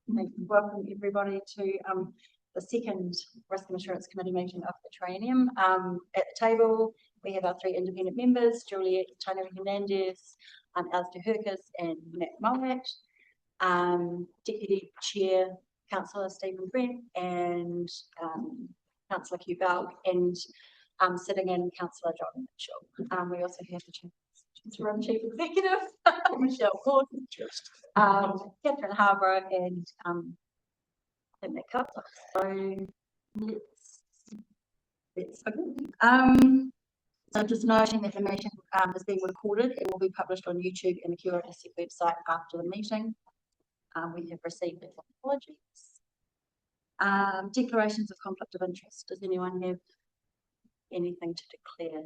Welcome everybody to the second Risk and Assurance Committee meeting of the Triennium. At the table, we have our three independent members, Juliet Tainui Hernandez, Alistair Hercus and Matt Mulhat, Deputy Chair, Councillor Stephen Brent and Councillor Hugh Bell, and sitting in Councillor John Mitchell. We also have the Interim Chief Executive, Michelle Gordon, Catherine Harborough, and Nick Cutler. So let's begin. So just noting that the meeting is being recorded. It will be published on YouTube and the QRSC website after the meeting. We have received apologies. Declarations of conflict of interest. Does anyone have anything to declare?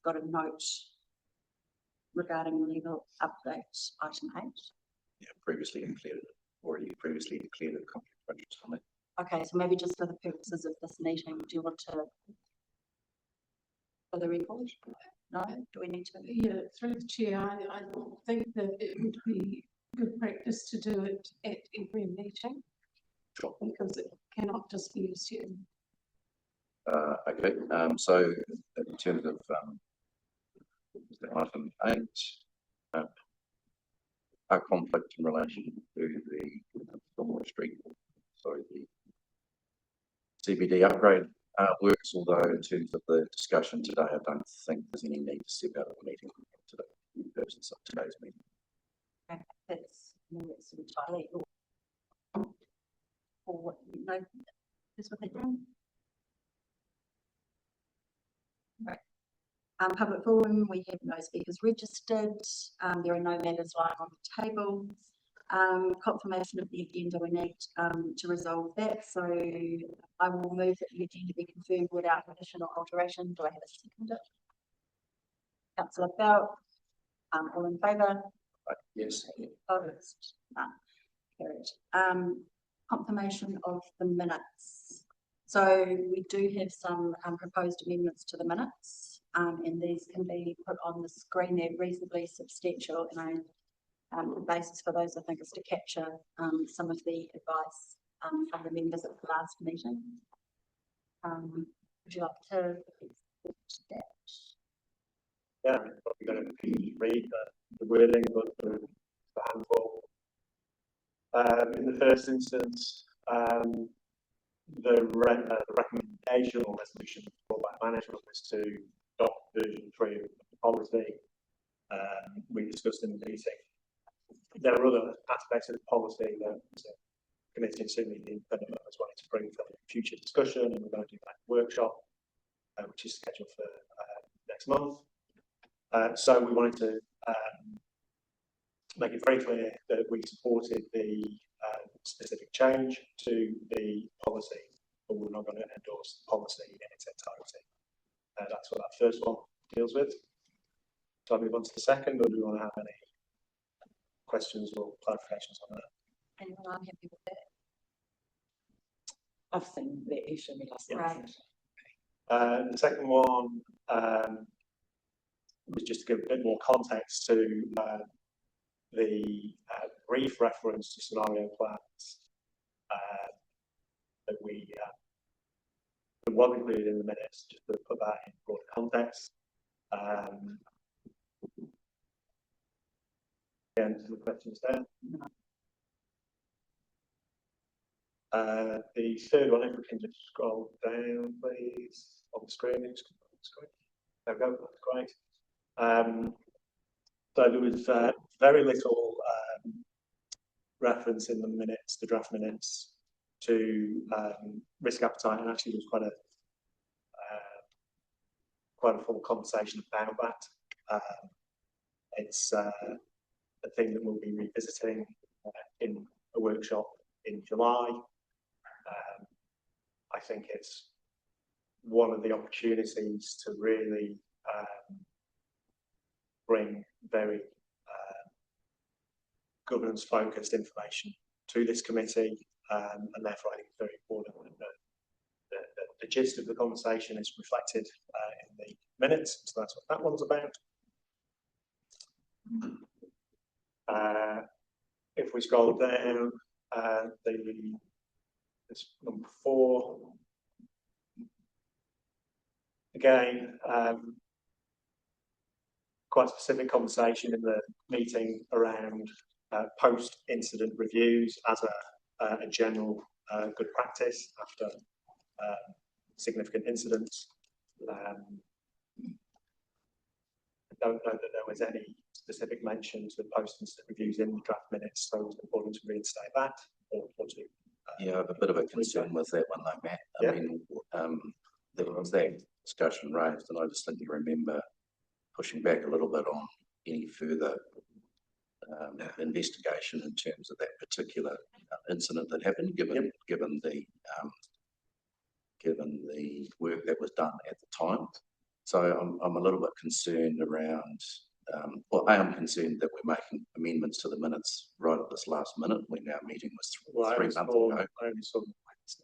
Got a note regarding legal update item 8. Yeah, previously declared a conflict of interest on it. Okay, so maybe just for the purposes of this meeting, do you want to for the record? No? Do we need to? Yeah, through the chair, I think that it would be good practice to do it at every meeting. Sure. Because it cannot just be assumed. Okay, so in terms of item 8, our conflict in relation to the Stormwater Street, the CBD upgrade works, although in terms of the discussion today, I don't think there's any need to step out of the meeting today, in the purpose of today's meeting. Okay, that's entirely or what you know, is what they're doing. Right. Public forum, we have no speakers registered. There are no matters lying on the table. Confirmation of the agenda, we need to resolve that. So I will move that the agenda be confirmed without additional alteration. Do I have a seconder? Councillor Bell, all in favour? Yes. Opposed? None. Carried. Confirmation of the minutes. So we do have some proposed amendments to the minutes, and these can be put on the screen. They're reasonably substantial, and the basis for those, I think, is to capture some of the advice from the members at the last meeting. Would you like to that? Yeah, I'm probably going to read the wording, but the handful. In the first instance, the recommendation or resolution brought by management was to adopt version 3 of the policy we discussed in the meeting. There are other aspects of the policy that the committee and certainly the independent members wanted to bring for future discussion, and we're going to do that workshop, which is scheduled for next month. So we wanted to make it very clear that we supported the specific change to the policy, but we're not going to endorse the policy in its entirety. That's what that first one deals with. So I'll move on to the second, or do we want to have any questions or clarifications on that? Anyone unhappy with that? I've seen the issue last Right. The second one was just to give a bit more context to the brief reference to scenario plans that was included in the minutes, just to put that in broader context. Again, some questions there. The third one, if we can just scroll down, please, on the screen. There we go, that's great. So there was very little reference in the minutes, the draft minutes, to risk appetite, and actually there was quite a full conversation about that. It's a thing that we'll be revisiting in a workshop in July. I think it's one of the opportunities to really bring very governance-focused information to this committee, and therefore I think it's very important that the gist of the conversation is reflected in the minutes. So that's what that one's about. If we scroll down, it's number 4. Again, quite specific conversation in the meeting around post-incident reviews as a general good practice after significant incidents. I don't know that there was any specific mention to post-incident reviews in the draft minutes, so it's important to reinstate that or to. Yeah, I have a bit of a concern with that one though, Matt. I mean, there was that discussion raised, and I distinctly remember pushing back a little bit on any further investigation in terms of that particular incident that happened, given the work that was done at the time. So I'm a little bit concerned around. Well, I am concerned that we're making amendments to the minutes right at this last minute when our meeting was 3 months ago. I only saw the comments.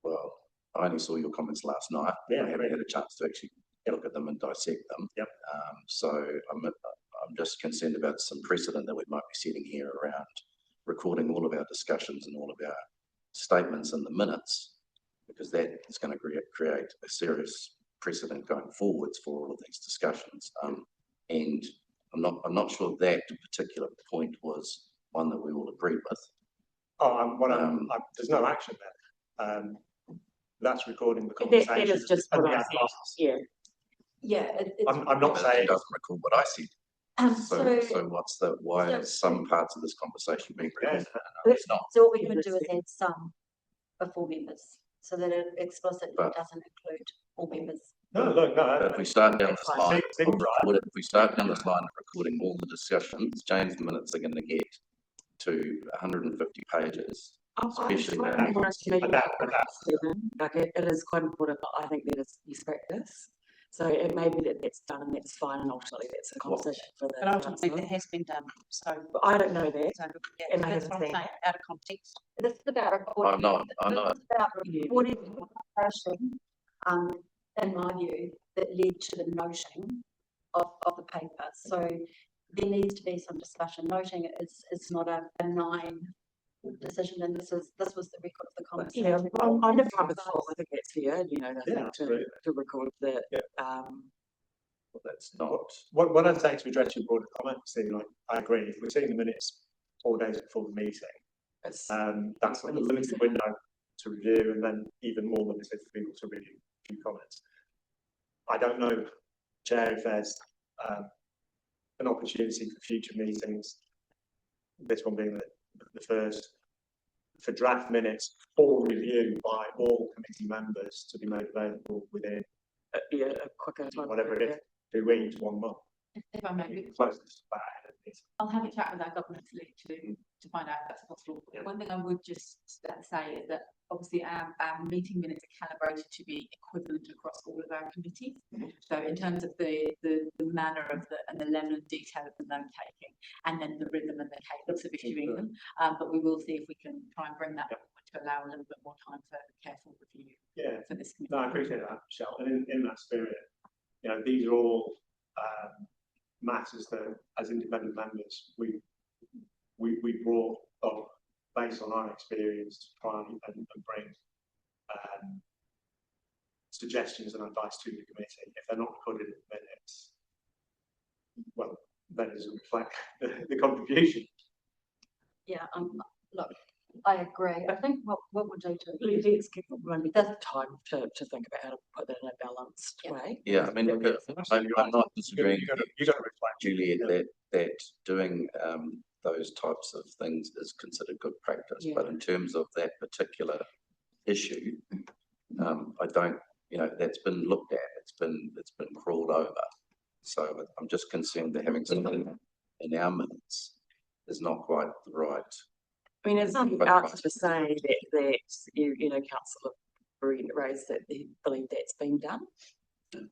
Well, I only saw your comments last night. Yeah, I haven't had a chance to actually look at them and dissect them. Yep. So I'm just concerned about some precedent that we might be setting here around recording all of our discussions and all of our statements in the minutes, because that is going to create a serious precedent going forwards for all of these discussions. And I'm not sure that particular point was one that we all agreed with. There's no action there. That's recording the conversation. It is just what I said. Yeah. Yeah. I'm not saying it doesn't recall what I said. So why so- is some parts of this conversation being recorded? Yeah. It's not. So what we could do is add some before members, so that it explicitly doesn't include all members. No, look, no. But if we start down this line, Seems right. if we start down this line of recording all the discussions, James, the minutes are going to get to 150 pages. Especially Like it is quite important, but I think that it's use practice. So it may be that that's done and that's fine, and ultimately that's a conversation for the. But ultimately it has been done, so. But I don't know that. So, yeah, And I that's haven't what I'm seen saying, out of context. This is about recording. I'm not. This is about recording the conversation, in my view, that led to the noting of the paper. So there needs to be some discussion. Noting it's not a benign decision, and this was the record of the conversation. Yeah, I'm never fine with full. I think that's fair, Yeah, to record the, Well, that's not. What I'd say to address your broader comment, I agree. If we're seeing the minutes 4 days before the meeting, it's, that's like a limited window to review, and then even more limited for people to review a few comments. I don't know, Chair, if there's an opportunity for future meetings, this one being the first, for draft minutes for review by all committee members to be made available within a quicker time. whatever it is, 2 weeks, 1 month. If I may, Close this back. I'll have a chat with our governance lead to find out if that's possible. Yeah. One thing I would just say is that obviously our meeting minutes are calibrated to be equivalent across all of our committees. So in terms of the manner of and the level of detail of the note taking, and then the rhythm and the cadence of issuing them, but we will see if we can try and bring that forward to allow a little bit more time for careful review. Yeah. For this committee. No, I appreciate that, Michelle. And in that spirit, these are all matters that, as independent members, we brought up based on our experience to try and bring suggestions and advice to the committee. If they're not recorded in the minutes, well, that doesn't reflect the contribution. Yeah, look, I agree. I think what we'll do to Let's give maybe the time to think about how to put that in a balanced way. Yeah, I mean, look, I'm not disagreeing, You got to reflect, Juliet, that doing those types of things is considered good practice. Yeah. But in terms of that particular issue, I don't, that's been looked at. It's been crawled over. So I'm just concerned that having something in our minutes is not quite the right. I mean, it's answer to say that Councillor Breen raised that they believe that's been done.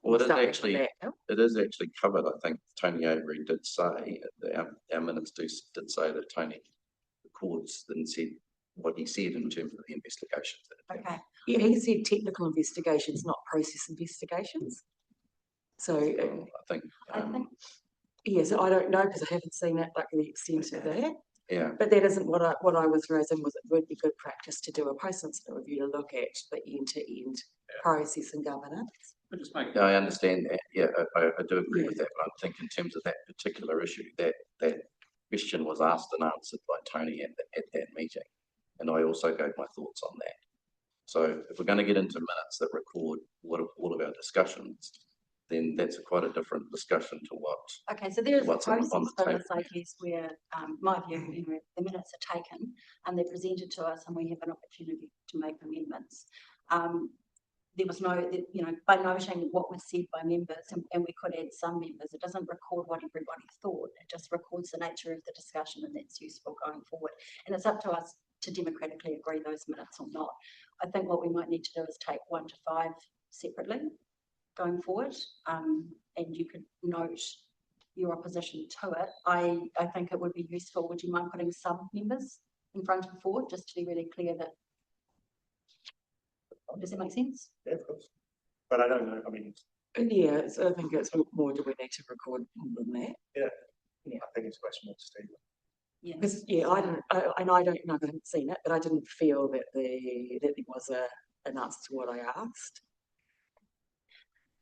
Well, it is actually covered. I think Tony Avery did say, our minutes did say that Tony records and said what he said in terms of the investigations. okay. Yeah, he said technical investigations, not process investigations. So I think Yes, I don't know because I haven't seen it, like the extent of that. Yeah, But that isn't what I was raising, was it would be good practice to do a post-incident review to look at the end-to-end process and governance. yeah, I understand that. Yeah, I do agree with that, but I think in terms of that particular issue, that question was asked and answered by Tony at that meeting. And I also gave my thoughts on that. So if we're going to get into minutes that record all of our discussions, then that's quite a different discussion to what. Okay, so there's a What's on process the for table? this, I guess, where, my view, you know, the minutes are taken and they're presented to us and we have an opportunity to make amendments. There was no, you know, by noting what was said by members, and we could add some members, it doesn't record what everybody thought, it just records the nature of the discussion, and that's useful going forward. And it's up to us to democratically agree those minutes or not. I think what we might need to do is take 1 to 5 separately going forward, and you could note your opposition to it. I think it would be useful. Would you mind putting some members in front of 4, just to be really clear that, does that make sense? Yeah, of course. But I don't know, I mean, Yeah, so I think it's more, do we need to record more than that? I think it's a question of Steve. Yeah. Because, yeah, I don't know, I haven't seen it, but I didn't feel that there was an answer to what I asked.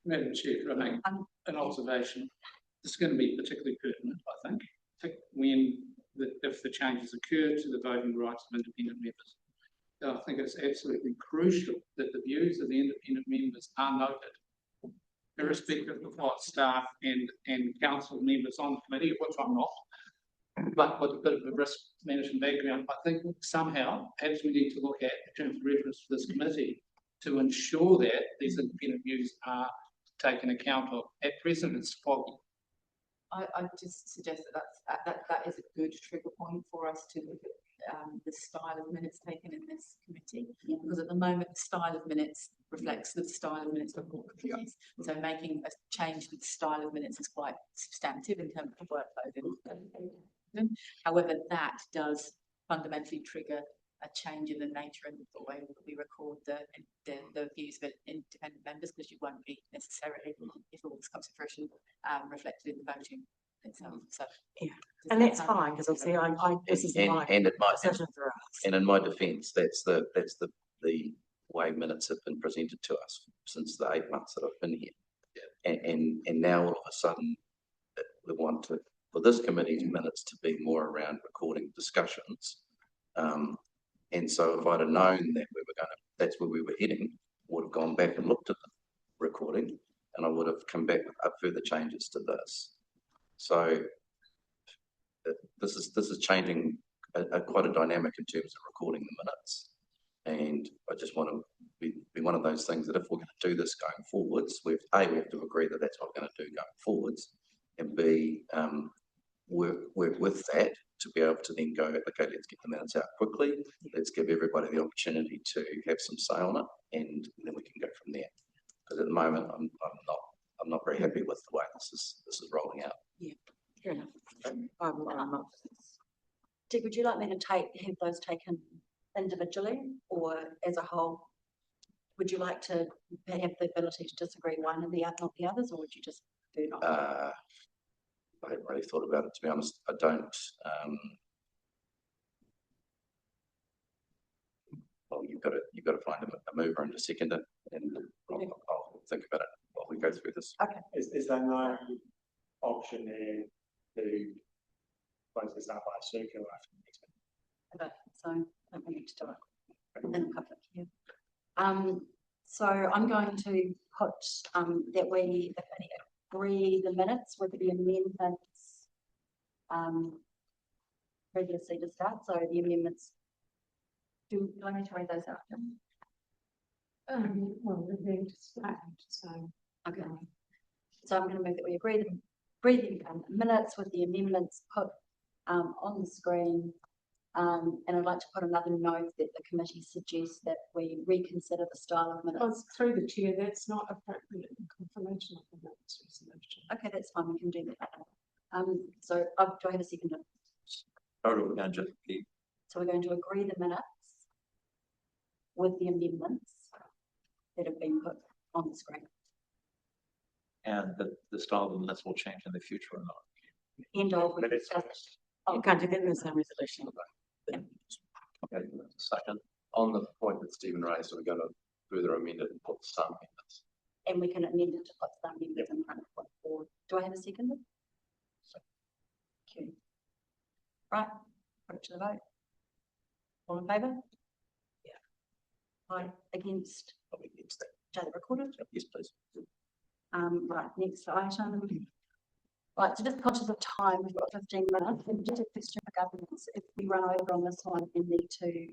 Madam Chair, could I make an observation? This is going to be particularly pertinent, I think, if the changes occur to the voting rights of independent members. I think it's absolutely crucial that the views of the independent members are noted, irrespective of what staff and council members on the committee, which I'm not, but with a bit of a risk management background. I think somehow, perhaps we need to look at, in terms of reference for this committee, to ensure that these independent views are taken account of. At present, it's foggy. I just suggest that is a good trigger point for us to look at the style of minutes taken in this committee, because at the moment the style of minutes reflects the style of minutes of all committees. So making a change to the style of minutes is quite substantive in terms of workload. However, that does fundamentally trigger a change in the nature and the way that we record the views of independent members, because you won't be necessarily, if all this comes to fruition, reflected in the voting itself. So Yeah, and that's fine, because obviously this is my And it might, decision for us. and in my defence, that's the way minutes have been presented to us since the 8 months that I've been here. And now all of a sudden, we want for this committee's minutes to be more around recording discussions. And so if I'd have known that that's where we were heading, would have gone back and looked at the recording, and I would have come back with further changes to this. So this is changing quite a dynamic in terms of recording the minutes. And I just want to be one of those things that if we're going to do this going forwards, we have to agree that that's what we're going to do going forwards, and B, work with that to be able to then go, okay, let's get the minutes out quickly. Let's give everybody the opportunity to have some say on it, and then we can go from there. Because at the moment, I'm not very happy with the way this is rolling out. Yeah, fair enough. I'm not. Dick, would you like me to have those taken individually or as a whole? Would you like to have the ability to disagree one and not the others, or would you just do not? I haven't really thought about it, to be honest. I don't. Well, you've got to find a mover and a seconder, and I'll think about it while we go through this. Okay. Is there no option here to close this out by a circular after the meeting? Okay, so I don't need to do it in public here. So I'm going to put that we agree the minutes with the amendments previously discussed. So the amendments. Do I need to read those out? Well, we're going to start, so. Okay. So I'm going to move that we agree the minutes with the amendments put on the screen. And I'd like to put another note that the committee suggests that we reconsider the style of minutes. Well, through the chair, that's not appropriate in confirmation of the minutes resolution. Okay, that's fine. We can do that. So do I have a second? So we're going to agree the minutes with the amendments that have been put on the screen. And the style of the minutes will change in the future or not? End of, we minutes. discussed. You can't do that in the same resolution. Okay, second, on the point that Stephen raised, we're going to further amend it and put some minutes. And we can amend it to put some members in front of the board. Do I have a second? Thank you. Right, put it to the vote. All in favour? Yeah. Aye, against, I'll be against that. Joe, the recorder? Yes, please. Right, next item. Right, so just conscious of time, we've got 15 minutes, and just a question for governance, if we run over on this one and need to,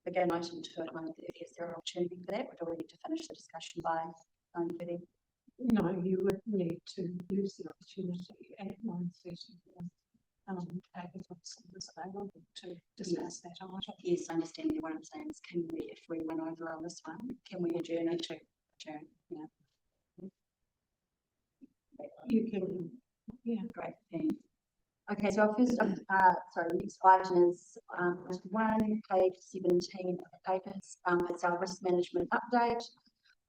begin item 2 at 9:30, is there an opportunity for that, or do we need to finish the discussion by 9:30? No, you would need to use the opportunity at 9:30. Papers was available to discuss that item. Yes, I understand what I'm saying is, can we, if we run over on this one, can we adjourn it to adjourn, yeah? You can, yeah. Great, thanks. Okay, so our first, next item is, 1, page 17 of the papers, it's our risk management update.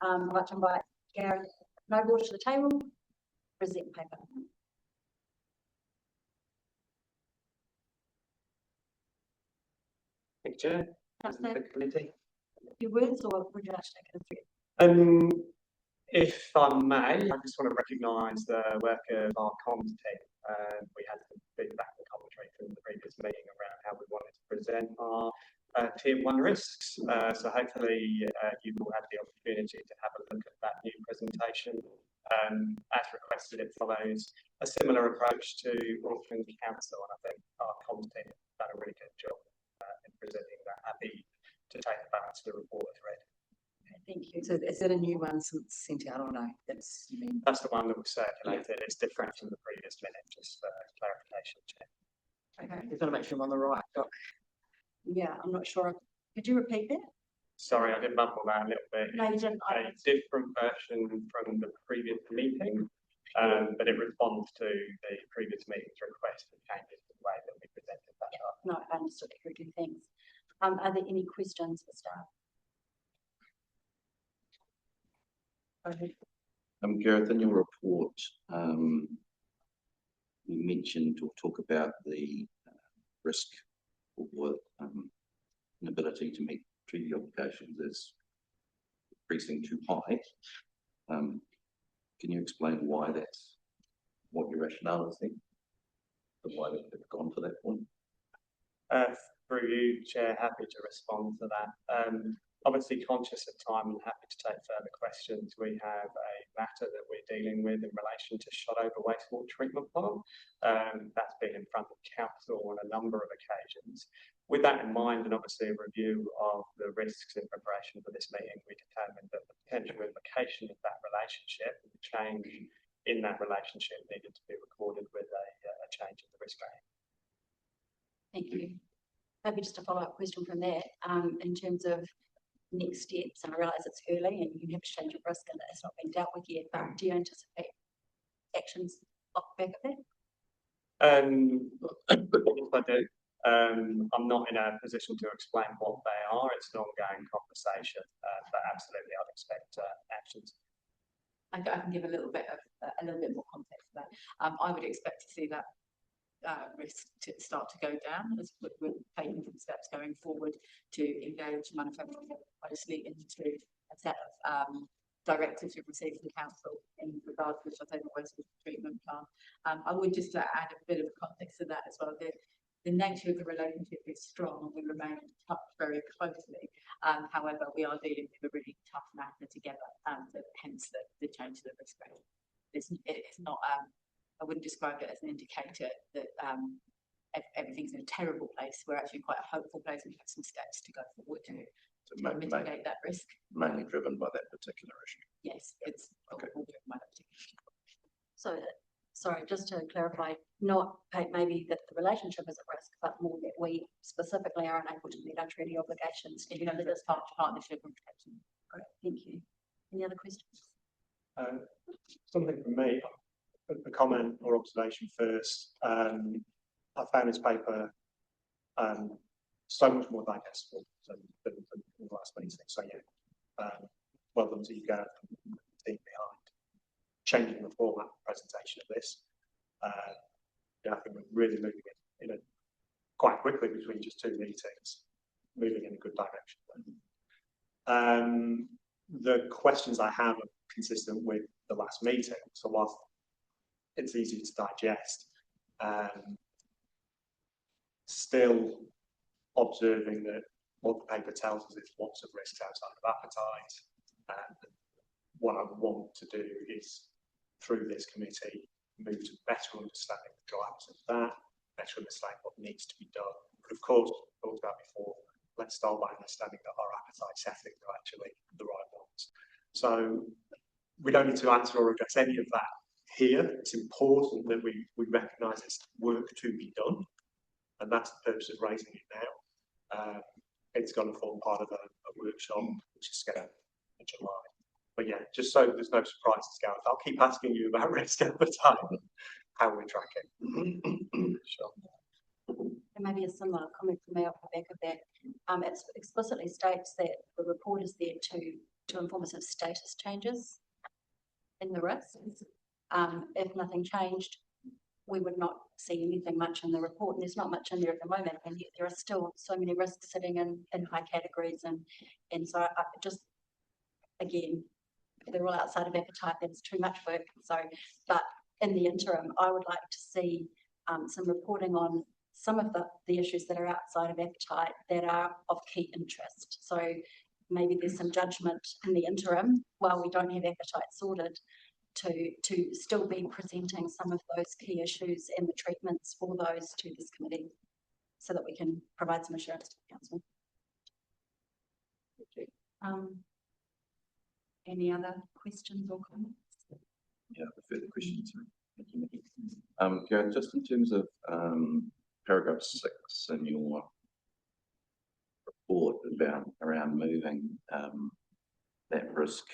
I'd like to invite Gareth Noble to the table, present paper. Thank you, Chair. Councillor, The committee. your words, or would you like to take it through? If I may, I just want to recognise the work of our comms team. We had some feedback and commentary from the previous meeting around how we wanted to present our Tier 1 risks. So hopefully you will have the opportunity to have a look at that new presentation. As requested, it follows a similar approach to Auckland Council, and I think our comms team have done a really good job in presenting that. Happy to take the balance of the report as read. Thank you. So is that a new one since sent out or no? That's, you mean? That's the one that was circulated. It's different from the previous minute, just for clarification, Chair. Okay, You've got to make sure I'm on the right doc. yeah, I'm not sure. Could you repeat that? Sorry, I did mumble that a little bit. No, you didn't. A different version from the previous meeting, but it responds to the previous meeting's request for changes to the way that we presented that. No, I understood everything, thanks. Are there any questions for staff? Gareth, in your report, you mentioned or talk about the risk or inability to meet treaty obligations as increasing too high. Can you explain why that's what your rationale is then? And why they've gone to that point? Through you, Chair, happy to respond to that. Obviously conscious of time and happy to take further questions. We have a matter that we're dealing with in relation to Shotover wastewater treatment plant. That's been in front of council on a number of occasions. With that in mind, and obviously a review of the risks in preparation for this meeting, we determined that the potential implication of that relationship, the change in that relationship, needed to be recorded with a change in the risk rating. Thank you. Maybe just a follow-up question from that, in terms of next steps, and I realise it's early and you have to change your risk and it's not been dealt with yet, but do you anticipate actions off the back of that? Yes, I do. I'm not in a position to explain what they are. It's an ongoing conversation, but absolutely I'd expect actions. I can give a little bit more context to that. I would expect to see that risk to start to go down as we're taking some steps going forward to engage manufacturers closely into a set of directives we've received from the council in regards to the Shotover wastewater treatment plant. I would just add a bit of context to that as well. The nature of the relationship is strong and we remain in touch very closely. However, we are dealing with a really tough matter together, hence the change to the risk rating. It's not I wouldn't describe it as an indicator that everything's in a terrible place. We're actually in quite a hopeful place and we have some steps to go forward to mitigate that risk. Mainly driven by that particular issue. Yes, it's Okay. all driven by that particular issue. So, sorry, just to clarify, not maybe that the relationship is at risk, but more that we specifically are unable to meet our treaty obligations. In terms of this partnership and protection. Great, thank you. Any other questions? Something from me, a comment or observation first. I found this paper so much more digestible than the last meeting. So yeah, well done to you, Gareth, and the team behind changing the format presentation of this. Yeah, I think we're really moving in a quite quickly between just 2 meetings, moving in a good direction. The questions I have are consistent with the last meeting, so whilst it's easy to digest, still observing that what the paper tells us is lots of risks outside of appetite. And what I want to do is, through this committee, move to better understanding the drivers of that, better understanding what needs to be done. But of course, talked about before, let's start by understanding that our appetite settings are actually the right ones. So we don't need to answer or address any of that here. It's important that we recognise it's work to be done, and that's the purpose of raising it now. It's going to form part of a workshop which is scheduled in July. But yeah, just so there's no surprises, Gareth, I'll keep asking you about risk appetite and how we're tracking. Sure. And maybe a similar comment from me off the back of that. It explicitly states that the report is there to inform us of status changes in the risks. If nothing changed, we would not see anything much in the report, and there's not much in there at the moment, and yet there are still so many risks sitting in high categories, and so I just, again, if they're all outside of appetite, that's too much work. So, but in the interim, I would like to see some reporting on some of the issues that are outside of appetite that are of key interest. So maybe there's some judgment in the interim while we don't have appetite sorted to still be presenting some of those key issues and the treatments for those to this committee so that we can provide some assurance to the council. Any other questions or comments? Yeah, further questions. Thank you, Nikki. Gareth, just in terms of paragraph 6 in your report around moving that risk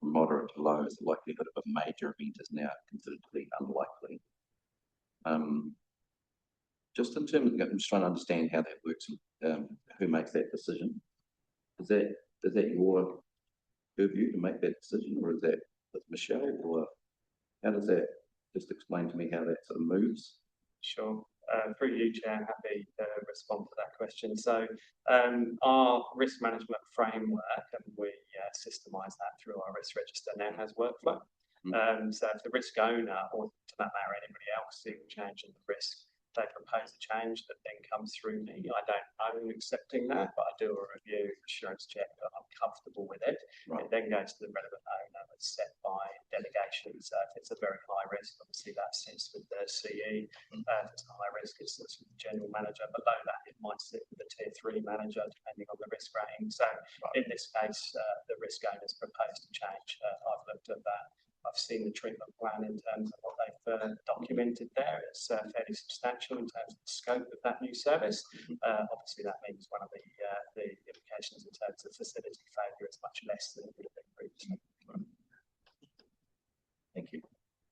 from moderate to low, as the likelihood of a major event is now considered to be unlikely. Just in terms of, I'm just trying to understand how that works. Who makes that decision? Is that your purview to make that decision, or is that with Michelle, or how does that, just explain to me how that sort of moves? Sure. Through you, Chair, happy to respond to that question. So our risk management framework, and we systemise that through our risk register, now has workflow. So if the risk owner, or to that matter anybody else, seeing a change in the risk, they propose a change that then comes through me. I don't own accepting that, but I do a review, assurance check that I'm comfortable with it. Right. It then goes to the relevant owner that's set by delegation. So if it's a very high risk, obviously that sits with the CE. If it's a high risk, it sits with the general manager. Below that, it might sit with the tier 3 manager, depending on the risk rating. So in this case, the risk owner's proposed a change. I've looked at that. I've seen the treatment plan in terms of what they've documented there. It's fairly substantial in terms of the scope of that new service. Obviously, that means one of the implications in terms of facility failure is much less than it would have been previously. Thank you.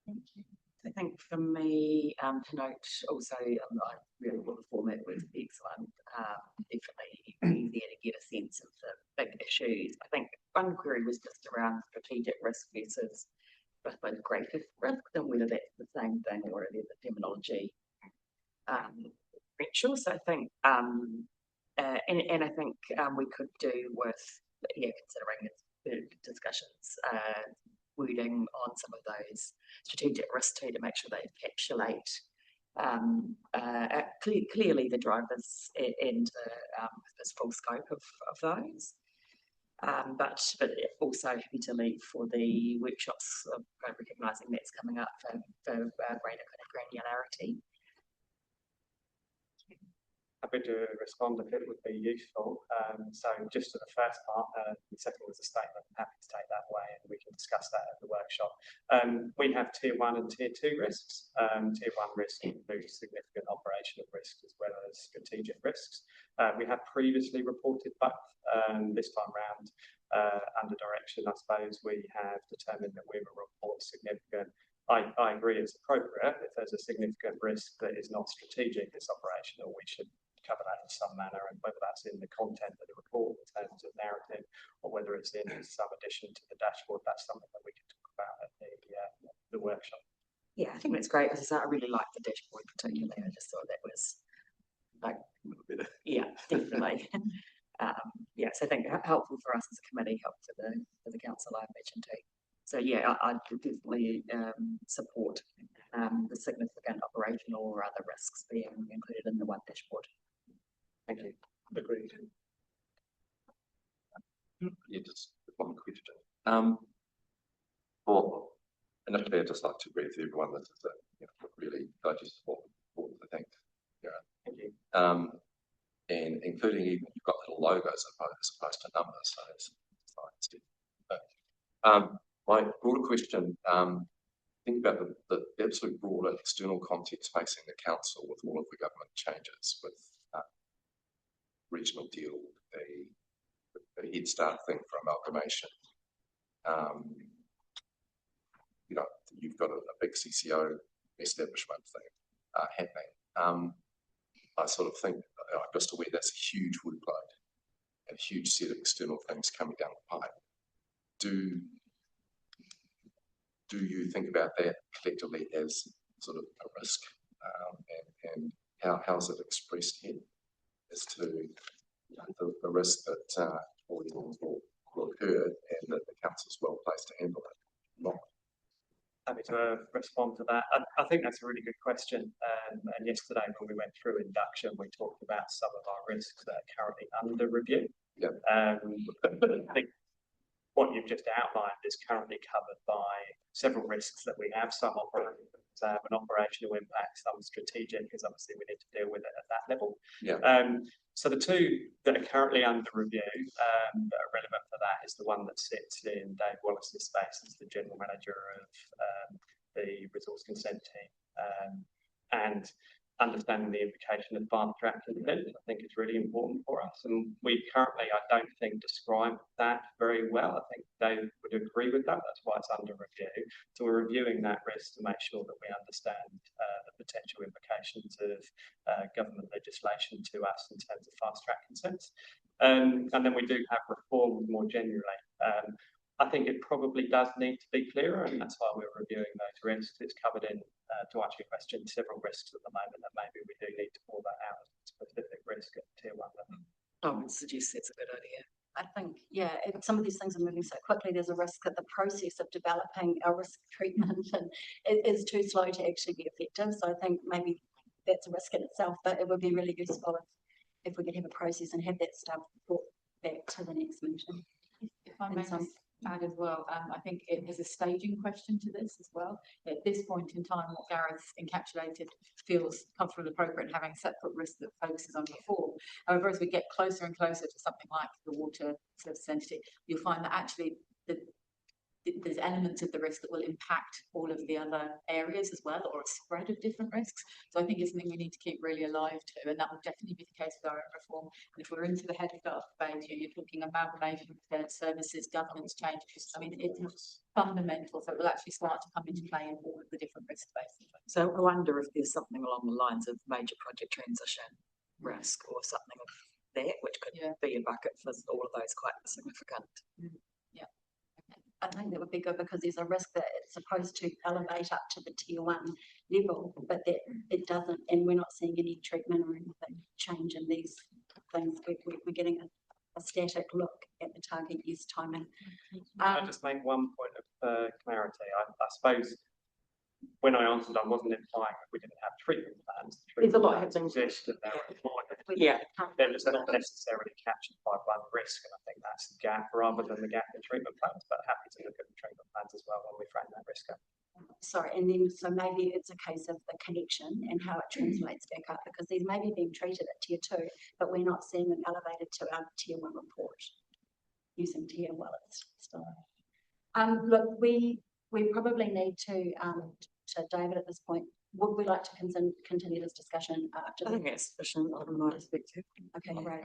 Thank you. I think for me, to note also, I really thought the format was excellent. Definitely easier to get a sense of the big issues. I think one query was just around strategic risk versus, I suppose, greater risk, and whether that's the same thing or whether the terminology differential. So I think, and I think we could do with, considering its discussions, wording on some of those strategic risks too, to make sure they encapsulate clearly the drivers and the full scope of those. But also happy to leave for the workshops, recognising that's coming up for greater kind of granularity. Happy to respond if it would be useful. So just to the first part, the second was a statement. I'm happy to take that away, and we can discuss that at the workshop. We have tier 1 and tier 2 risks. Tier 1 risk includes significant operational risks as well as strategic risks. We have previously reported both. This time round, under direction, I suppose, we have determined that we will report significant. I agree it's appropriate. If there's a significant risk that is not strategic, it's operational, we should cover that in some manner, and whether that's in the content of the report in terms of narrative, or whether it's in some addition to the dashboard, that's something that we can talk about at the workshop. Yeah, I think that's great. As I said, I really like the dashboard particularly. I just thought that was like, A little bit. yeah, definitely. Yeah, so I think helpful for us as a committee, helpful for the council, I imagine too. So yeah, I could definitely support the significant operational or other risks being included in the one dashboard. Thank you. Agreed. Yeah, just one question. Well, initially, I'd just like to agree with everyone that is really digestible, I think. Thank you. And including even you've got little logos as opposed to numbers, so it's nice. But, my broader question, think about the absolute broader external context facing the council with all of the government changes, with regional deal, the Head Start thing for amalgamation. You know, you've got a big CCO establishment thing happening. I sort of think, I'm just aware that's a huge workload and a huge set of external things coming down the pipe. Do you think about that collectively as sort of a risk, and how is it expressed here as to the risk that will occur and that the council's well placed to handle it? Not. Happy to respond to that. I think that's a really good question. And yesterday when we went through induction, we talked about some of our risks that are currently under review. Yeah. I think what you've just outlined is currently covered by several risks that we have. Some an operational impact, some strategic, because obviously we need to deal with it at that level. Yeah. So the two that are currently under review that are relevant for that is the one that sits in Dave Wallace's space as the general manager of the resource consent team, and understanding the implication of fast track consent, I think is really important for us. And we currently, I don't think, describe that very well. I think Dave would agree with that. That's why it's under review. So we're reviewing that risk to make sure that we understand the potential implications of government legislation to us in terms of fast track consents. And then we do have reforms more generally. I think it probably does need to be clearer, and that's why we're reviewing those risks. It's covered in, to answer your question, several risks at the moment that maybe we do need to pull that out as a specific risk at tier 1 level. I would suggest that's a good idea. I think, yeah, some of these things are moving so quickly. There's a risk that the process of developing our risk treatment and is too slow to actually be effective. So I think maybe that's a risk in itself, but it would be really useful if we could have a process and have that stuff brought back to the next meeting. If I may just add as well, I think it is a staging question to this as well. At this point in time, what Gareth encapsulated feels comfortable and appropriate, having a separate risk that focuses on reform. However, as we get closer and closer to something like the water service entity, you'll find that actually there's elements of the risk that will impact all of the other areas as well, or a spread of different risks. So I think it's something we need to keep really alive to, and that will definitely be the case with our reform. And if we're into the head of that debate, you're talking amalgamation of services, governance change. I mean, it's fundamental, so it will actually start to come into play in all of the different risk spaces. So I wonder if there's something along the lines of major project transition risk or something of that, which could be a bucket for all of those quite significant. I think that would be good because there's a risk that it's supposed to elevate up to the tier 1 level, but that it doesn't, and we're not seeing any treatment or anything change in these things. We're getting a static look at the target year's timing. I'll just make one point of clarity. I suppose when I answered, I wasn't implying that we didn't have treatment plans. There's a lot happening. Exist and they're deployed. Yeah. They're just not necessarily captured by one risk, and I think that's the gap rather than the gap in treatment plans, but happy to look at the treatment plans as well when we frame that risk up. Sorry, and then so maybe it's a case of the connection and how it translates back up, because these may be being treated at tier 2, but we're not seeing them elevated to our tier 1 report using tier Wallace style. Look, we probably need to David at this point. Would we like to continue this discussion after? I think it's sufficient on my perspective. Okay, great.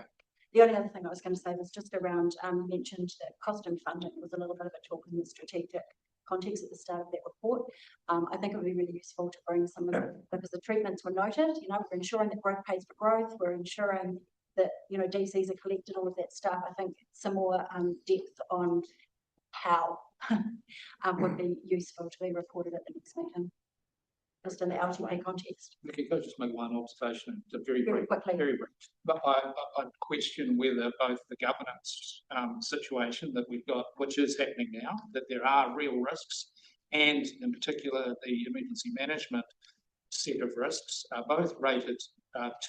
The only other thing I was going to say was just around, mentioned that cost and funding was a little bit of a talk in the strategic context at the start of that report. I think it would be really useful to bring some of it, because the treatments were noted, we're ensuring that growth pays for growth, we're ensuring that, DCs are collected, all of that stuff. I think some more depth on how would be useful to be reported at the next meeting. just in the LTP context? Nicky, could I just make one observation, it's a very Very brief, quickly. very brief. But I question whether both the governance situation that we've got, which is happening now, that there are real risks, and in particular the emergency management set of risks are both rated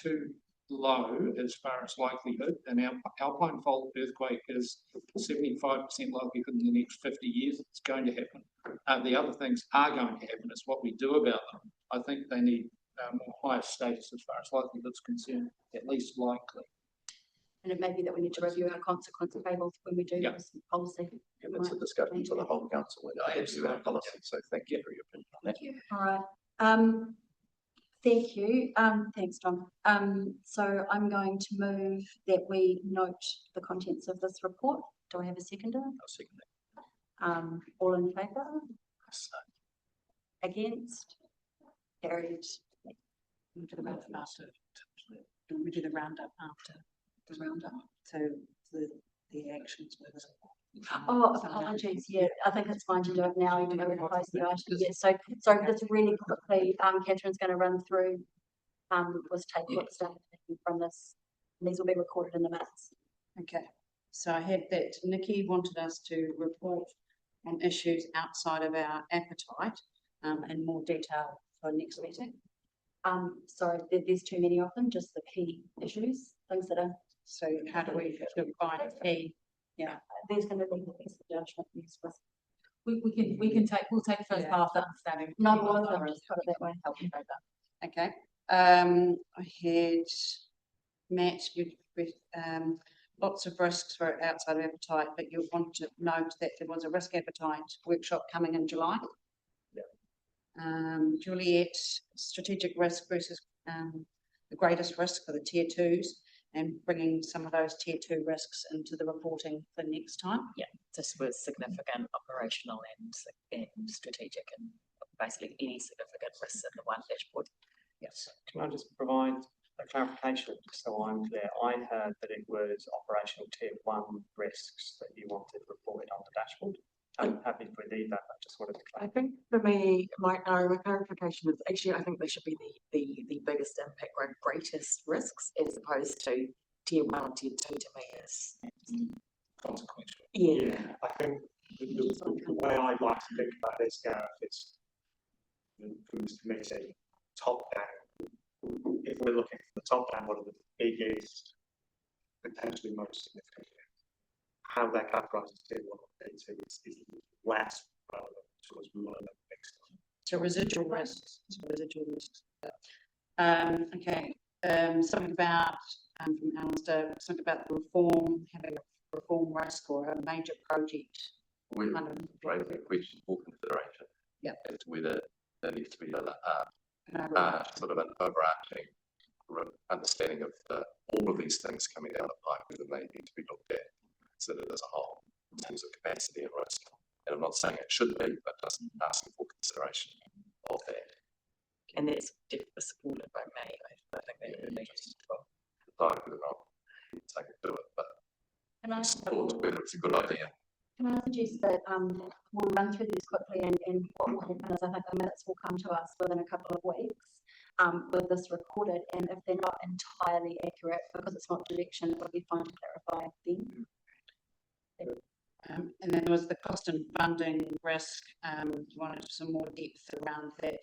too low as far as likelihood. And our Alpine Fault earthquake is 75% likelihood in the next 50 years it's going to happen. The other things are going to happen. It's what we do about them. I think they need more higher status as far as likelihood is concerned, at least likely. And it may be that we need to review our consequence tables when we do Yep. this policy. And it's a discussion for the whole council and our policy, so thank you for your opinion on that. All right. Thank you. Thanks, Tom. So I'm going to move that we note the contents of this report. Do I have a seconder? I'll second that. All in favour? Against? Carried. We do the roundup after. We do the roundup after the roundup. So the actions were. Oh, apologies. Yeah, I think it's fine to do it now, even though we're close to the item. Yeah, so just really quickly, Catherine's going to run through, was take what stuff from this. And these will be recorded in the minutes. Okay, so I had that Nikki wanted us to report on issues outside of our appetite, in more detail for next meeting. Sorry, there's too many of them, just the key issues, things that are, So how do we define key? Yeah, there's going to be the best judgment. Yes, with We'll take first pass at understanding. not all of them, just put it that way. Help you know that. okay. I had Matt with lots of risks for outside of appetite, but you want to note that there was a risk appetite workshop coming in July. Juliet, strategic risk versus the greatest risk for the tier twos, and bringing some of those tier two risks into the reporting for next time. Yeah, this was significant operational and strategic, and basically any significant risks in the one dashboard. Yes. Can I just provide a clarification, just so I'm clear? I heard that it was operational tier 1 risks that you wanted reported on the dashboard. I'm happy to leave that, I just wanted to I clarify. think for me, my clarification is actually I think they should be the biggest impact or greatest risks, as opposed to tier 1 and tier 2 to me is Consequential. yeah. I think the way I'd like to think about this, Gareth, is from this committee, top down. If we're looking from the top down, what are the biggest, potentially most significant? How they're categorised as tier 1 or tier 2 is less relevant to us. We want to mix them. So residual risks. Okay. Something about from Alistair, something about the reform, having a reform risk or a major project. We Kind of raise a question for consideration. Yeah. As to whether there needs to be a sort of an overarching understanding of all of these things coming down the pipe, whether they need to be looked at, considered as a whole in terms of capacity and risk. And I'm not saying it should be, but just asking for consideration of that. And that's definitely supported by me. I think that would be Decide whether or not take it to it, but Can I, support whether it's a good idea. can I suggest that we'll run through these quickly, and what will happen is I think the minutes will come to us within a couple of weeks with this recorded, and if they're not entirely accurate, because it's not direction, it would be fine to clarify them. And then there was the cost and funding risk. You wanted some more depth around that.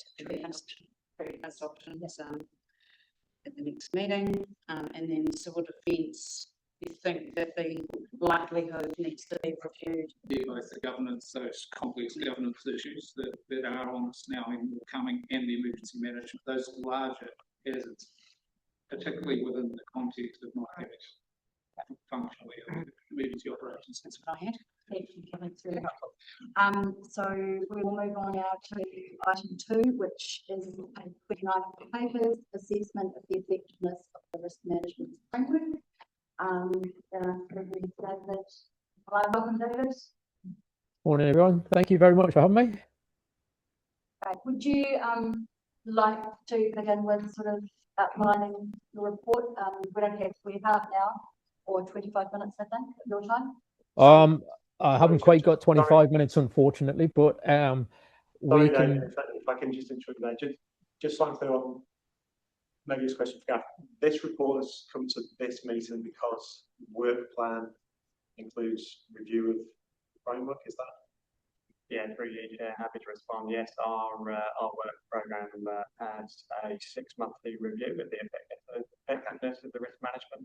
Previous options at the next meeting, and then civil defence. You think that the likelihood needs to be reviewed? Yeah, both the governance, those complex governance issues that are on us now and will coming, and the emergency management, those larger hazards, particularly within the context of not having functionally emergency operations. That's what I had. Thank you, Kevin, it's really helpful. So we will move on now to item 2, which is page 29 of the papers, assessment of the effectiveness of the risk management framework. David, hello, welcome, David. Morning, everyone. Thank you very much for having me. Would you like to begin with sort of outlining the report? We don't have, we have half an hour or 25 minutes, I think, of your time. I haven't quite got 25 minutes, unfortunately, but Sorry, we David, can. if I can just interrupt there, just so I'm clear on, maybe this question for Gav. This report has come to this meeting because work plan includes review of framework, is that? Yeah, through you, Chair, happy to respond. Yes, our work programme has a 6-monthly review of the effectiveness of the risk management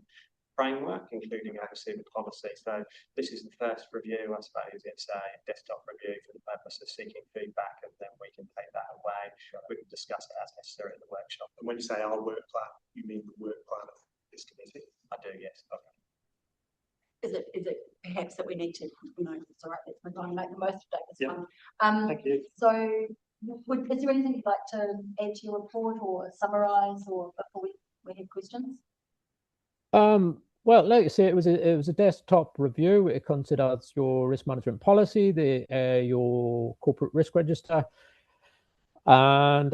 framework, including obviously the policy. So this is the first review, I suppose. It's a desktop review for the purpose of seeking feedback, and then we can take that away. We can discuss it as necessary at the workshop. And when you say our work plan, you mean the work plan of this committee? I do, yes. Okay. Is it perhaps that we need to, it's all right, let's move on and make the most of that this Yeah. one. Thank you. So is there anything you'd like to add to your report or summarise or before we have questions? Well, like I say, it was a desktop review. It considers your risk management policy, your corporate risk register, and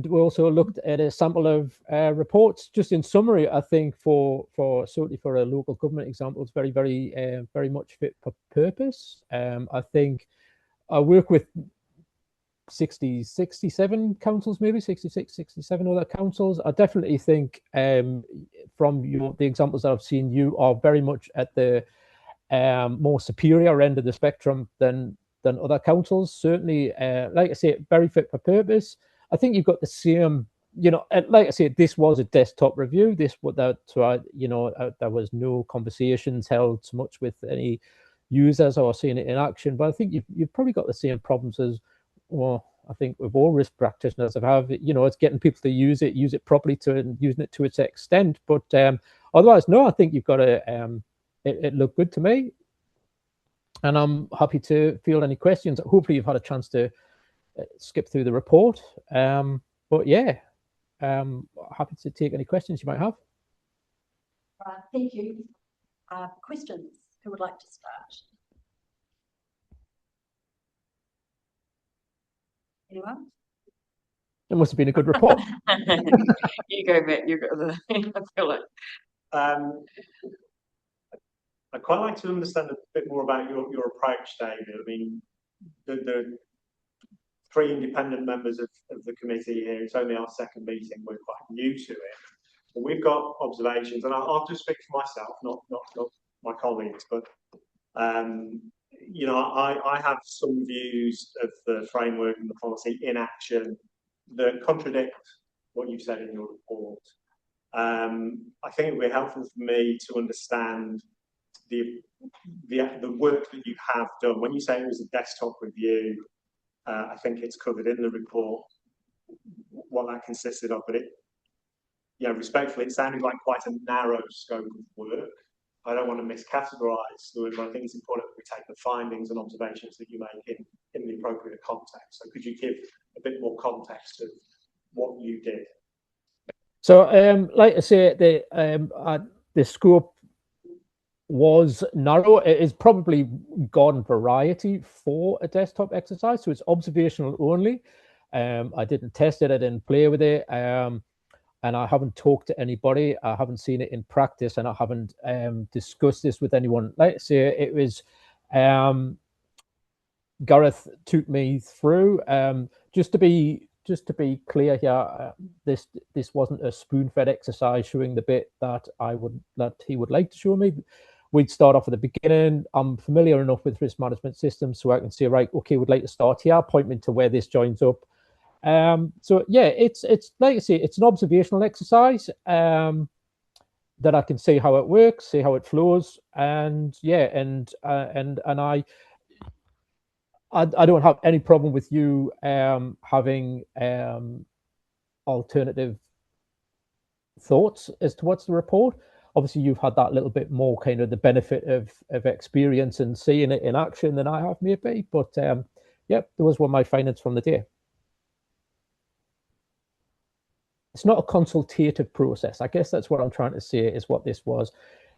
we also looked at a sample of reports. Just in summary, I think certainly for a local government example, it's very much fit for purpose. I think I work with 67 councils, maybe 66, 67 other councils. I definitely think from the examples that I've seen, you are very much at the more superior end of the spectrum than other councils. Certainly, like I say, very fit for purpose. I think you've got the same, like I said, this was a desktop review. There was no conversations held so much with any users or seeing it in action. But I think you've probably got the same problems as, well, I think with all risk practitioners have, it's getting people to use it properly and using it to its extent. But otherwise, no, I think you've got it looked good to me. And I'm happy to field any questions. Hopefully you've had a chance to skip through the report. But yeah, happy to take any questions you might have. Thank you. Questions? Who would like to start? Anyone? It must have been a good report. You go, Matt. You go. I feel like. I'd quite like to understand a bit more about your approach, David. I mean, the 3 independent members of the committee here, it's only our second meeting, we're quite new to it. But we've got observations, and I'll just speak for myself, not my colleagues, but I have some views of the framework and the policy in action that contradict what you've said in your report. I think it would be helpful for me to understand the work that you have done. When you say it was a desktop review, I think it's covered in the report what that consisted of, but respectfully, it sounded like quite a narrow scope of work. I don't want to miscategorize the work, but I think it's important that we take the findings and observations that you make in the appropriate context. So could you give a bit more context of what you did? So, like I say, the scope was narrow. It is probably garden variety for a desktop exercise, so it's observational only. I didn't test it, I didn't play with it, and I haven't talked to anybody. I haven't seen it in practice, and I haven't discussed this with anyone. Like I say, it was Gareth took me through. Just to be clear here, this wasn't a spoon-fed exercise showing the bit that he would like to show me. We'd start off at the beginning. I'm familiar enough with risk management systems, so I can say, right, okay, we'd like to start here, point me to where this joins up. So yeah, it's like I say, it's an observational exercise that I can see how it works, see how it flows, and yeah, and I don't have any problem with you having alternative thoughts as to what's the report. Obviously, you've had that little bit more kind of the benefit of experience and seeing it in action than I have, maybe. But yeah, those were my findings from the day. It's not a consultative process. I guess that's what I'm trying to say is what this was.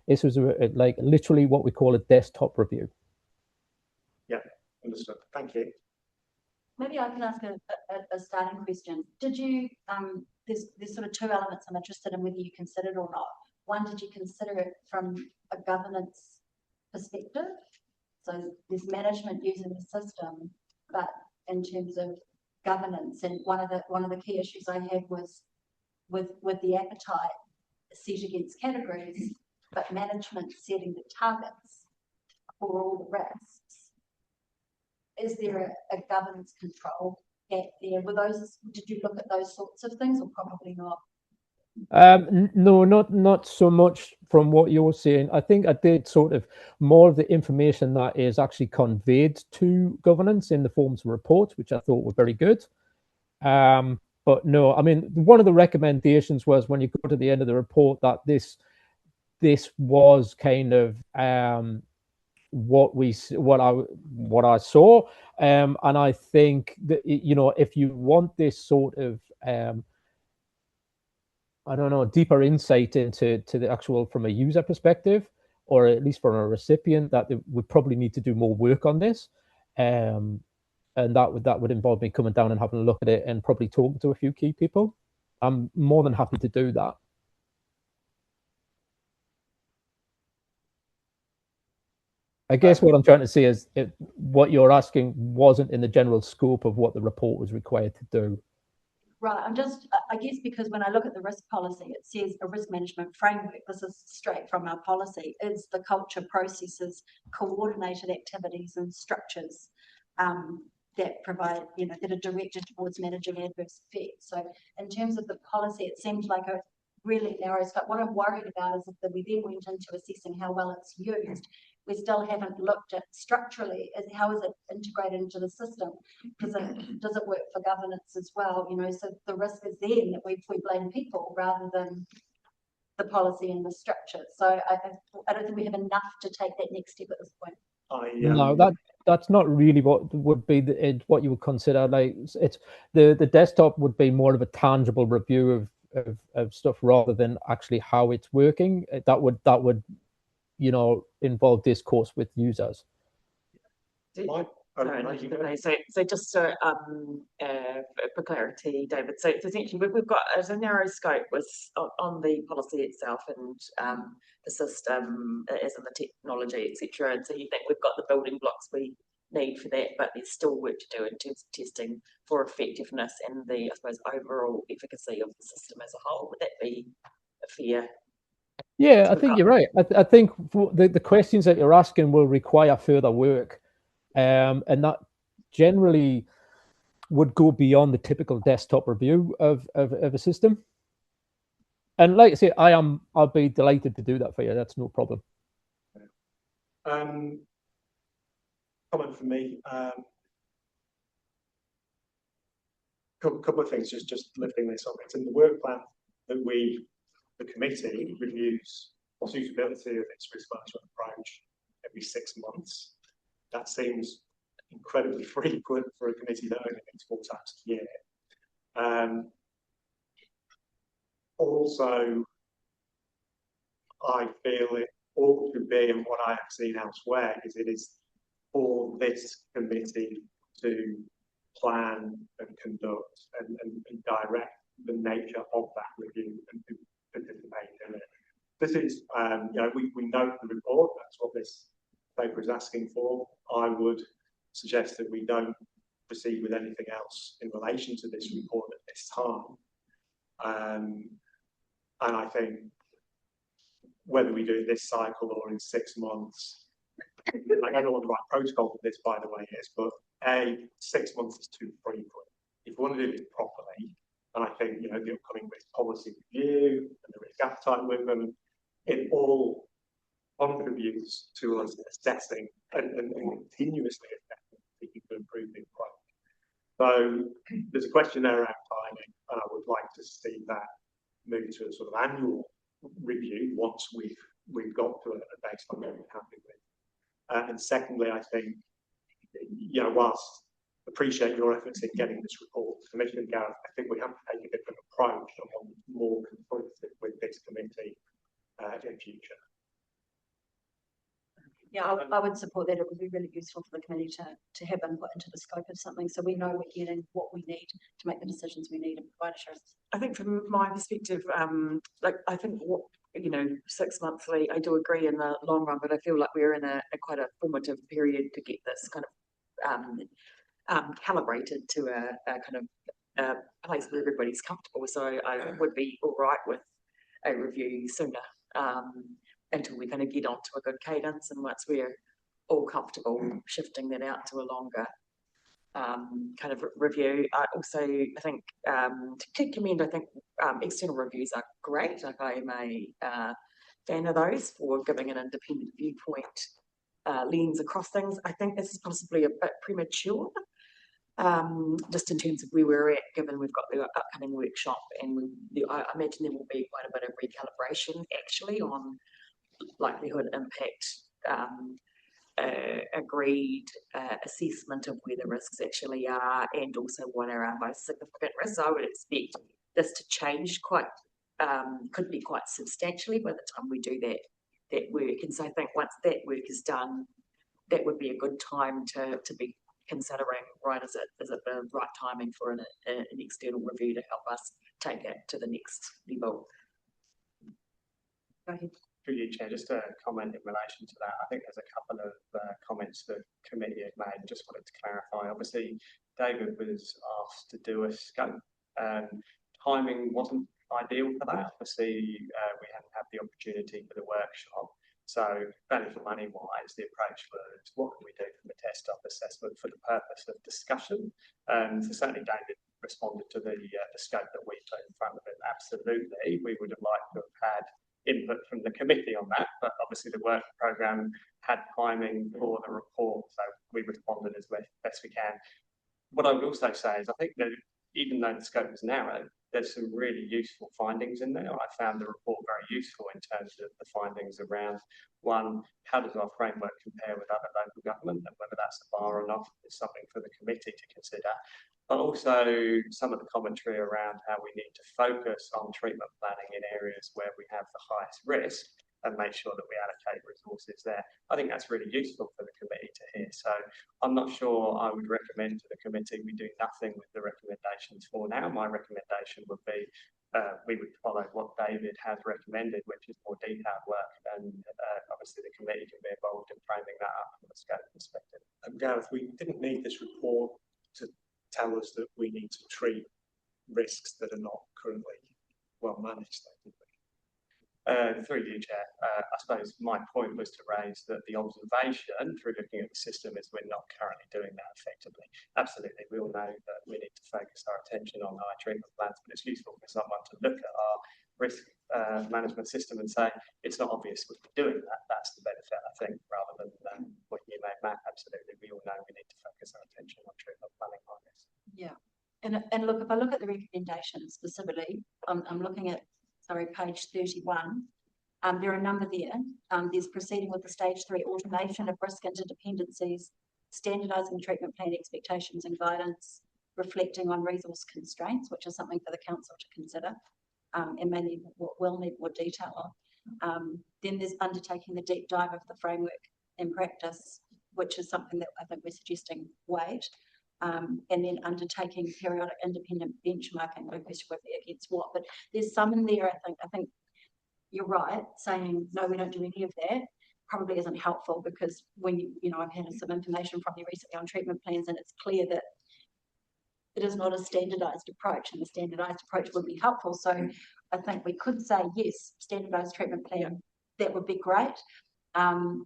This was like literally what we call a desktop review. Yeah, understood. Thank you. Maybe I can ask a starting question. Did you, there's sort of 2 elements I'm interested in whether you considered or not. One, did you consider it from a governance perspective? So there's management using the system, but in terms of governance, and one of the key issues I had was with the appetite set against categories, but management setting the targets for all the risks. Is there a governance control gap there? Did you look at those sorts of things, or probably not? No, not so much from what you're saying. I think I did sort of more of the information that is actually conveyed to governance in the forms of reports, which I thought were very good. But no, I mean, one of the recommendations was when you go to the end of the report that this was kind of what I saw, and I think that, you know, if you want this sort of I don't know, deeper insight into the actual from a user perspective, or at least from a recipient, that they would probably need to do more work on this. And that would involve me coming down and having a look at it and probably talking to a few key people. I'm more than happy to do that. I guess what I'm trying to say is what you're asking wasn't in the general scope of what the report was required to do. Right, I guess because when I look at the risk policy, it says a risk management framework. This is straight from our policy. Is the culture, processes, coordinated activities and structures that provide, you know, that are directed towards managing adverse effects. So in terms of the policy, it seems like a really narrow scope. What I'm worried about is if we then went into assessing how well it's used, we still haven't looked at structurally how is it integrated into the system. Does it work for governance as well? You know, so the risk is then that we blame people rather than the policy and the structure. So I don't think we have enough to take that next step at this point. No, that's not really what would be what you would consider. Like, it's the desktop would be more of a tangible review of stuff rather than actually how it's working. That would you know, involve discourse with users. So just for clarity, David, so essentially we've got as a narrow scope was on the policy itself and the system as in the technology, etc. And so you think we've got the building blocks we need for that, but there's still work to do in terms of testing for effectiveness and the, I suppose, overall efficacy of the system as a whole. Would that be a fair? Yeah, I think you're right. I think the questions that you're asking will require further work, and that generally would go beyond the typical desktop review of a system. And like I say, I'll be delighted to do that for you. That's no problem. Comment from me. Couple of things, just lifting this up. It's in the work plan that the committee reviews the suitability of its risk management approach every 6 months. That seems incredibly frequent for a committee that only meets 4 times a year. Also, I feel it ought to be, and what I have seen elsewhere, is it is for this committee to plan and conduct and direct the nature of that review and to participate in it. This is, you know, we note the report, that's what this paper is asking for. I would suggest that we don't proceed with anything else in relation to this report at this time. And I think whether we do it this cycle or in 6 months, I don't know what the right protocol for this, by the way, is, but 6 months is too frequent. If we want to do this properly, and I think, you know, the upcoming risk policy review and the risk appetite with them, it all contributes to us assessing and continuously assessing, seeking to improve the approach. So there's a question there around timing, and I would like to see that move to a sort of annual review once we've got to a baseline that we're happy with. And secondly, I think, you know, whilst appreciate your efforts in getting this report to Commissioner Gareth, I think we have to take a different approach and one more constructive with this committee in future. Yeah, I would support that. It would be really useful for the committee to have input into the scope of something, so we know we're getting what we need to make the decisions we need and provide assurance. I think from my perspective, like I think what, you know, 6 monthly, I do agree in the long run, but I feel like we're in a quite a formative period to get this kind of calibrated to a kind of place where everybody's comfortable. So I would be all right with a review sooner, until we kind of get onto a good cadence, and once we're all comfortable shifting that out to a longer kind of review. I think to commend, I think external reviews are great. Like, I'm a fan of those for giving an independent viewpoint lens across things. I think this is possibly a bit premature, just in terms of where we're at, given we've got the upcoming workshop, and I imagine there will be quite a bit of recalibration actually on likelihood, impact, agreed assessment of where the risks actually are, and also what are our most significant risks. I would expect this to change could be quite substantially by the time we do that work. And so I think once that work is done, that would be a good time to be considering, right, is it the right timing for an external review to help us take it to the next level? Go ahead. Through you, Chair, just a comment in relation to that. I think there's a couple of comments the committee had made, and just wanted to clarify. Obviously, David was asked to do a scope. Timing wasn't ideal for that. Obviously, we hadn't had the opportunity for the workshop. So, value for money wise, the approach was, what can we do from a test of assessment for the purpose of discussion? So certainly David responded to the scope that we put in front of him. Absolutely, we would have liked to have had input from the committee on that, but obviously the work programme had timing for the report, so we responded as best we can. What I would also say is, I think that even though the scope was narrow, there's some really useful findings in there. I found the report very useful in terms of the findings around, one, how does our framework compare with other local government, and whether that's a bar or not is something for the committee to consider. But also some of the commentary around how we need to focus on treatment planning in areas where we have the highest risk, and make sure that we allocate resources there. I think that's really useful for the committee to hear. So I'm not sure I would recommend to the committee we do nothing with the recommendations for now. My recommendation would be we would follow what David has recommended, which is more detailed work, and obviously the committee can be involved in framing that up from a scope perspective. Gareth, we didn't need this report to tell us that we need to treat risks that are not currently well managed, though, did we? Through you, Chair, I suppose my point was to raise that the observation through looking at the system is we're not currently doing that effectively. Absolutely, we all know that we need to focus our attention on high treatment plants, but it's useful for someone to look at our risk management system and say, it's not obvious we're doing that. That's the benefit, I think, rather than what you made, Matt. Absolutely, we all know we need to focus our attention on treatment planning on this. Yeah, and look, if I look at the recommendations specifically, I'm looking at, sorry, page 31. There are a number there. There's proceeding with the stage 3 automation of risk interdependencies, standardising treatment plan expectations and guidance, reflecting on resource constraints, which is something for the council to consider, and maybe will need more detail on. Then there's undertaking the deep dive of the framework in practice, which is something that I think we're suggesting wait. And then undertaking periodic independent benchmarking, no question whether against what, but there's some in there, I think you're right, saying, no, we don't do any of that, probably isn't helpful, because when I've had some information from you recently on treatment plans, and it's clear that it is not a standardised approach, and the standardised approach would be helpful. So I think we could say, yes, standardised treatment plan, that would be great.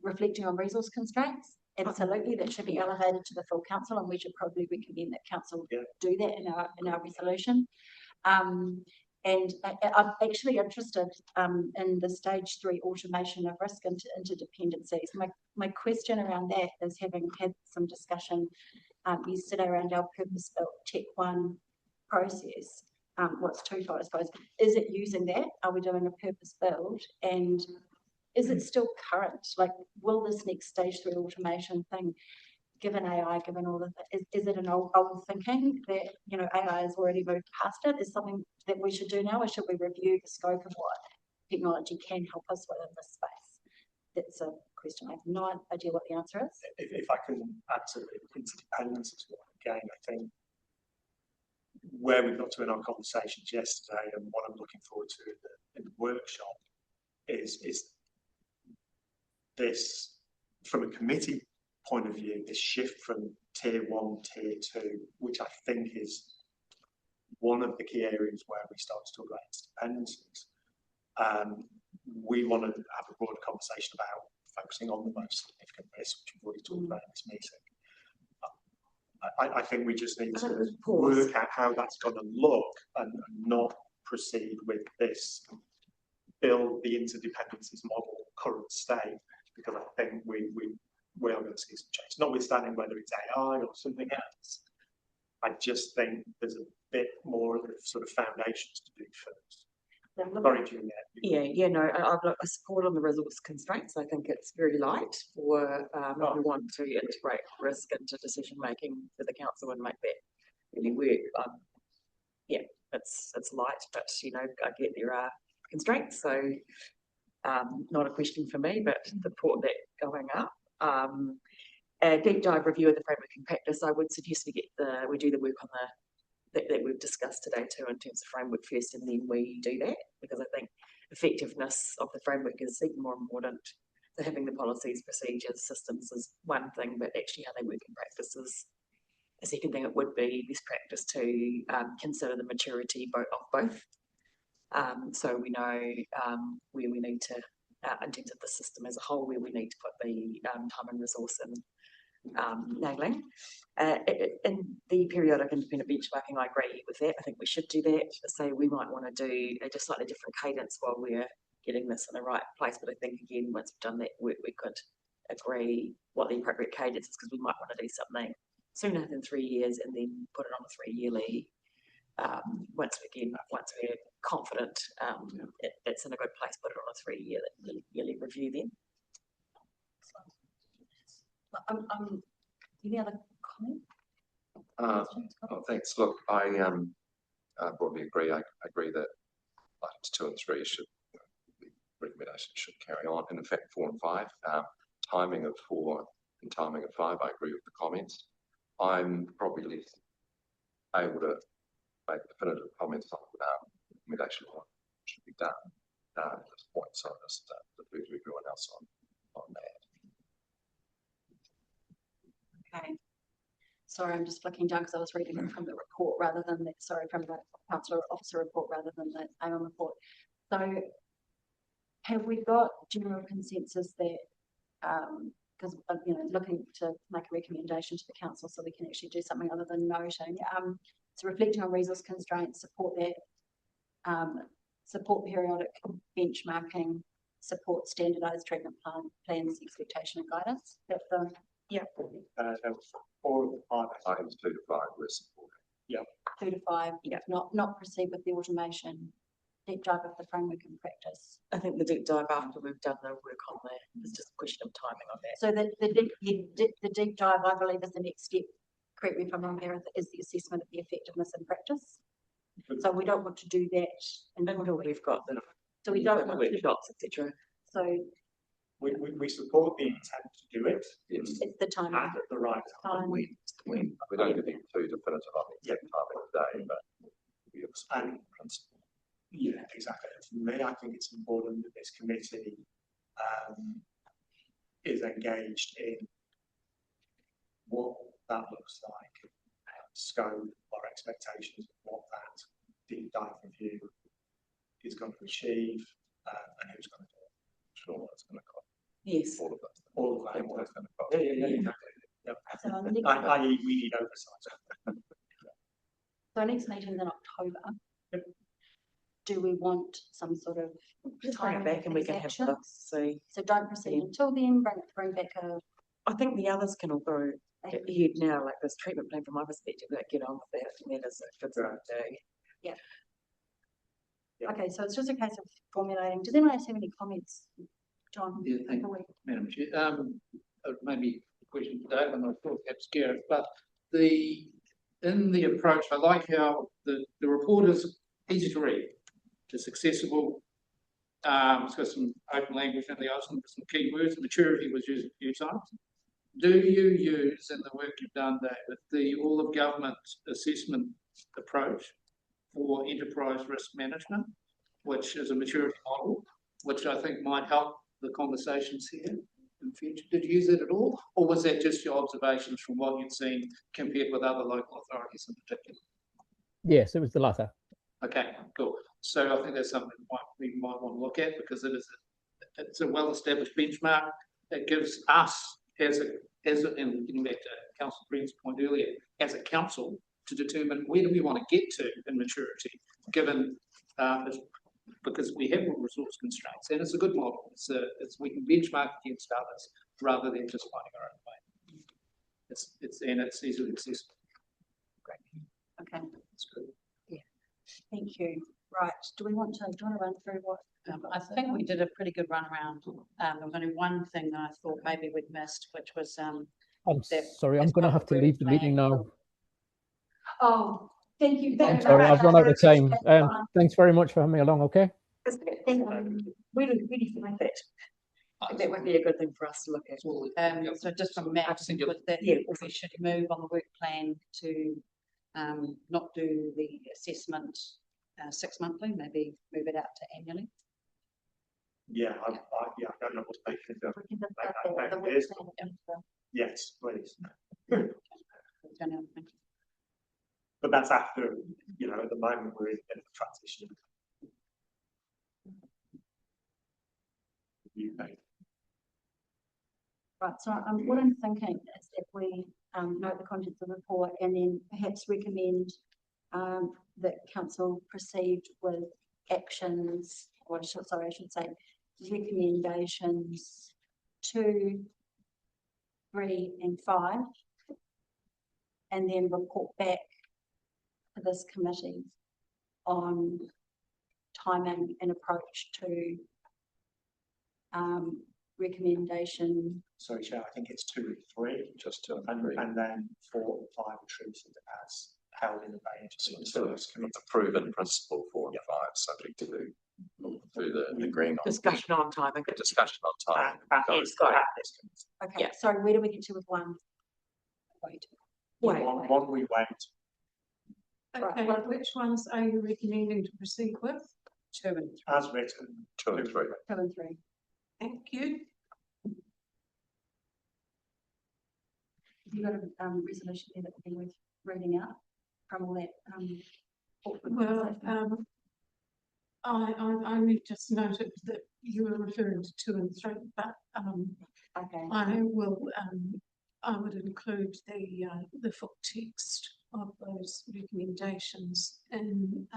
Reflecting on resource constraints, absolutely, that should be elevated to the full council, and we should probably recommend that council do that in our resolution. And I'm actually interested in the stage 3 automation of risk interdependencies. My question around that is, having had some discussion yesterday around our purpose-built Tech 1 process, what's twofold, I suppose. Is it using that? Are we doing a purpose build? And is it still current? Like, will this next stage 3 automation thing, given AI, given all of that, is it an old thinking that, AI has already moved past it? Is something that we should do now, or should we review the scope of what technology can help us with in this space? That's a question. I have no idea what the answer is. If I can add to the interdependence as well, again, I think where we got to in our conversations yesterday, and what I'm looking forward to in the workshop, is this, from a committee point of view, this shift from tier 1, tier 2, which I think is one of the key areas where we start to talk about interdependencies. We want to have a broader conversation about focusing on the most significant risks, which we've already talked about in this meeting. I think we just need to work out how that's going to look and not proceed with this build the interdependencies model current state, because I think we are going to see some change, notwithstanding whether it's AI or something else. I just think there's a bit more of sort of foundations to do first. Sorry, Juliet. Yeah, no, I support on the resource constraints. I think it's very light for if we want to integrate risk into decision making for the council and make that really work. Yeah, it's light, but you know, I get there are constraints, so not a question for me, but support that going up. A deep dive review of the framework and practice. I would suggest we do the work on that we've discussed today too, in terms of framework first, and then we do that, because I think effectiveness of the framework is even more important. So having the policies, procedures, systems is one thing, but actually how they work in practice is a second thing. It would be best practice to consider the maturity of both. So we know where we need to, in terms of the system as a whole, where we need to put the time and resource in nailing. In the periodic independent benchmarking, I agree with that. I think we should do that. So we might want to do a just slightly different cadence while we're getting this in the right place. But I think, again, once we've done that work, we could agree what the appropriate cadence is, because we might want to do something sooner than 3 years and then put it on a 3-yearly. Once we're confident it's in a good place, put it on a 3-yearly review then. Any other comment? Oh, thanks. Look, I broadly agree. I agree that items 2 and 3 should, the recommendations should carry on. And in fact, 4 and 5, timing of 4 and timing of 5, I agree with the comments. I'm probably less able to make definitive comments on recommendation on what should be done at this point. So I just defer to everyone else on that. Okay. Sorry, I'm just flicking down because I was reading it from the report rather than the, from the councillor officer report rather than the AOM report. So have we got general consensus that, because you know, looking to make a recommendation to the council so we can actually do something other than noting. So reflecting on resource constraints, support that, support periodic benchmarking, support standardised treatment plans, expectation and guidance. That's the That was 4 of the 5. Items 2 to 5 we're supporting. 2 to 5. Not proceed with the automation. Deep dive of the framework and practice. I think the deep dive after we've done the work on that is just a question of timing on that. So the deep dive, I believe, is the next step. Correct me if I'm wrong here. Is the assessment of the effectiveness in practice. So we don't want to do that until we've got the. So we don't want workshops, etc. So we support the intent to do it. Yes. it's the time. At the right time. We don't give you too definitive on the exact timing of the day, but we have some principle. Yeah, exactly. For me, I think it's important that this committee is engaged in what that looks like, scope, our expectations of what that deep dive review is going to achieve, and who's going to do it. Sure, what it's going to cost. Yes. All of that. All of that. And what it's going to cost. So our next, I.e. we need oversight. so our next meeting is in October. Do we want some sort of Just bring it back and we can have a look. So don't proceed until then. Bring back a. I think the others can all go ahead now, like this treatment plan from my perspective, like get on with that, and that is a good thing to do. Yeah. Yeah. Okay, so it's just a case of formulating. Does anyone else have any comments, John? Yeah, thank you, Madam Chair. Maybe a question for Dave, and I thought perhaps Gareth, but in the approach, I like how the report is easy to read. It's accessible. It's got some open language in the some key words. Maturity was used a few times. Do you use in the work you've done, David, the all of government assessment approach for enterprise risk management, which is a maturity model, which I think might help the conversations here? in future? Did you use it at all? Or was that just your observations from what you'd seen compared with other local authorities in particular? Yes, it was the latter. Okay, cool. So I think that's something we might want to look at because it's a well-established benchmark. It gives us and getting back to Councillor Brent's point earlier, as a council to determine where do we want to get to in maturity, given because we have resource constraints, and it's a good model. We can benchmark against others rather than just finding our own way. It's easily accessible. Great. Okay, That's good. thank you. Right, do you want to run through what? I think we did a pretty good run around. There was only one thing that I thought maybe we'd missed, which was I'm that sorry, I'm as going to part have of to the leave the plan meeting now. Oh, thank you. I'm sorry, I've run out of time. Thanks very much for having me along, okay? Thank you. Really like it. That would be a good thing for us to look at. so just from Matt, was that we should move on the work plan to not do the assessment 6 monthly, maybe move it out to annually. Yeah, I don't know what's making it. We can discuss I that, the think work it is. plan and Yes, please. That's the only other thing. But that's after, at the moment we're in a transition. UK. Right, so what I'm thinking is if we note the contents of the report and then perhaps recommend that council proceed with actions, or I should say recommendations 2, 3 and 5, and then report back to this committee on timing and approach to recommendation. Sorry, Chair, I think it's 2 and 3. Just 2 and 3. And then 4 and 5 are treated as held in abeyance. So it's a proven principle 4 and 5, subject to further agreeing on Discussion on timing. discussion on time. Yes, got it. Okay, Yeah. sorry, where do we get to with 1? Wait. One we went. Right, Okay, which ones are you recommending to proceed with? 2 and 3. As written. 2 and 3. 2 and 3. Thank you. Have you got a resolution there that would be worth reading out from all that? Well, I only just noted that you were referring to 2 and 3, but Okay. I would include the full text of those recommendations in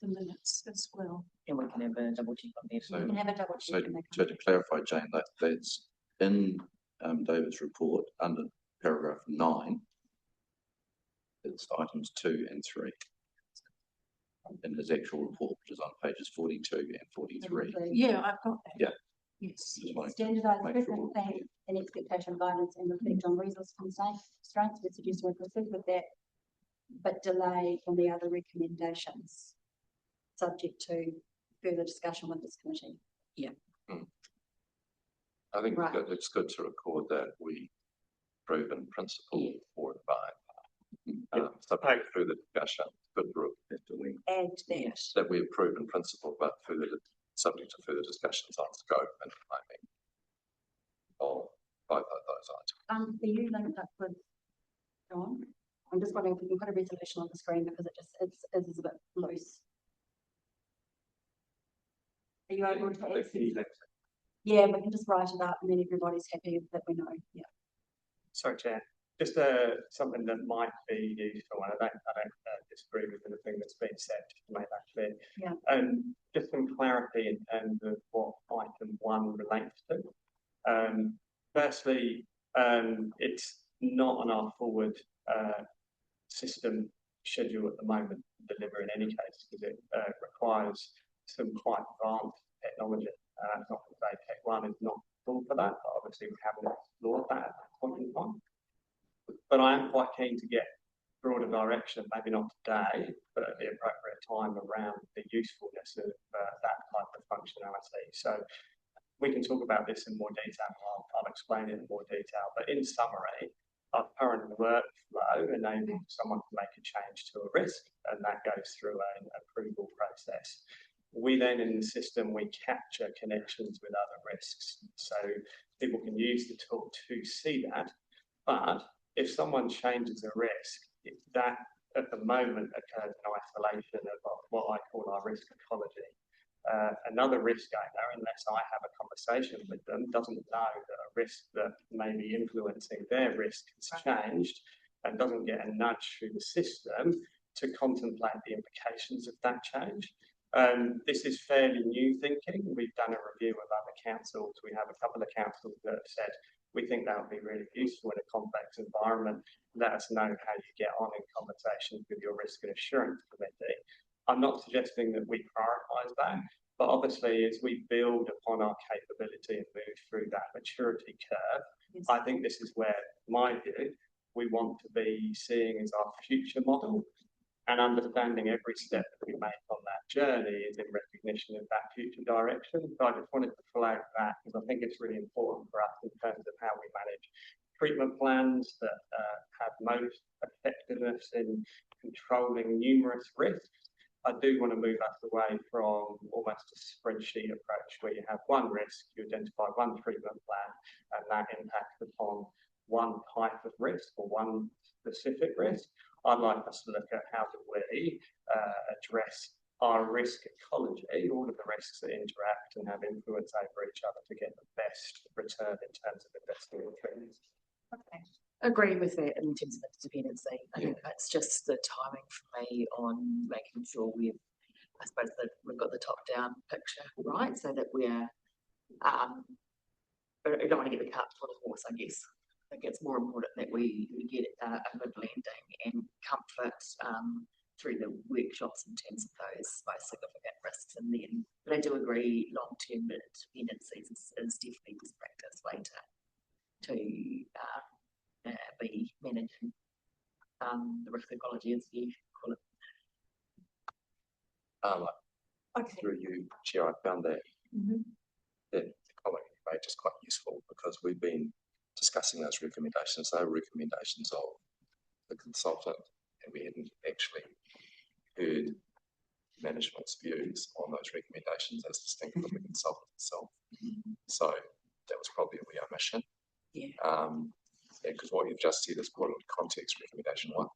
the minutes as well. And we can have a double check on that. So, We can have a double so check. and they to can- clarify, Jane, that's in David's report under paragraph 9. It's items 2 and 3 in his actual report, which is on pages 42 and 43. Yeah, I've got that. Yeah. Yes. Just wanting to Standardised make treatment sure- plan and expectation guidance and reflect on resource constraints. We suggest we proceed with that, but delay on the other recommendations, subject to further discussion with this committee. I think Right. that it's good to record that we approve in principle 4 and 5. Subject to further discussion, good group, Add that. that we approve in principle, but subject to further discussions on scope and timing of both of those items. Are you linked up with John? I'm just wondering if we can put a resolution on the screen because it is a bit loose. Are you able to access? Yeah, we can just write it up and then everybody's happy that we know. Yeah. Sorry, Chair. Just something that might be useful, and I don't disagree with anything that's been said, just to make that clear. Yeah. Just some clarity in terms of what item 1 relates to. Firstly, it's not on our forward system schedule at the moment to deliver in any case, because it requires some quite advanced technology. Not to say Tech 1 is not full for that, but obviously we haven't explored that at that point in time. But I am quite keen to get broader direction, maybe not today, but at the appropriate time around the usefulness of that type of functionality. So we can talk about this in more detail. I'll explain it in more detail. But in summary, our current workflow enables someone to make a change to a risk, and that goes through an approval process. We then in the system, we capture connections with other risks. So people can use the tool to see that. But if someone changes a risk, that at the moment occurs in isolation of what I call our risk ecology. Another risk owner, unless I have a conversation with them, doesn't know that a risk that may be influencing their risk has changed and doesn't get a nudge through the system to contemplate the implications of that change. This is fairly new thinking. We've done a review of other councils. We have a couple of councils that have said, we think that would be really useful in a complex environment. Let us know how you get on in conversations with your risk and assurance committee. I'm not suggesting that we prioritise that, but obviously as we build upon our capability and move through that maturity curve, Yes. I think this is where my view, we want to be seeing as our future model and understanding every step that we make on that journey is in recognition of that future direction. So I just wanted to flag that because I think it's really important for us in terms of how we manage treatment plans that have most effectiveness in controlling numerous risks. I do want to move us away from almost a spreadsheet approach where you have one risk, you identify one treatment plan, and that impacts upon one type of risk or one specific risk. I'd like us to look at how do we address our risk ecology, all of the risks that interact and have influence over each other to get the best return in terms of investing in treatments. Okay. Agree with that in terms of dependency. I think it's just the timing for me on making sure we've, I suppose that we've got the top-down picture right, so that we're, I don't want to get the cart before the horse, I guess. I think it's more important that we get a good landing and comfort through the workshops in terms of those most significant risks. And then, but I do agree, long-term dependencies is definitely best practice later to be managing the risk ecology as you call it. Okay. Through you, Chair, I found that Mhm. that the comment you made is quite useful because we've been discussing those recommendations. They were recommendations of the consultant, and we hadn't actually heard management's views on those recommendations as distinct from the consultant itself. So that was probably a wee omission. Yeah. Because what you've just said is put in context recommendation 1,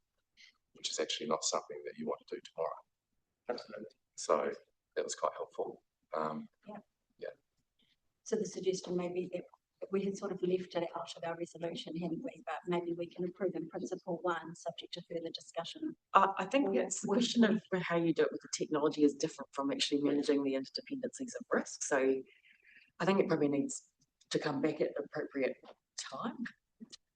which is actually not something that you want to do tomorrow. Absolutely. So that was quite helpful. So the suggestion may be that we had sort of left it out of our resolution, hadn't we? But maybe we can approve in principle 1, subject to further discussion. I think it's the question of how you do it with the technology is different from actually managing the interdependencies of risk. So I think it probably needs to come back at the appropriate time.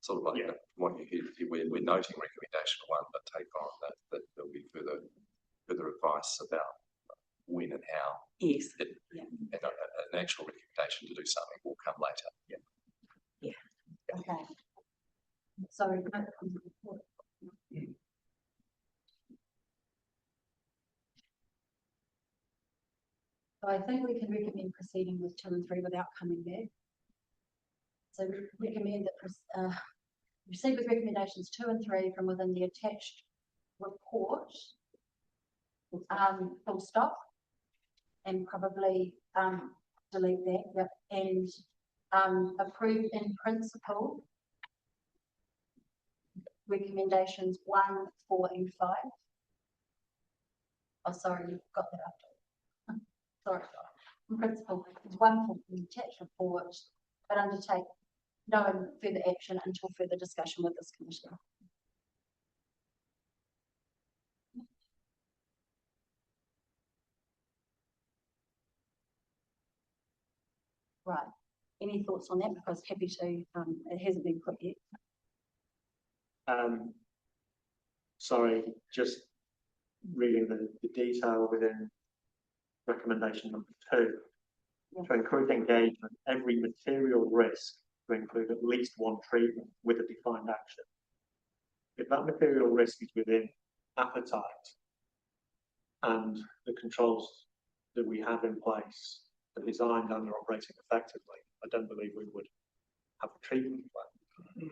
Sort of like what you hear, we're noting recommendation 1, but take on that there'll be further advice about when and how. Yes. And an actual recommendation to do something will come later. Okay. So I think we can recommend proceeding with 2 and 3 without coming back. So recommend that proceed with recommendations 2 and 3 from within the attached report. Full stop. And probably delete that and approve in principle recommendations 1, 4 and 5. Oh, sorry, you've got that after. Sorry. In principle, it's 1 for the attached report, but undertake no further action until further discussion with this commissioner. Right. Any thoughts on that? Because happy to, it hasn't been put yet. Sorry, just reading the detail within recommendation number 2. Yeah. To encourage engagement, every material risk to include at least 1 treatment with a defined action. If that material risk is within appetite and the controls that we have in place are designed and are operating effectively, I don't believe we would have a treatment plan.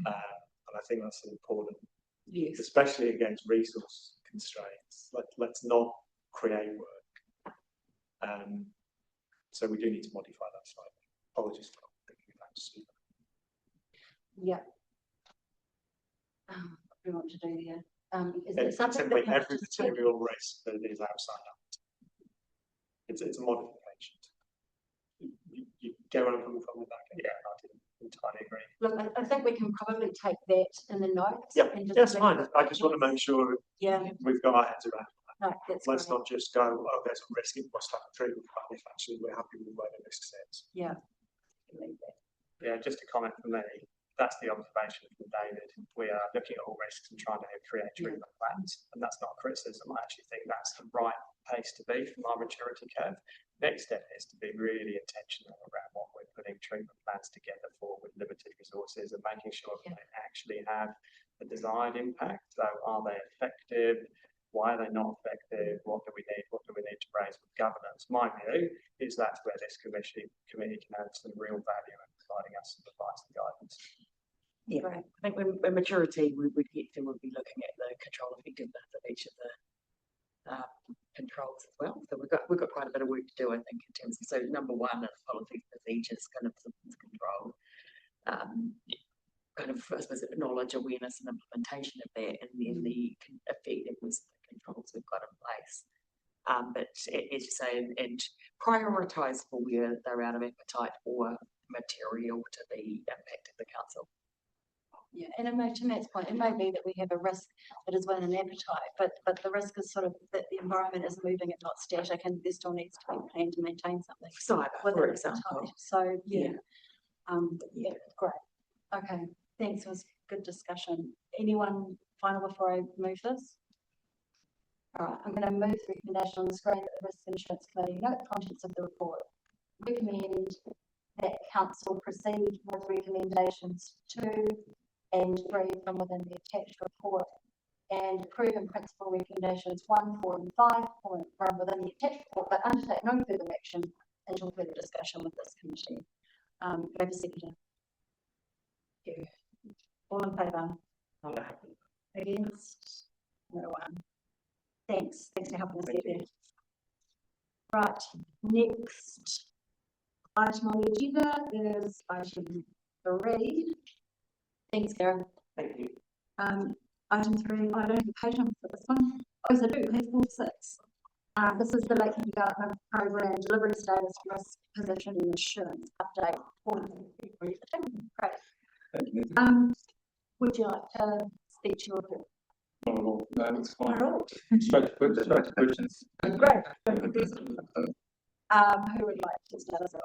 And I think that's important, Yes. especially against resource constraints. Let's not create work So we do need to modify that slightly. Apologies for not thinking about it. Yeah. What do we want to do there? Is it It's something simply that we have every to tweak? material risk that is outside of it. It's a modification. You get where I'm coming from with that? Yeah, I didn't entirely agree. Look, I think we can probably take that in the notes. Yeah, and just that's link fine. it. I just want to make sure Yeah, we've got our heads around it. no, that's Let's great. not just go, oh, there's a risk, it must have a treatment plan if actually we're happy with where the risk sits. Yeah. Yeah, just a comment from me. That's the observation from David. We are looking at all risks and trying to create treatment plans, and that's not criticism. I actually think that's the right pace to be from our maturity curve. Next step is to be really intentional around what we're putting treatment plans together for with limited resources and making sure that they actually have the desired impact. So are they effective? Why are they not effective? What do we need? What do we need to raise with governance? My view is that's where this committee can add some real value in providing us some advice and guidance. Yeah, Right. I think when maturity, we would get to, we'll be looking at the control effectiveness of each of the controls as well. So we've got quite a bit of work to do, I think, in terms of, so number one is policy procedures, kind of systems control, kind of, I suppose, knowledge, awareness and implementation of that, and then the effectiveness of the controls we've got in place. But as you say, and prioritise for where they're out of appetite or material to the impact of the council. Yeah, and to Matt's point, it may be that we have a risk that is within an appetite, but the risk is sort of that the environment is moving, it's not static, and there still needs to be a plan to maintain something. Cyber, within for an example. appetite. So, yeah. Yeah. Great. Okay, thanks, it was good discussion. Anyone final before I move this? All right, I'm going to move the recommendation on the screen that the Risk Insurance Committee note the contents of the report. Recommend that council proceed with recommendations 2 and 3 from within the attached report, and approve in principle recommendations 1, 4 and 5 from within the attached report, but undertake no further action until further discussion with this committee. Could I have a seconder? Thank you. All in favour? Against? No one. Thanks for helping us get there. Right, next item on the agenda is item 3. Thanks, Karen. Thank you. Item 3, I don't have a page number for this one. Oh, yes, I do, page 46. This is the Lakeview Development Program Delivery Status Risk Position and Assurance Update. Great. Would you like to speak to your report? No, it's fine. All right. Straight to questions. Great. Who would like to start us off?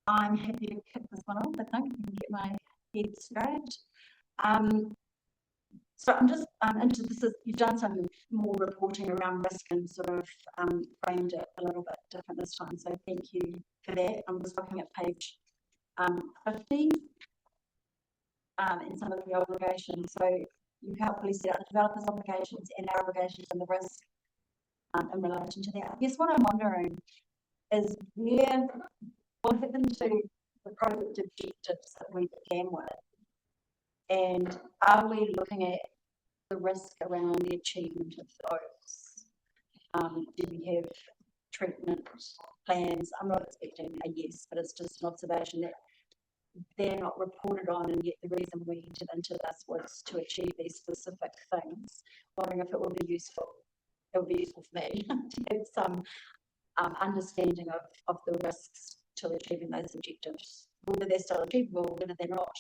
I'm happy to kick this one off, I think, and get my head straight. So I'm just into this. You've done some more reporting around risk and sort of framed it a little bit different this time. So thank you for that. I'm just looking at page 50 in some of the obligations. So you helpfully set out the developers' obligations and our obligations and the risk in relation to that. I guess what I'm wondering is what happened to the project objectives that we began with? And are we looking at the risk around the achievement of those? Do we have treatment plans? I'm not expecting a yes, but it's just an observation that they're not reported on, and yet the reason we entered into this was to achieve these specific things. Wondering if it would be useful. It would be useful for me to have some understanding of the risks to achieving those objectives, whether they're still achievable, whether they're not.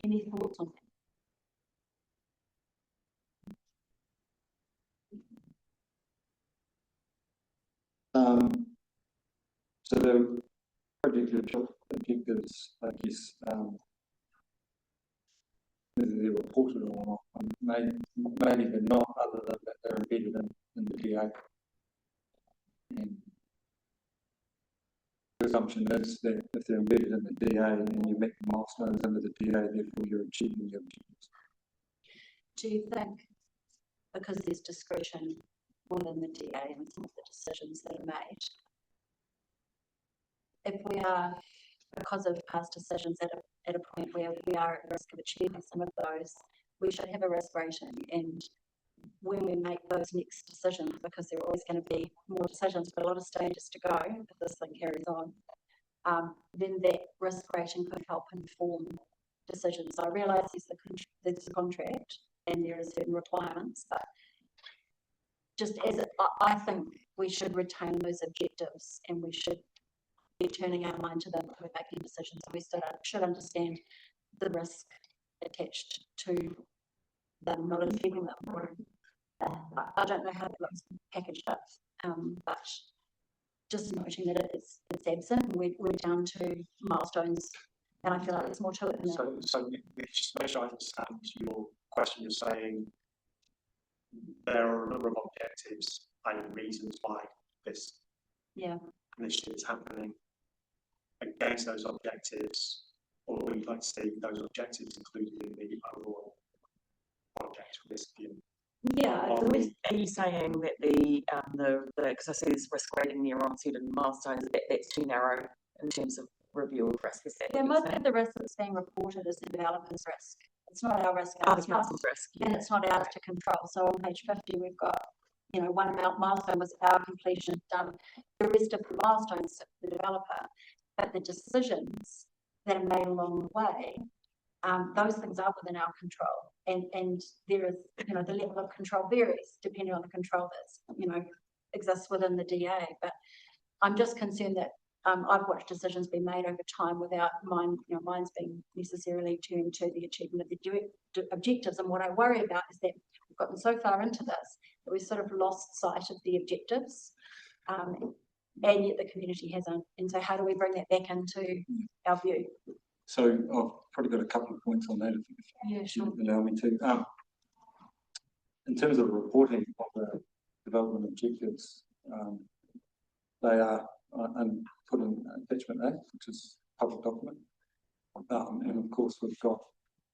Any thoughts on that? So the project objectives, I guess, whether they're reported or not, maybe they're not, other than that they're embedded in the DA. And the assumption is that if they're embedded in the DA and you meet the milestones under the DA, therefore you're achieving the objectives. Do you think, because there's discretion within the DA and some of the decisions that are made, if we are, because of past decisions that have at a point where we are at risk of achieving some of those, we should have a risk rating. And when we make those next decisions, because there are always going to be more decisions, but a lot of stages to go if this thing carries on, then that risk rating could help inform decisions. So I realise there's a contract and there are certain requirements, but just I think we should retain those objectives, and we should be turning our mind to them when we're making decisions. We should understand the risk attached to them not achieving them. I don't know how that looks packaged up, but just noting that it's absent, and we're down to milestones, and I feel like there's more to it than that. So just to make sure I understand your question, you're saying there are a number of objectives and reasons why this initiative is happening. Against those objectives, or we'd like to see those objectives included in the overall project for this view. Yeah, Are you saying that because I see this risk rating near on certain milestones, that's too narrow in terms of review of risk? Is that what you're most saying? of the risk that's being reported is the developer's risk. It's not our risk, The council's risk. and it's not ours to control. So on page 50, we've got, one milestone was our completion done. The rest of the milestones sit with the developer, but the decisions that are made along the way, those things are within our control. And there is, the level of control varies depending on the control that's, exists within the DA. But I'm just concerned that I've watched decisions be made over time without minds being necessarily turned to the achievement of the objectives. And what I worry about is that we've gotten so far into this that we've sort of lost sight of the objectives, and yet the community hasn't. And so how do we bring that back into our view? So I've probably got a couple of points on that, if you allow me to. In terms of reporting of the development objectives, they are put in attachment A, which is a public document. And of course, we've got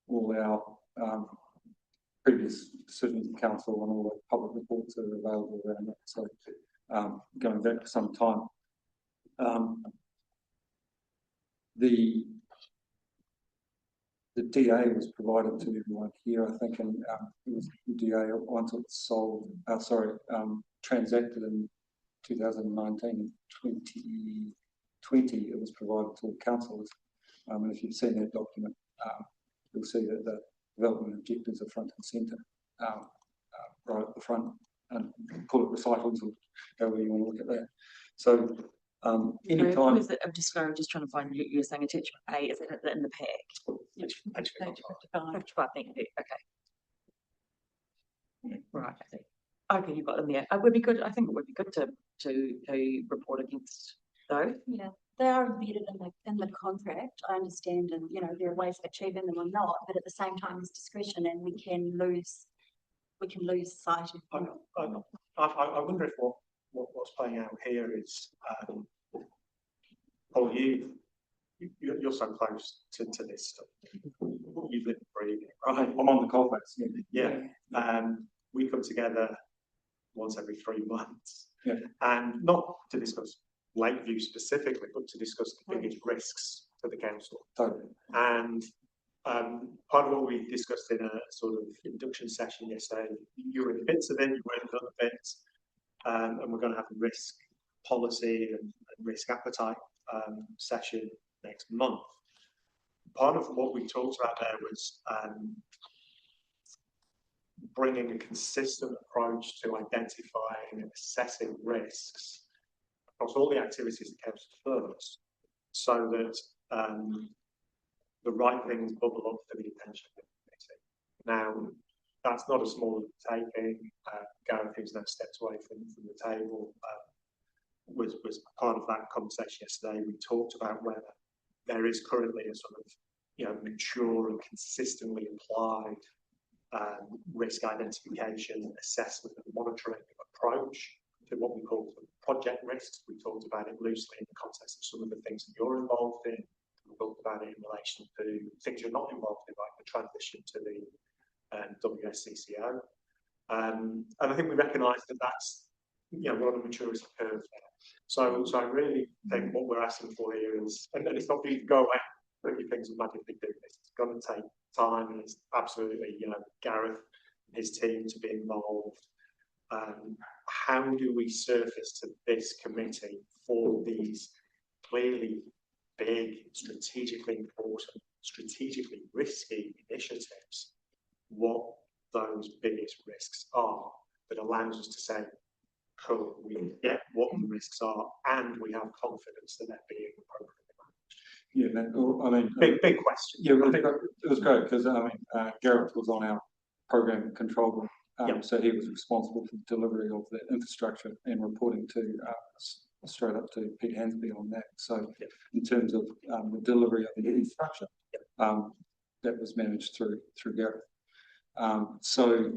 all our previous decisions of council and all the public reports that are available around that. So going back for some time, the DA was provided to everyone here, I think, and it was the DA once it sold, transacted in 2019, 2020, it was provided to all councillors. And if you've seen that document, you'll see that the development objectives are front and centre, right at the front, and call it recitals or however you want to look at that. So anytime. I'm just trying to find, you're saying attachment A, is it in the pack? Page 55, thank you. Okay. Right, I think. Okay, you've got them there. It would be good. I think it would be good to report against those. Yeah, they are embedded in the contract. I understand, and there are ways of achieving them or not. But at the same time, there's discretion, and we can lose sight of. I wonder if what's playing out here is, you're so close to this stuff. You've lived and breathed it, right? I'm on the Colfax. Yeah. We come together once every 3 months, and not to discuss Lakeview specifically, but to discuss the biggest risks to the council. Totally. And part of what we discussed in a sort of induction session yesterday, you were in bits of it, you were in other bits, and we're going to have a risk policy and risk appetite session next month. Part of what we talked about there was bringing a consistent approach to identifying and assessing risks across all the activities the council does, so that the right things bubble up for the attention of the committee. Now, that's not a small undertaking. Gareth, who's now stepped away from the table, was part of that conversation yesterday. We talked about whether there is currently a sort of mature and consistently applied risk identification, assessment and monitoring approach to what we call project risks. We talked about it loosely in the context of some of the things that you're involved in. We talked about it in relation to things you're not involved in, like the transition to the WSCCO. And I think we recognise that that's we're on a maturity curve there. So I really think what we're asking for here is, and it's not for you to go away tricky things with magically doing this. It's going to take time, and it's absolutely, Gareth and his team to be involved. How do we surface to this committee for these clearly big, strategically important, strategically risky initiatives, what those biggest risks are that allows us to say, cool, we get what the risks are, and we have confidence that they're being appropriately managed. Yeah, I mean, big question. Yeah, well, it was great because Gareth was on our program control group, so he was responsible for the delivery of the infrastructure and reporting to straight up to Pete Hansby on that. So, in terms of the delivery of the infrastructure, that was managed through Gareth. So,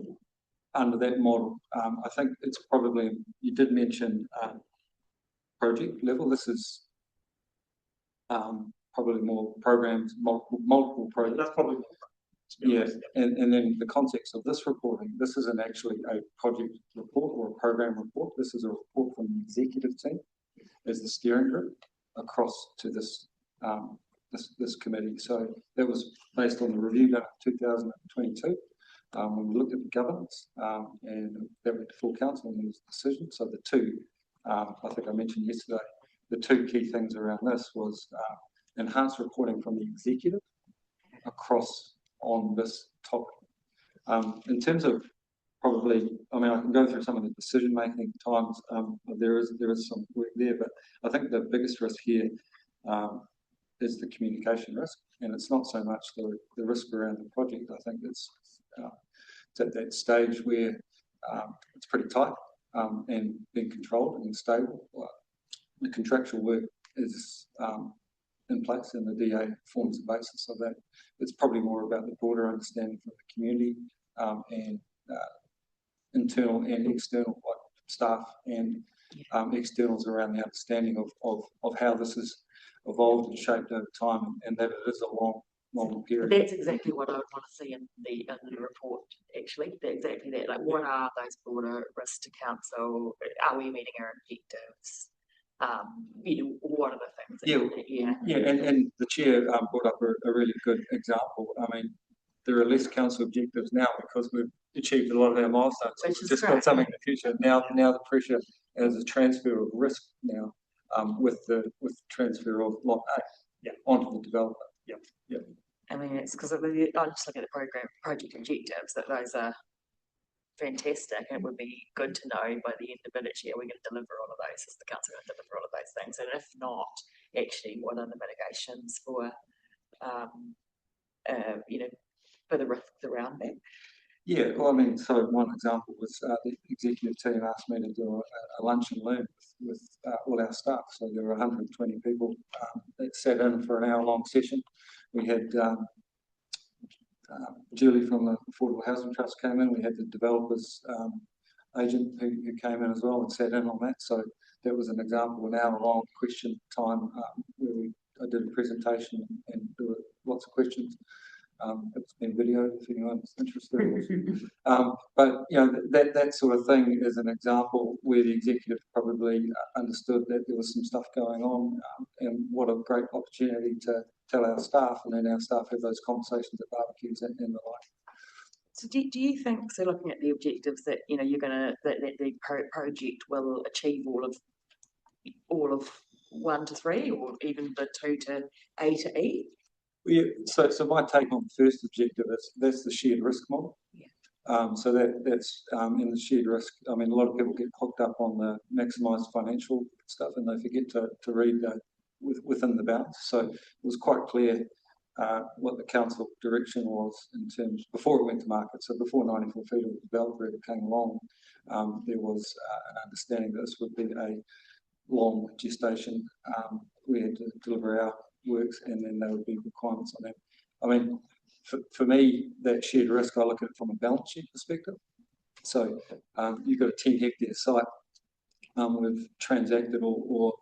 under that model, I think it's probably, you did mention project level. This is probably more programs, multiple projects. That's probably more. Yeah, and then the context of this reporting, this isn't actually a project report or a program report. This is a report from the executive team as the steering group across to this this committee. So that was based on the review done in 2022. When we looked at the governance, and that went to full council and there was a decision. So the two, I think I mentioned yesterday, the two key things around this was enhanced reporting from the executive across on this topic. In terms of probably, I mean, I can go through some of the decision-making times. There is some work there, but I think the biggest risk here is the communication risk, and it's not so much the risk around the project. I think it's at that stage where it's pretty tight and being controlled and stable. The contractual work is in place, and the DA forms the basis of that. It's probably more about the broader understanding from the community and internal and external staff and externals around the understanding of how this has evolved and shaped over time, and that it is a long period. That's exactly what I would want to see in the report. Actually, exactly that. Like, what are those broader risks to council? Are we meeting our objectives? What are the things? And the chair brought up a really good example. I mean, there are less council objectives now because we've achieved a lot of our milestones. So we've just got something in the future. Now the pressure is a transfer of risk now with the transfer of Lot A onto the developer. I mean, it's because I just look at the project objectives, that those are fantastic. It would be good to know by the end of it, actually, are we going to deliver all of those? Is the council going to deliver all of those things? And if not, actually, what are the mitigations for, for the risks around that? Yeah, well, I mean, so one example was the executive team asked me to do a lunch and learn with all our staff. So there were 120 people that sat in for an hour-long session. We had Julie from the Affordable Housing Trust came in. We had the developers agent who came in as well and sat in on that. So that was an example, an hour-long question time where I did a presentation and there were lots of questions. It's been videoed if anyone's interested. But that sort of thing is an example where the executive probably understood that there was some stuff going on, and what a great opportunity to tell our staff, and then our staff have those conversations at barbecues and the like. So do you think, so looking at the objectives, that you're gonna that the project will achieve all of 1 to 3, or even the 2 to A to E? Yeah, so my take on the first objective is that's the shared risk model. So that's in the shared risk. I mean, a lot of people get hooked up on the maximised financial stuff, and they forget to read within the bounds. So it was quite clear what the council direction was in terms before it went to market. So before 94 feet of the developer ever came along, there was an understanding that this would be a long gestation. We had to deliver our works, and then there would be requirements on that. I mean, for me, that shared risk, I look at it from a balance sheet perspective. So you've got a 10 hectare site. We've transacted or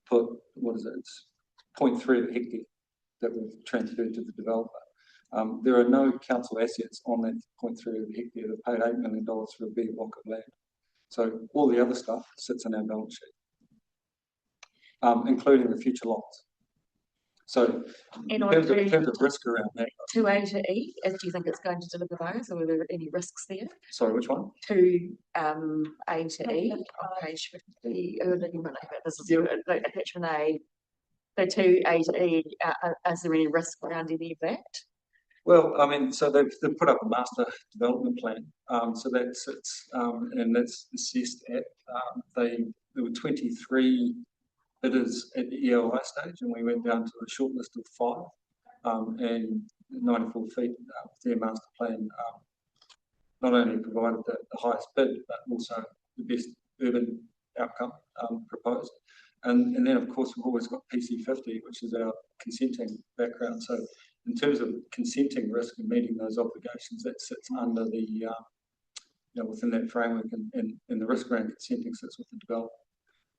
put, what is it? It's 0.3 of a hectare that we've transferred to the developer. There are no council assets on that 0.3 of a hectare. They've paid $8 million for a big block of land. So all the other stuff sits in our balance sheet, including the future lots. So in And on terms of risk around that, 2A to E, do you think it's going to deliver those, or are there any risks there? sorry, which one? 2A to E on page 50, this is attachment A. So 2A to E, is there any risk around any of that? Well, I mean, so they've put up a master development plan. So that sits, and that's assessed at, there were 23 bidders at the EOI stage, and we went down to a short list of 5. And 94 feet with their master plan not only provided the highest bid, but also the best urban outcome proposed. And then, of course, we've always got PC50, which is our consenting background. So in terms of consenting risk and meeting those obligations, that sits under the, within that framework, and the risk around consenting sits with the developer.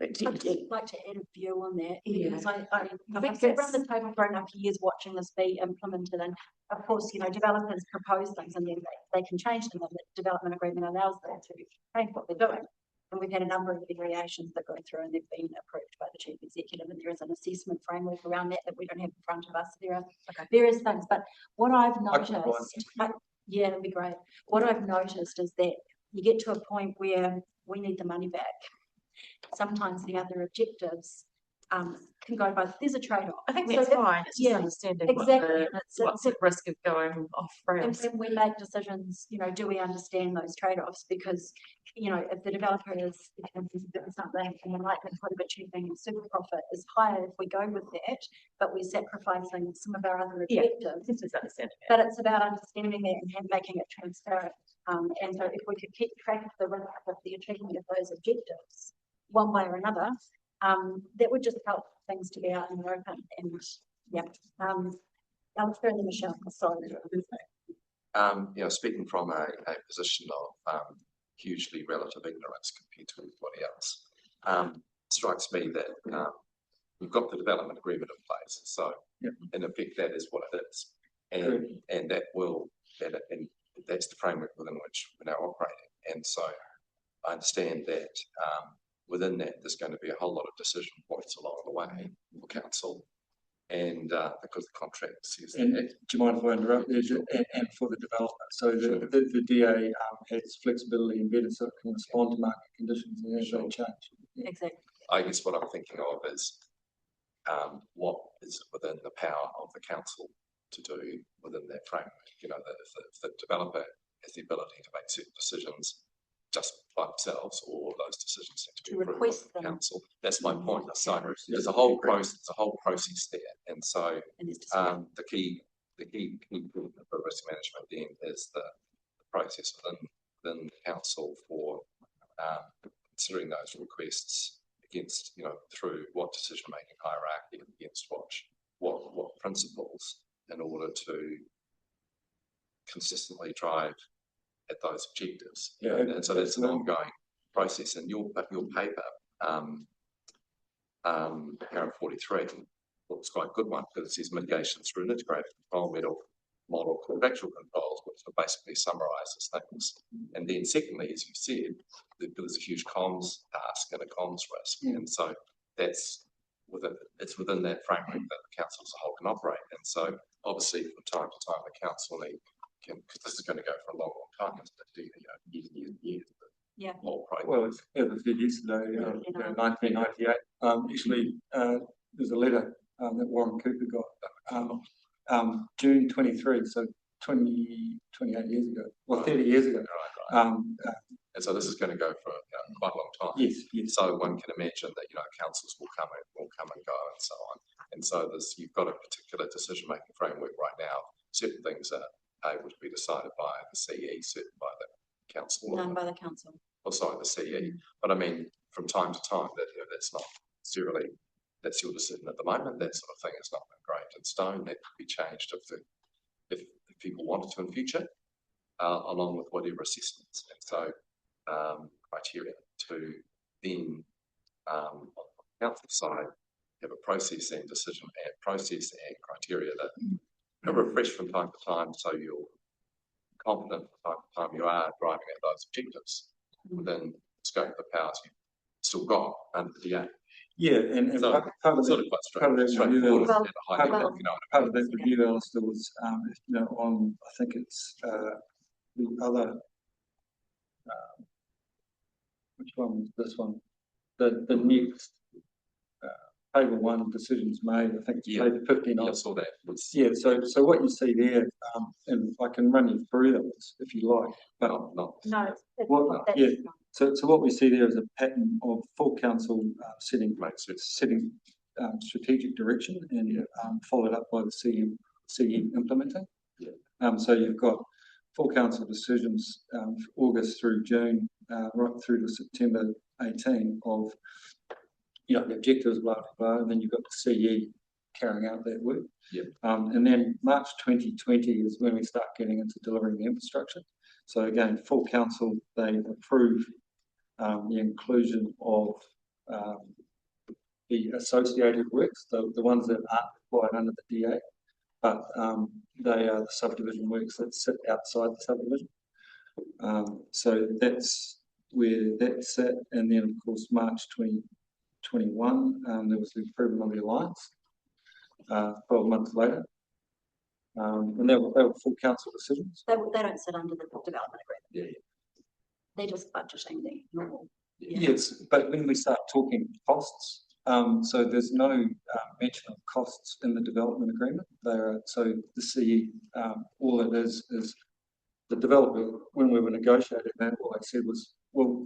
I'd just like to add a view on that, Yeah. because I've think sat around that's- the table for enough years watching this be implemented, and of course, developers propose things and then they can change them, and the development agreement allows them to change what they're doing. And we've had a number of variations that go through and they've been approved by the chief executive, and there is an assessment framework around that we don't have in front of us. There are various things, but what I've I can noticed, provide yeah, that'd be great. What I've noticed is that you get to a point where we need the money back. Sometimes the other objectives can go both. There's a trade-off. I think So that's if- fine, it's just yeah, understanding exactly. what's at risk of going off And rails. when we make decisions, do we understand those trade-offs? Because, if the developer is doing something and the likelihood of achieving super profit is higher if we go with that, but we're sacrificing some of our other Yeah. objectives. This is understanding. But it's about understanding that and making it transparent. And so if we could keep track of the risk of the achievement of those objectives, one way or another, that would just help things to be out in the open. And I'll turn to Michelle. Sorry. Speaking from a position of hugely relative ignorance compared to everybody else, strikes me that we've got the development agreement in place. So in effect, that is what it is, and that's the framework within which we're now operating. And so I understand that within that, there's going to be a whole lot of decision points along the way for council, and because the contract says And that. do you mind if I interrupt there, and for the developer? So the DA has flexibility embedded so it can respond to market conditions and as they change. Yeah. Exactly. I guess what I'm thinking of is what is within the power of the council to do within that framework. If the developer has the ability to make certain decisions just by themselves, or those decisions have to be approved by request the them. council. That's my point. So there's a whole process there, and so And there's the key point for risk management then is the process within the council for considering those requests against, through what decision-making hierarchy and against what principles in order to consistently drive at those objectives. Yeah, and so that's an ongoing process. And your paper, paragraph 43, looks quite a good one because it says mitigation through an integrated control model contractual controls, which basically summarises things. And then secondly, as you said, there's a huge comms task and a comms risk. And so it's within that framework that the council as a whole can operate. And so obviously from time to time the council because this is going to go for a long time, years and years. Yeah. Whole process. Well, as I said yesterday, 1998, actually, there's a letter that Warren Cooper got June 23, so 28 years ago, well, 30 years ago. And so this is going to go for quite a long time. Yes. So one can imagine that councils will come and go and so on. And so you've got a particular decision-making framework right now. Certain things are able to be decided by the CE, certain by the council. None by the council. Or sorry, the CE. But I mean, from time to time, that's not necessarily, that's your decision at the moment. That sort of thing is not engraved in stone. That could be changed if people wanted to in future, along with whatever assessments. And so criteria to then on the council side have a process and decision and process and criteria that are refreshed from time to time, so you're confident from time to time you are driving at those objectives within the scope of the powers you've still got under the DA. Yeah, and So, part of sort that, of quite part of that straightforward review, at a high part of level, that- if you know what I part of mean. that review, Alistair, was, you know, on, I think it's, the other, which one was this one? The next, table 1 decisions made, I think it's Yeah. page 59. Yeah, I saw that. It's Yeah, so what you see there, and I can run you through those if you like, but not, No, it's Well, that's yeah. fine. so what we see there is a pattern of full council setting makes sense. setting strategic direction and followed up by the CE implementing. Yeah. So you've got full council decisions August through June, right through to September 18 of, you know, the objectives, blah, blah, blah, and then you've got the CE carrying out that work. Yep. And then March 2020 is when we start getting into delivering the infrastructure. So again, full council, they approve the inclusion of the associated works, the ones that aren't required under the DA, but they are the subdivision works that sit outside the subdivision. So that's where that's at. And then, of course, March 2021, there was the approval of the alliance 12 months later. And they were full council decisions. They don't sit under the development agreement. Yeah. They're just budgeting the normal. Yes, but when we start talking costs, so there's no mention of costs in the development agreement. They are, so the CE, all it is the developer, when we were negotiating that, all they said was, well,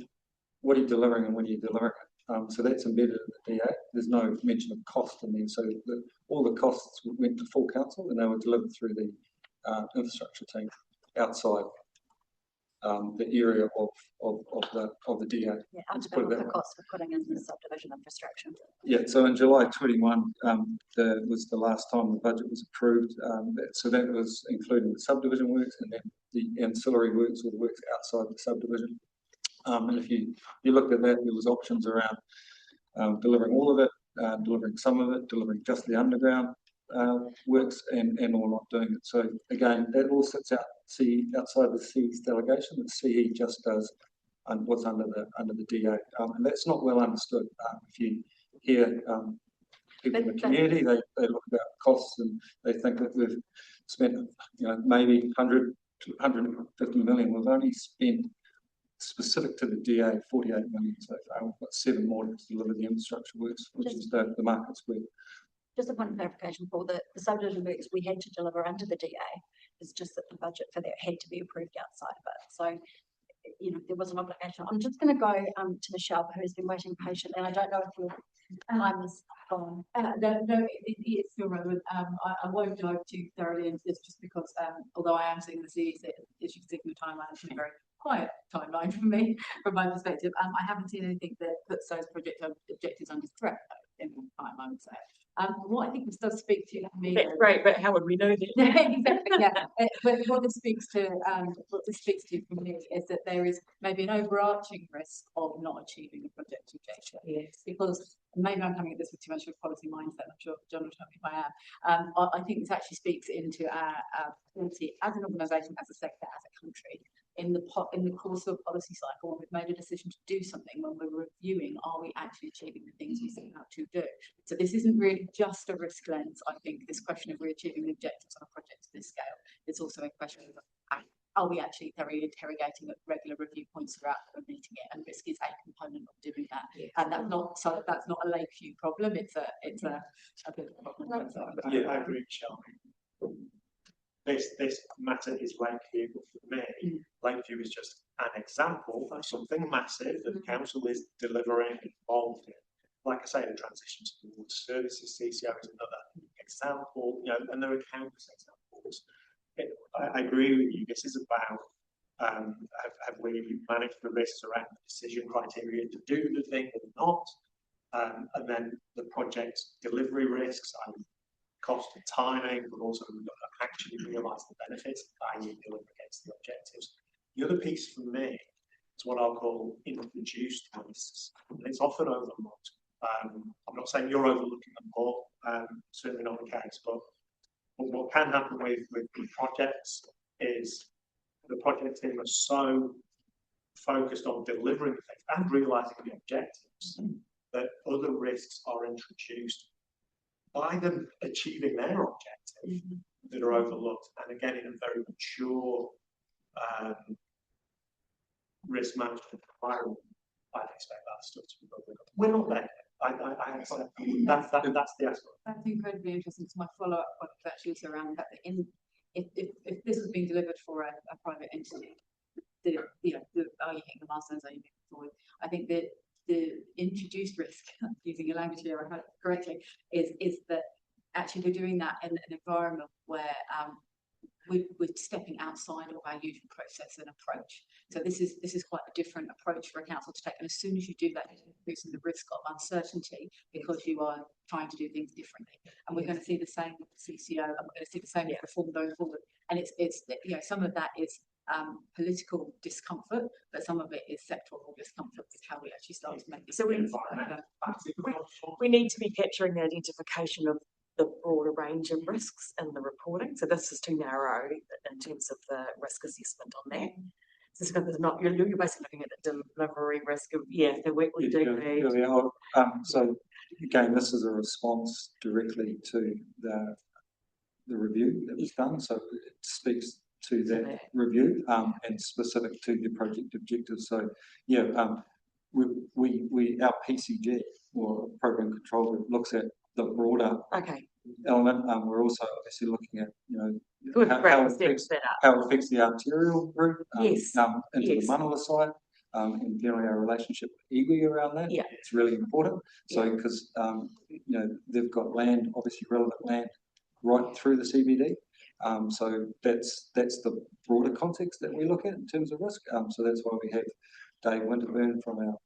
what are you delivering and when are you delivering it? So that's embedded in the DA. There's no mention of cost in there. So all the costs went to full council and they were delivered through the infrastructure team outside the area of the DA. Yeah, Let's put it undeveloped that for way. costs for putting in the subdivision infrastructure. Yeah, so in July 21, was the last time the budget was approved. So that was including the subdivision works and then the ancillary works or the works outside the subdivision. And if you looked at that, there was options around delivering all of it, delivering some of it, delivering just the underground works and or not doing it. So again, that all sits outside the CE's delegation. The CE just does what's under the DA, and that's not well understood. If you hear people in the community, they look about costs and they think that we've spent, you know, maybe 100 to 150 million. We've only spent specific to the DA 48 million. So we've got 7 more to deliver the infrastructure works, which is the market square. Just a point of clarification, Paul, the subdivision works we had to deliver under the DA. It's just that the budget for that had to be approved outside of it. So, you know, there was an obligation. I'm just going to go to Michelle, who's been waiting patiently, and I don't know if your time is gone. No, it's still relevant. I won't dive too thoroughly into this just because, although I am seeing the CEs, as you can see from the timeline, it's been a very quiet timeline for me, from my perspective. I haven't seen anything that puts those objectives under threat in time, I would say. What I think this does speak to me. That's great, but how would we know that? Exactly, yeah. But what this speaks to for me is that there is maybe an overarching risk of not achieving a project objective. Yes. Because maybe I'm coming at this with too much of a policy mindset. I'm sure John will tell me if I am. I think this actually speaks into our ability as an organisation, as a sector, as a country, in the course of a policy cycle, when we've made a decision to do something, when we're reviewing, are we actually achieving the things we set out to do? So this isn't really just a risk lens. I think this question of we're achieving the objectives on a project of this scale, it's also a question of are we actually thoroughly interrogating at regular review points throughout the meeting it, and risk is a component of doing that. Yes. And that's not a Lakeview problem. It's a bit of a problem. Yeah, I agree, Michelle. This matter is Lakeview, but for me, Lakeview is just an example of something massive that the council is delivering, involved in. Like I say, the transition towards services, CCO is another example, you know, and there are countless examples. I agree with you. This is about have we managed the risks around the decision criteria to do the thing or not, and then the project delivery risks, cost and timing, but also we've got to actually realise the benefits, i.e. deliver against the objectives. The other piece for me is what I'll call introduced risks, and it's often overlooked. I'm not saying you're overlooking them all, certainly not the case, but what can happen with projects is the project team are so focused on delivering the things and realising the objectives that other risks are introduced by them achieving their objectives that are overlooked, and again in a very mature risk management environment, I'd expect that stuff to be bubbling up. We're not there. I accept that's the aspect. That's incredibly interesting. Because my follow-up point was actually also around the fact that if this was being delivered for a private entity, are you hitting the milestones? Are you moving forward? I think that the introduced risk, using your language here, I heard it correctly, is that actually we're doing that in an environment where we're stepping outside of our usual process and approach. So this is quite a different approach for a council to take. And as soon as you do that, you're increasing the risk of uncertainty because you are trying to do things differently. And we're going to see the same with the CCO, and we're going to see the same with reform going forward. And it's some of that is political discomfort, but some of it is sectoral discomfort with how we actually start to make this. So we need to be capturing the identification of the broader range of risks in the reporting. So this is too narrow in terms of the risk assessment on that. So there's not, you're basically looking at the delivery risk of, the work we do. So again, this is a response directly to the review that was done. So it speaks to that review and specific to the project objectives. So we our PCG or program control group looks at the broader element. We're also obviously looking at how it affects the arterial route into the Manawa side, and generally our relationship with iwi around that. It's really important. So because they've got land, obviously relevant land right through the CBD. So that's the broader context that we look at in terms of risk. So that's why we have Dave Winterburn from our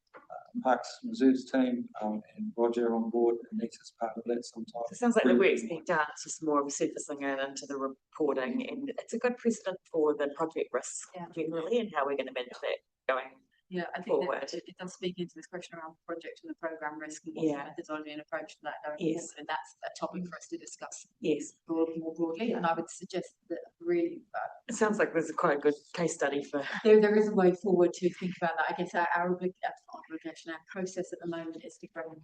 Parks Reserves team and Roger on board, and Anita's part of that sometimes. It sounds like the work's being done. It's just more of a surfacing in into the reporting, and it's a good precedent for the project risks generally and how we're going to manage that going. Yeah, I think that it does speak into this question around project and the programme risk and what's the methodology and approach to that going forward, and that's a topic for us to discuss more broadly. And I would suggest that really it sounds like there's quite a good case study for there is a way forward to think about that. I guess our obligation, our process at the moment is to bring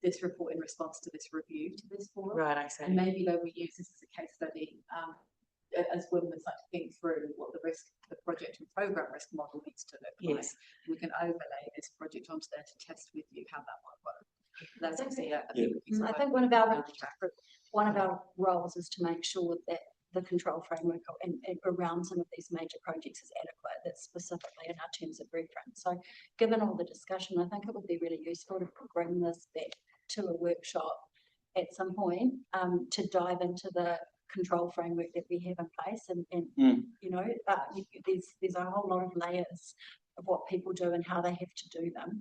this report in response to this review to this forum. Right, I see. And maybe though we use this as a case study as women start to think through what the project and programme risk model needs to look like. We can overlay this project onto there to test with you how that might work. That's obviously I think one of our roles is to make sure that the control framework and around some of these major projects is adequate, that's specifically in our terms of reference. So given all the discussion, I think it would be really useful to bring this back to a workshop at some point to dive into the control framework that we have in place, and there's a whole lot of layers of what people do and how they have to do them,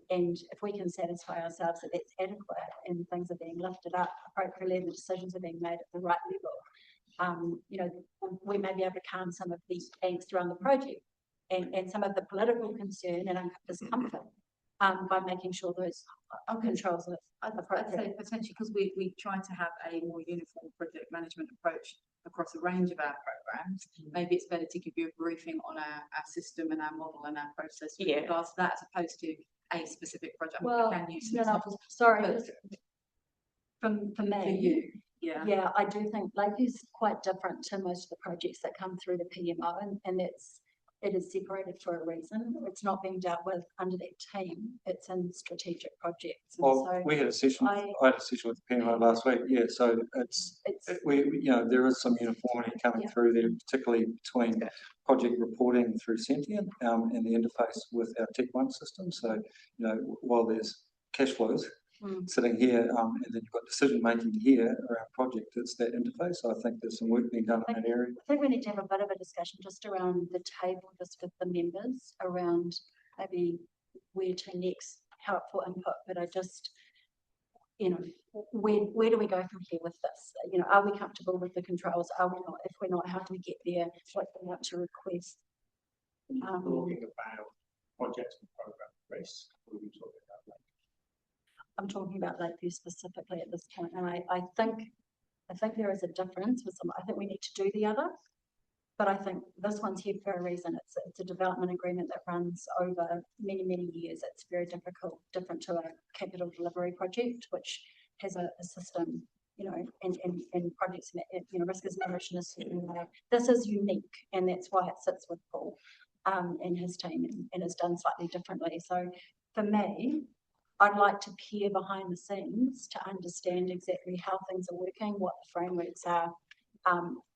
and if we can satisfy ourselves that that's adequate and things are being lifted up appropriately and the decisions are being made at the right level, we may be able to calm some of the angst around the project and some of the political concern and discomfort by making sure those controls are appropriate. I'd say potentially because we try to have a more uniform project management approach across a range of our programs. Maybe it's better to give you a briefing on our system and our model and our process with regards to that, as opposed to a specific project. Well, sorry, for me, I do think Lakeview quite different to most of the projects that come through the PMO, and it is separated for a reason. It's not being dealt with under that team. It's in strategic projects. So we had a session. I had a session with the PMO last week. Yeah, so there is some uniformity coming through there, particularly between project reporting through Sentient and the interface with our Tech One system. So while there's cash flows sitting here, and then you've got decision making here around project, it's that interface. So I think there's some work being done in that area. I think we need to have a bit of a discussion just around the table, just with the members, around maybe where to next, helpful input. But I just, where do we go from here with this? Are we comfortable with the controls? Are we not? If we're not, how do we get there? What do we want to request? Talking about projects and program risk, what are we talking about? I'm talking about Lakeview specifically at this point, and I think there is a difference with some. I think we need to do the other, But I think this one's here for a reason. It's a development agreement that runs over many, many years. It's very different to a capital delivery project, which has a system, you know, and projects, you know, risk is managed in a certain way. This is unique, and that's why it sits with Paul and his team, and is done slightly differently. So for me, I'd like to peer behind the scenes to understand exactly how things are working, what the frameworks are,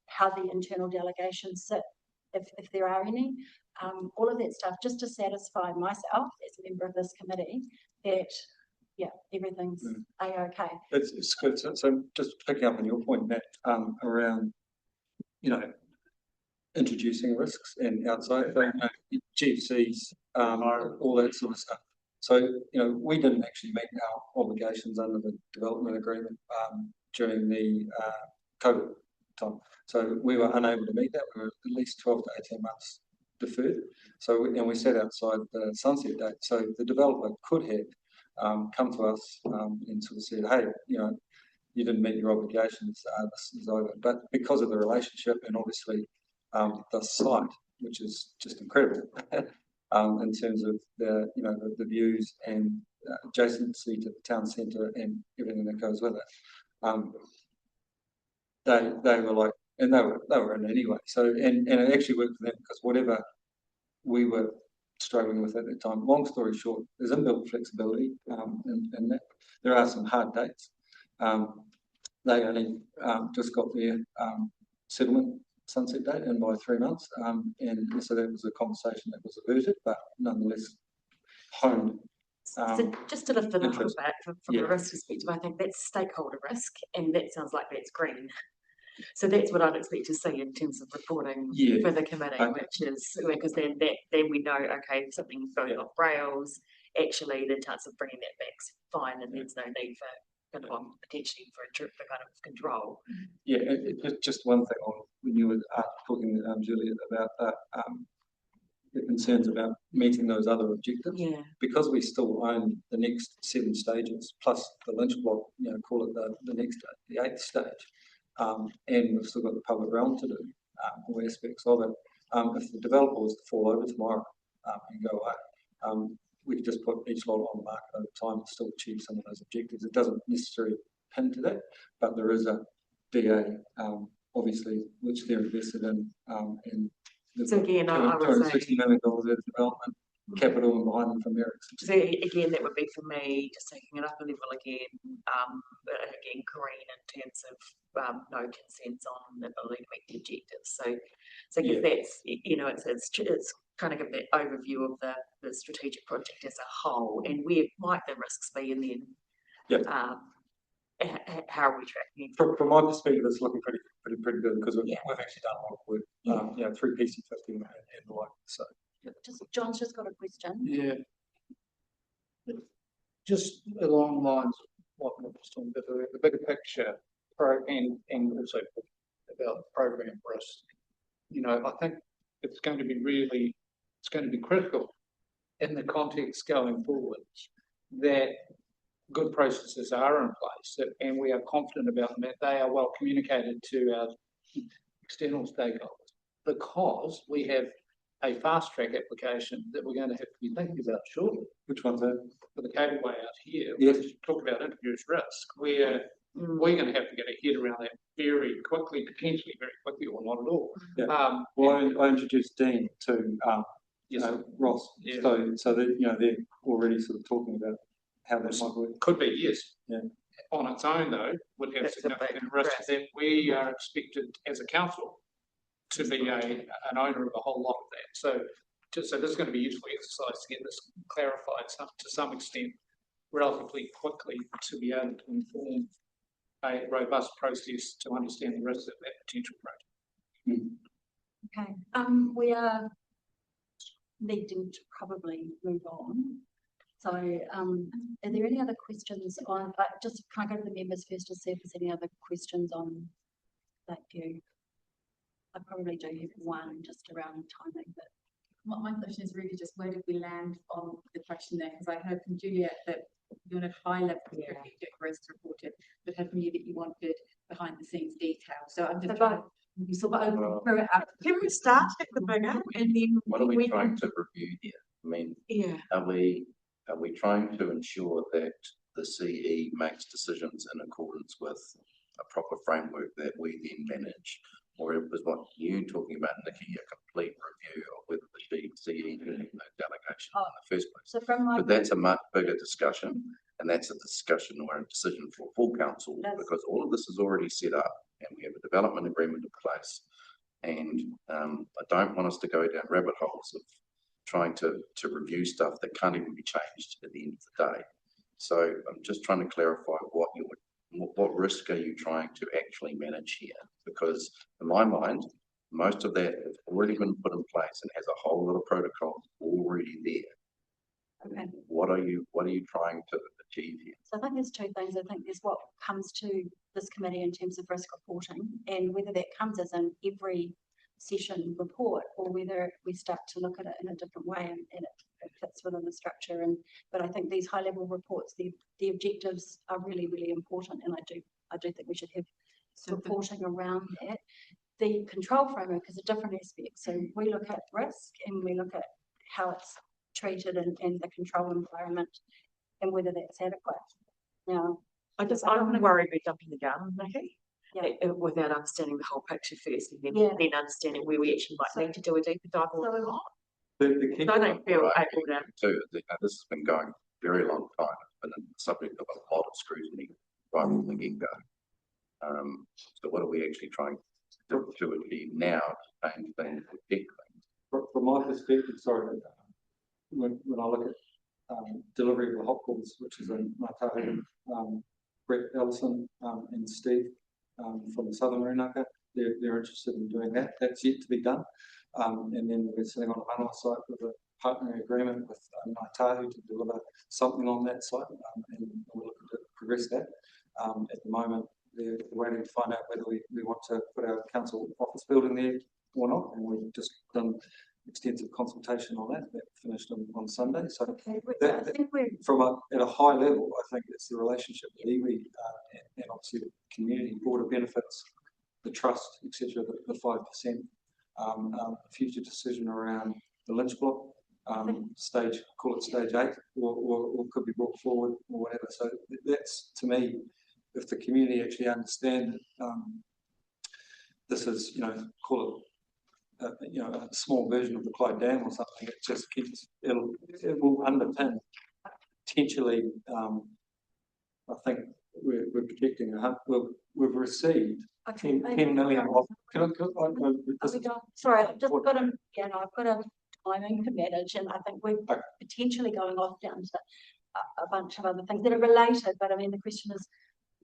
how the internal delegations sit, if there are any, all of that stuff, just to satisfy myself as a member of this committee that, yeah, everything's a-okay. It's good. So just picking up on your point, Matt, around, you know, introducing risks and outside GFCs, all that sort of stuff. So, you know, we didn't actually meet our obligations under the development agreement during the COVID time. So we were unable to meet that. We were at least 12 to 18 months deferred. So, and we sat outside the sunset date. So the developer could have come to us and sort of said, hey, you know, you didn't meet your obligations, this is over. But because of the relationship and obviously the site, which is just incredible, in terms of the, you know, the views and adjacency to the town centre and everything that goes with it. They were like, and they were in anyway. So and it actually worked for them because whatever we were struggling with at the time. Long story short, there's inbuilt flexibility in that. There are some hard dates. They only just got their settlement sunset date in by 3 months, and so that was a conversation that was averted, but nonetheless honed. So just to lift it up a interest. bit from a risk perspective, I think that's stakeholder risk, and that sounds like that's green. So that's what I'd expect to see in terms of reporting for the committee, which is because then we know, okay, if something's going off rails, actually the chance of bringing that back's fine, and there's no need for potentially for kind of control. Yeah, just one thing on when you were talking, Julia, about the concerns about meeting those other objectives. Yeah. Because we still own the next 7 stages plus the Lynch block, you know, call it the next, the 8th stage, and we've still got the public realm to do, all aspects of it. If the developer was to fall over tomorrow and go away, we could just put each lot on the market over time and still achieve some of those objectives. It doesn't necessarily pin to that, but there is a DA, obviously, which they're invested in, and so again, I would say $260 million worth of development capital and behind them from Ericsson. So again, that would be for me just taking it up a level again. Again, green in terms of no consents on the ability to meet the objectives. So I guess that's, you know, it's kind of give that overview of the strategic project as a whole, and where might the risks be, and then how are we tracking? From my perspective, it's looking pretty good because we've actually done a lot of work, you know, through PC50 and the like. So. John's just got a question. Yeah. Just along the lines of what we're just talking about, the bigger picture, and also about program risk. You know, I think it's going to be critical in the context going forward that good processes are in place, and we are confident about them, that they are well communicated to our external stakeholders, because we have a fast track application that we're going to have to be thinking about shortly. Which one's that? For the cableway out here, yes. We talk about introduced risk, where we're going to have to get a head around that very quickly, potentially very quickly, or not at all. Yeah. Well, I introduced Dean to you know, Ross, so that, you know, they're already sort of talking about how that might work. Could be, yes. Yeah. On its own, though, would have significant risk that we are expected as a council to be an owner of a whole lot of that. So this is going to be useful exercise to get this clarified to some extent relatively quickly, to be able to inform a robust process to understand the risks of that potential project. Okay, we are needing to probably move on. So are there any other questions on, just can I go to the members first to see if there's any other questions on that view? I probably do have one just around timing, but my question is really just where did we land on the question there? Because I heard from Juliet that you wanted high level risk reported, but heard from you that you wanted behind the scenes detail. So I'm just trying to You sort of throw it out. Can we start at the bigger and then? What are we we trying can- to review here? I mean, Yeah, are we trying to ensure that the CE makes decisions in accordance with a proper framework that we then manage? Or was what you talking about, Nikki, a complete review of whether the CE needed no delegation in the first place? So from my. But that's a much bigger discussion, and that's a discussion or a decision for full council, That's- because all of this is already set up, and we have a development agreement in place. And I don't want us to go down rabbit holes of trying to review stuff that can't even be changed at the end of the day. So I'm just trying to clarify what risk are you trying to actually manage here? Because in my mind, most of that has already been put in place and has a whole lot of protocols already there. Okay. What are you trying to achieve here? So I think there's two things. I think there's what comes to this committee in terms of risk reporting, and whether that comes as in every session report, or whether we start to look at it in a different way and it fits within the structure. But I think these high level reports, the objectives are really, really important, and I do think we should have reporting around that. The control framework is a different aspect. So we look at risk and we look at how it's treated and the control environment and whether that's adequate. Now, I'm worried we're jumping the gun, Nikki. Yeah. Without understanding the whole picture first, and then, Yeah. then understanding where we actually might need to do a deeper dive or not. The key, I don't feel Right. able to. Too, this has been going a very long time. It's been the subject of a lot of scrutiny right from the get-go. So what are we actually trying to achieve now to change things, to protect things? from my perspective, sorry, when I look at delivery of the hopefuls, which is in Ngātahu, Brett Ellison and Steve from the Southern Rūnaka, they're interested in doing that. That's yet to be done. And then we're sitting on a Manawa site with a partnering agreement with Ngātahu to deliver something on that site, and we're looking to progress that. At the moment, they're waiting to find out whether we want to put our council office building there or not, and we've just done extensive consultation on that. That finished on Sunday. So okay, that- I think we're at a high level, I think it's the relationship with iwi and obviously the community border benefits, the trust, etc. The 5%, future decision around the Lynch block, call it stage 8, or could be brought forward or whatever. So that's, to me, if the community actually understand this is, call it, a small version of the Clyde Dam or something, it just keeps, it will underpin potentially, I think we're projecting, we've received 10 million of, sorry, I've just got I've got a timing to manage, and I think we're potentially going off down to a bunch of other things that are related, but I mean, the question is,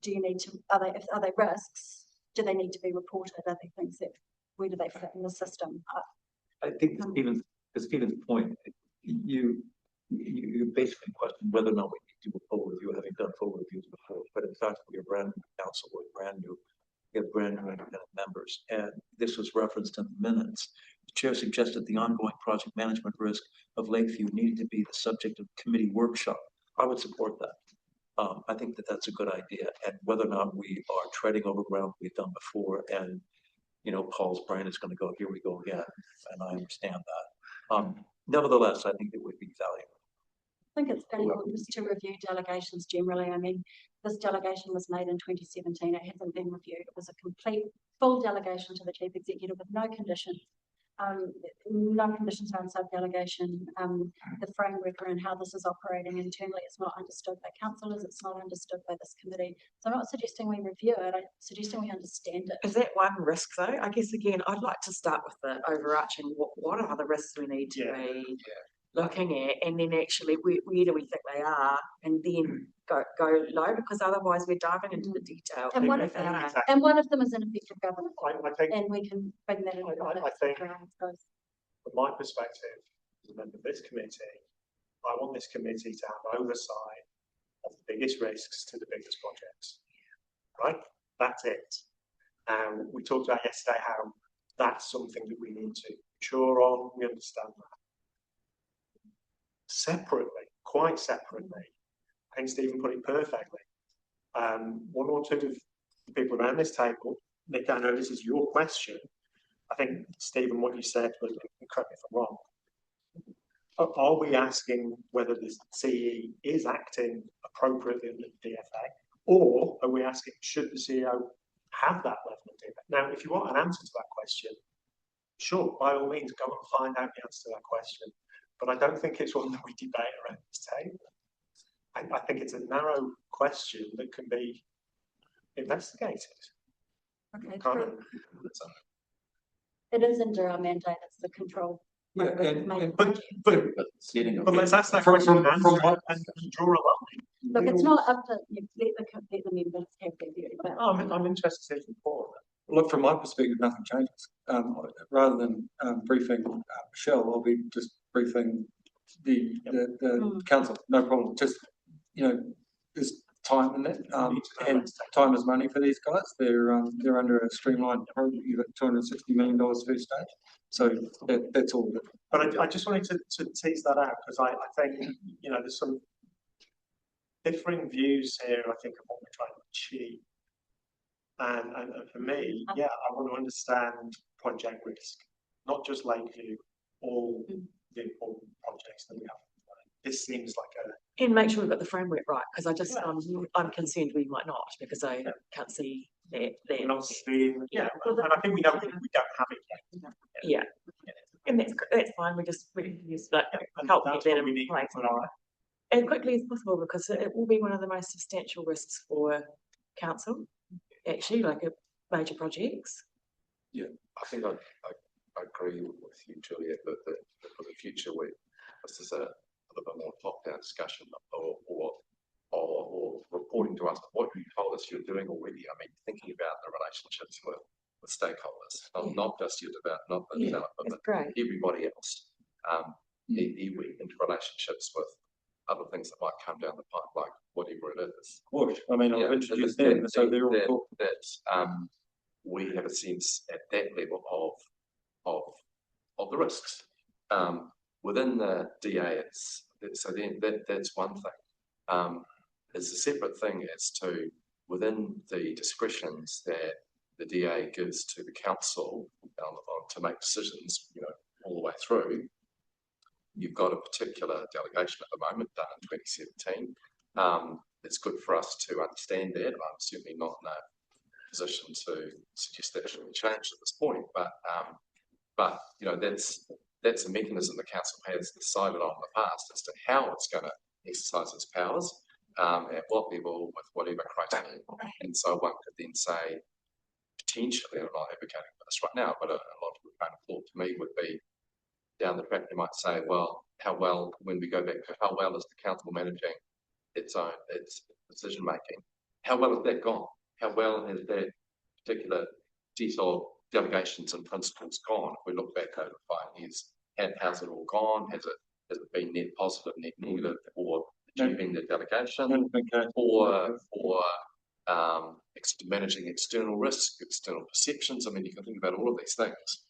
do you need to, are they risks? Do they need to be reported? Are they things that, where do they fit in the system? I think Stephen's point, you basically question whether or not we need to do a full review, having done full reviews before. But in fact, we're a brand new council, we have brand new independent members, and this was referenced in the minutes. The chair suggested the ongoing project management risk of Lakeview needed to be the subject of committee workshop. I would support that. I think that that's a good idea, and whether or not we are treading over ground we've done before, and Paul's brain is going to go, here we go again, and I understand that. Nevertheless, I think it would be valuable. I think it's very important just to review delegations generally. I mean, this delegation was made in 2017. It hasn't been reviewed. It was a complete, full delegation to the chief executive with no conditions. No conditions around sub-delegation. The framework around how this is operating internally is not understood by councillors. It's not understood by this committee. So I'm not suggesting we review it. I'm suggesting we understand it. Is that one risk though? I guess again, I'd like to start with the overarching, what are the risks we need to be looking at, and then actually where do we think they are, and then go low, because otherwise we're diving into the detail. And one of them is ineffective governance. I think, and we can bring that into I think from my perspective, as a member of this committee, I want this committee to have oversight of the biggest risks to the biggest projects. Right? That's it. We talked about yesterday how that's something that we need to mature on. We understand that. Separately, quite separately, I think Stephen put it perfectly. One or two of the people around this table Nick, I know this is your question. I think, Stephen, what you said was, and correct me if I'm wrong, are we asking whether the CE is acting appropriately under the DFA, or are we asking should the CEO have that level of DFA? Now, if you want an answer to that question, sure, by all means, go and find out the answer to that question. But I don't think it's one that we debate around this table. I think it's a narrow question that can be investigated. Okay, Can't true. It is under our mandate, it's the control. Yeah, over and- making But, budget. But setting of but let's ask that From- question from- and, from my- and draw a line. Look, it's not up to, let the members have their view, but. Oh, I'm interested to hear your report. Look, from my perspective, nothing changes. Rather than briefing Michelle, I'll be just briefing the council. No problem. Just, you know, there's time in that, and time is money for these guys. They're under a streamlined program. You've got $260 million first stage. So that's all. But I just wanted to tease that out because I think, you know, there's some differing views here, I think, of what we're trying to achieve. And for me, yeah, I want to understand project risk, not just Lakeview, all the important projects that we have. This seems like a... And make sure we've got the framework right, because I just, I'm concerned we might not, because I can't see that. We're not seeing, yeah, and I think we know we don't have it yet. Yeah. And that's fine, we just like, And help that's get what that we in need place. to put our As quickly as possible, because it will be one of the most substantial risks for council, actually, like a major projects. I think I agree with you, Juliet, that for the future, this is a little bit more top-down discussion or reporting to us what you told us you're doing already. I mean, thinking about the relationships with stakeholders, not just your developer, That's but great. everybody else. Iwi into relationships with other things that might come down the pipe, like whatever it is. Of course. I mean, I've introduced them, so they're all cool. We have a sense at that level of the risks. Within the DA, that's one thing. It's a separate thing as to within the discretions that the DA gives to the council to make decisions, you know, all the way through. You've got a particular delegation at the moment done in 2017. It's good for us to understand that. I'm certainly not in a position to suggest that should be changed at this point, but you know, that's a mechanism the council has decided on in the past as to how it's going to exercise its powers, at what level, with whatever criteria. And so one could then say, potentially, I'm not advocating for this right now, but a logical kind of thought to me would be, down the track, you might say, well, when we go back to how well is the council managing its decision making? How well has that gone? How well has that particular detailed delegations and principles gone? If we look back over 5 years, how's it all gone? Has it been net positive, net negative, or achieving the delegation, or managing external risk, external perceptions? I mean, you can think about all of these things,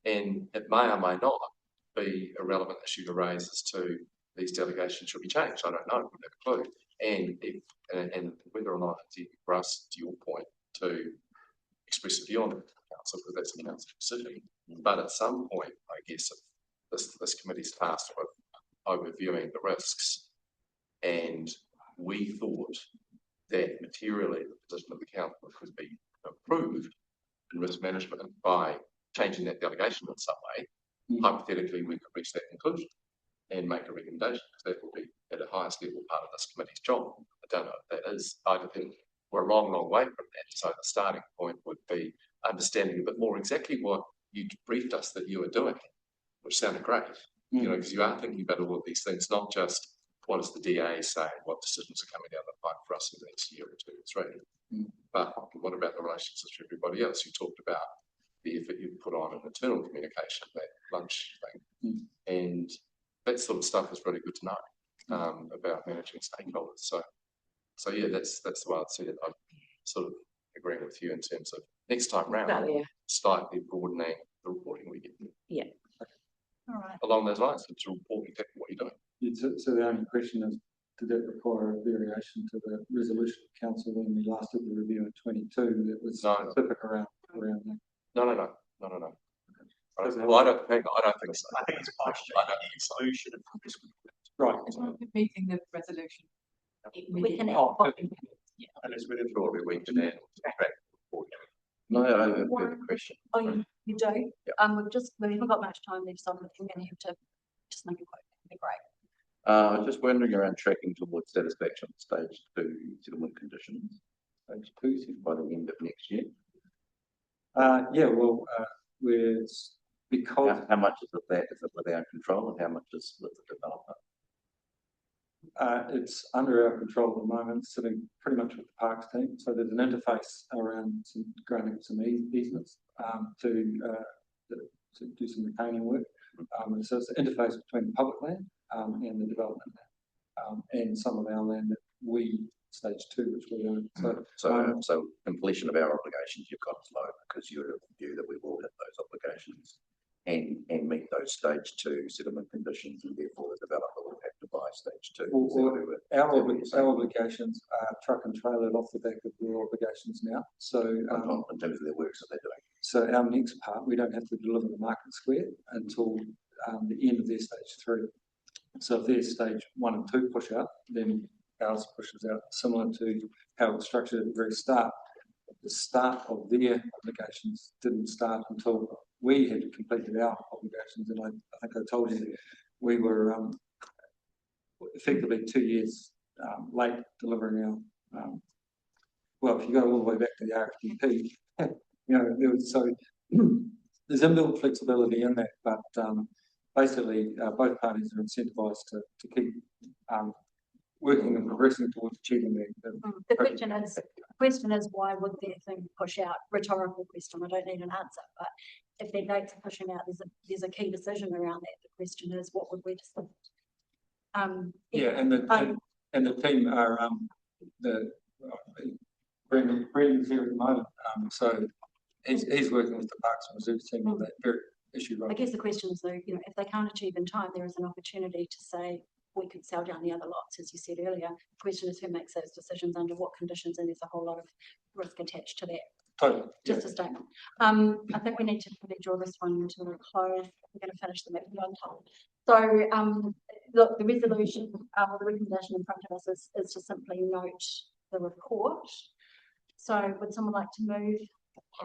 and it may or may not be a relevant issue to raise as to these delegations should be changed. I don't know, I don't have a clue. And whether or not it's for us, to your point, to express a view on the council, because that's a council decision. But at some point, I guess, this committee's tasked with overviewing the risks, and we thought that materially the position of the council could be improved in risk management by changing that delegation in some way. Hypothetically, we could reach that conclusion and make a recommendation. That will be at a highest level part of this committee's job. I don't know if that is. I think we're a long, long way from that. So the starting point would be understanding a bit more exactly what you briefed us that you were doing, which sounded great. You know, because you are thinking about all of these things, not just what does the DA say, what decisions are coming down the pipe for us in the next year or 2 or 3, but what about the relationships with everybody else? You talked about the effort you put on in internal communication, that lunch thing, and that sort of stuff is really good to know about managing stakeholders. So yeah, that's the way I'd see it. I'm sort of agreeing with you in terms of next time round, slightly broadening the reporting we get. Yeah. All right. Along those lines, it's reporting exactly what you're doing. So the only question is, did that require a variation to the resolution of council when we last did the review in 22 that was No. specific around that? No. Well, I don't think so. I think it's partial. I don't think it's solution. Right. It's not meeting the resolution. We can. Oh, and it's within. Surely we can add. No, I have a further question. Oh, you do? Yeah. We haven't got much time left, so I'm going to have to just make a quote. That'd be great. I was just wondering around tracking towards satisfaction of stage 2 settlement conditions. Stage 2 set by the end of next year. Yeah, well, we're, because How much is it with our control, and how much is with the developer? it's under our control at the moment, sitting pretty much with the parks team. So there's an interface around granting some easements to do some retaining work. So it's an interface between the public land and the development land, and some of our land that we stage 2, which we own. So completion of our obligations, you've got slow because you're of the view that we will hit those obligations and meet those stage 2 settlement conditions, and therefore the developer will have to buy stage 2. Our obligations are truck and trailered off the back of their obligations now. So in terms of their works that they're doing. So our next part, we don't have to deliver the market square until the end of their stage 3. So if their stage 1 and 2 push out, then ours pushes out, similar to how it's structured at the very start. The start of their obligations didn't start until we had completed our obligations, and I think I told you we were effectively 2 years late delivering our. Well, if you go all the way back to the RFDP, there's inbuilt flexibility in that, but basically both parties are incentivized to keep working and progressing towards achieving The question is why would their thing push out? Rhetorical question. I don't need an answer, but if their dates are pushing out, there's a key decision around that. The question is, what would we decide? And the team are Brendan's here at the moment, so he's working with the Parks and Reserves team on that very issue. I guess the question is though, if they can't achieve in time, there is an opportunity to say we could sell down the other lots, as you said earlier. The question is who makes those decisions, under what conditions, and there's a whole lot of risk attached to that. Totally. Just a statement. I think we need to probably draw this one to a close. We're going to finish the meeting on time. So, look, the resolution or the recommendation in front of us is to simply note the report. So, would someone like to move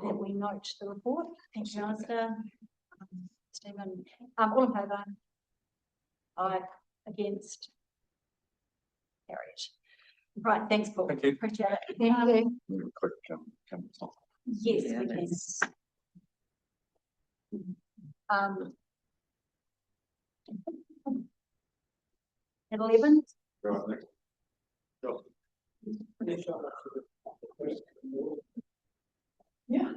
that we note the report? Thank you, Alistair. Stephen, all in favour? Aye. Against? Carried. Right, thanks, Paul. Thank you. Appreciate it. Thank you. Quick, top. Yes, Yeah, we can. that's- 11. Yeah.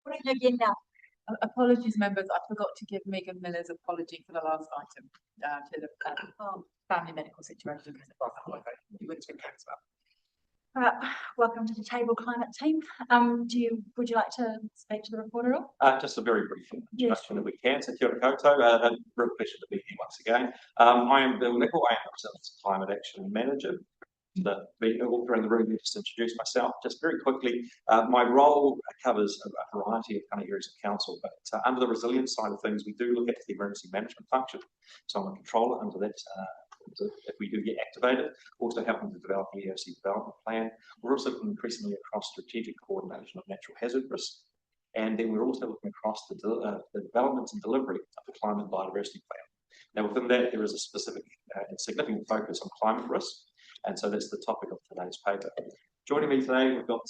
Putting it again now. Apologies, members, I forgot to give Megan Miller's apology for the last item, to the family medical situation. Because you would have been as well. Welcome to the table climate team. Would you like to speak to the report at all? Just a very brief introduction if we can. So kia ora koutou, a real pleasure to be here once again. I am Bill Nicol, I am the Resilience Climate Action Manager. Walk around the room and just introduce myself. Just very quickly, my role covers a variety of kind of areas of council, but under the resilience side of things, we do look at the emergency management function. So I'm a controller under that. If we do get activated, also helping to develop the EOC development plan. We're also looking increasingly across strategic coordination of natural hazard risk. And then we're also looking across the development and delivery of the climate and biodiversity plan. Now within that, there is a specific and significant focus on climate risk. And so that's the topic of today's paper. Joining me today, we've got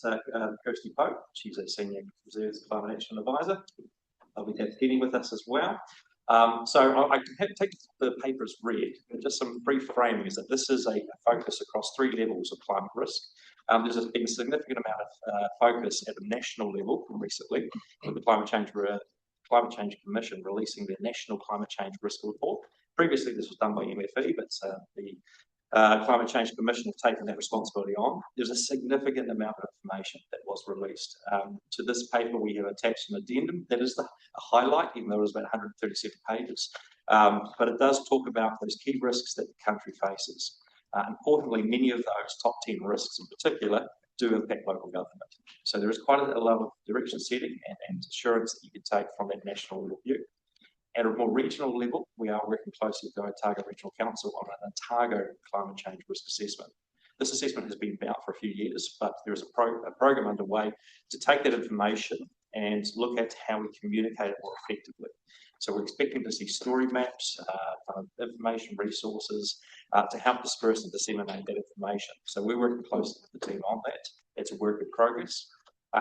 Kirsty Pope. She's a Senior Reserves Climate Action Advisor. We have Penny with us as well. So I can take the paper as read, but just some brief framing is that this is a focus across 3 levels of climate risk. There's been a significant amount of focus at the national level recently with the Climate Change Commission releasing their National Climate Change Risk Report. Previously, this was done by MFE, but the Climate Change Commission have taken that responsibility on. There's a significant amount of information that was released. To this paper, we have attached an addendum. That is a highlight, even though it was about 137 pages. But it does talk about those key risks that the country faces. Importantly, many of those top 10 risks in particular do impact local government. So there is quite a lot of direction setting and assurance that you can take from that national review. At a more regional level, we are working closely with the Otago Regional Council on an Otago climate change risk assessment. This assessment has been about for a few years, but there is a program underway to take that information and look at how we communicate it more effectively. So we're expecting to see story maps, information resources to help disperse and disseminate that information. So we're working closely with the team on that. It's a work in progress.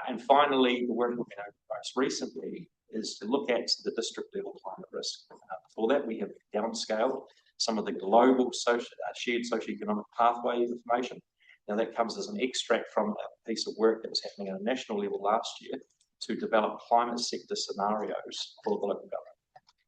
And finally, the work we've been over most recently is to look at the district level climate risk. For that, we have downscaled some of the global shared socioeconomic pathway information. Now that comes as an extract from a piece of work that was happening at a national level last year to develop climate sector scenarios for the local government.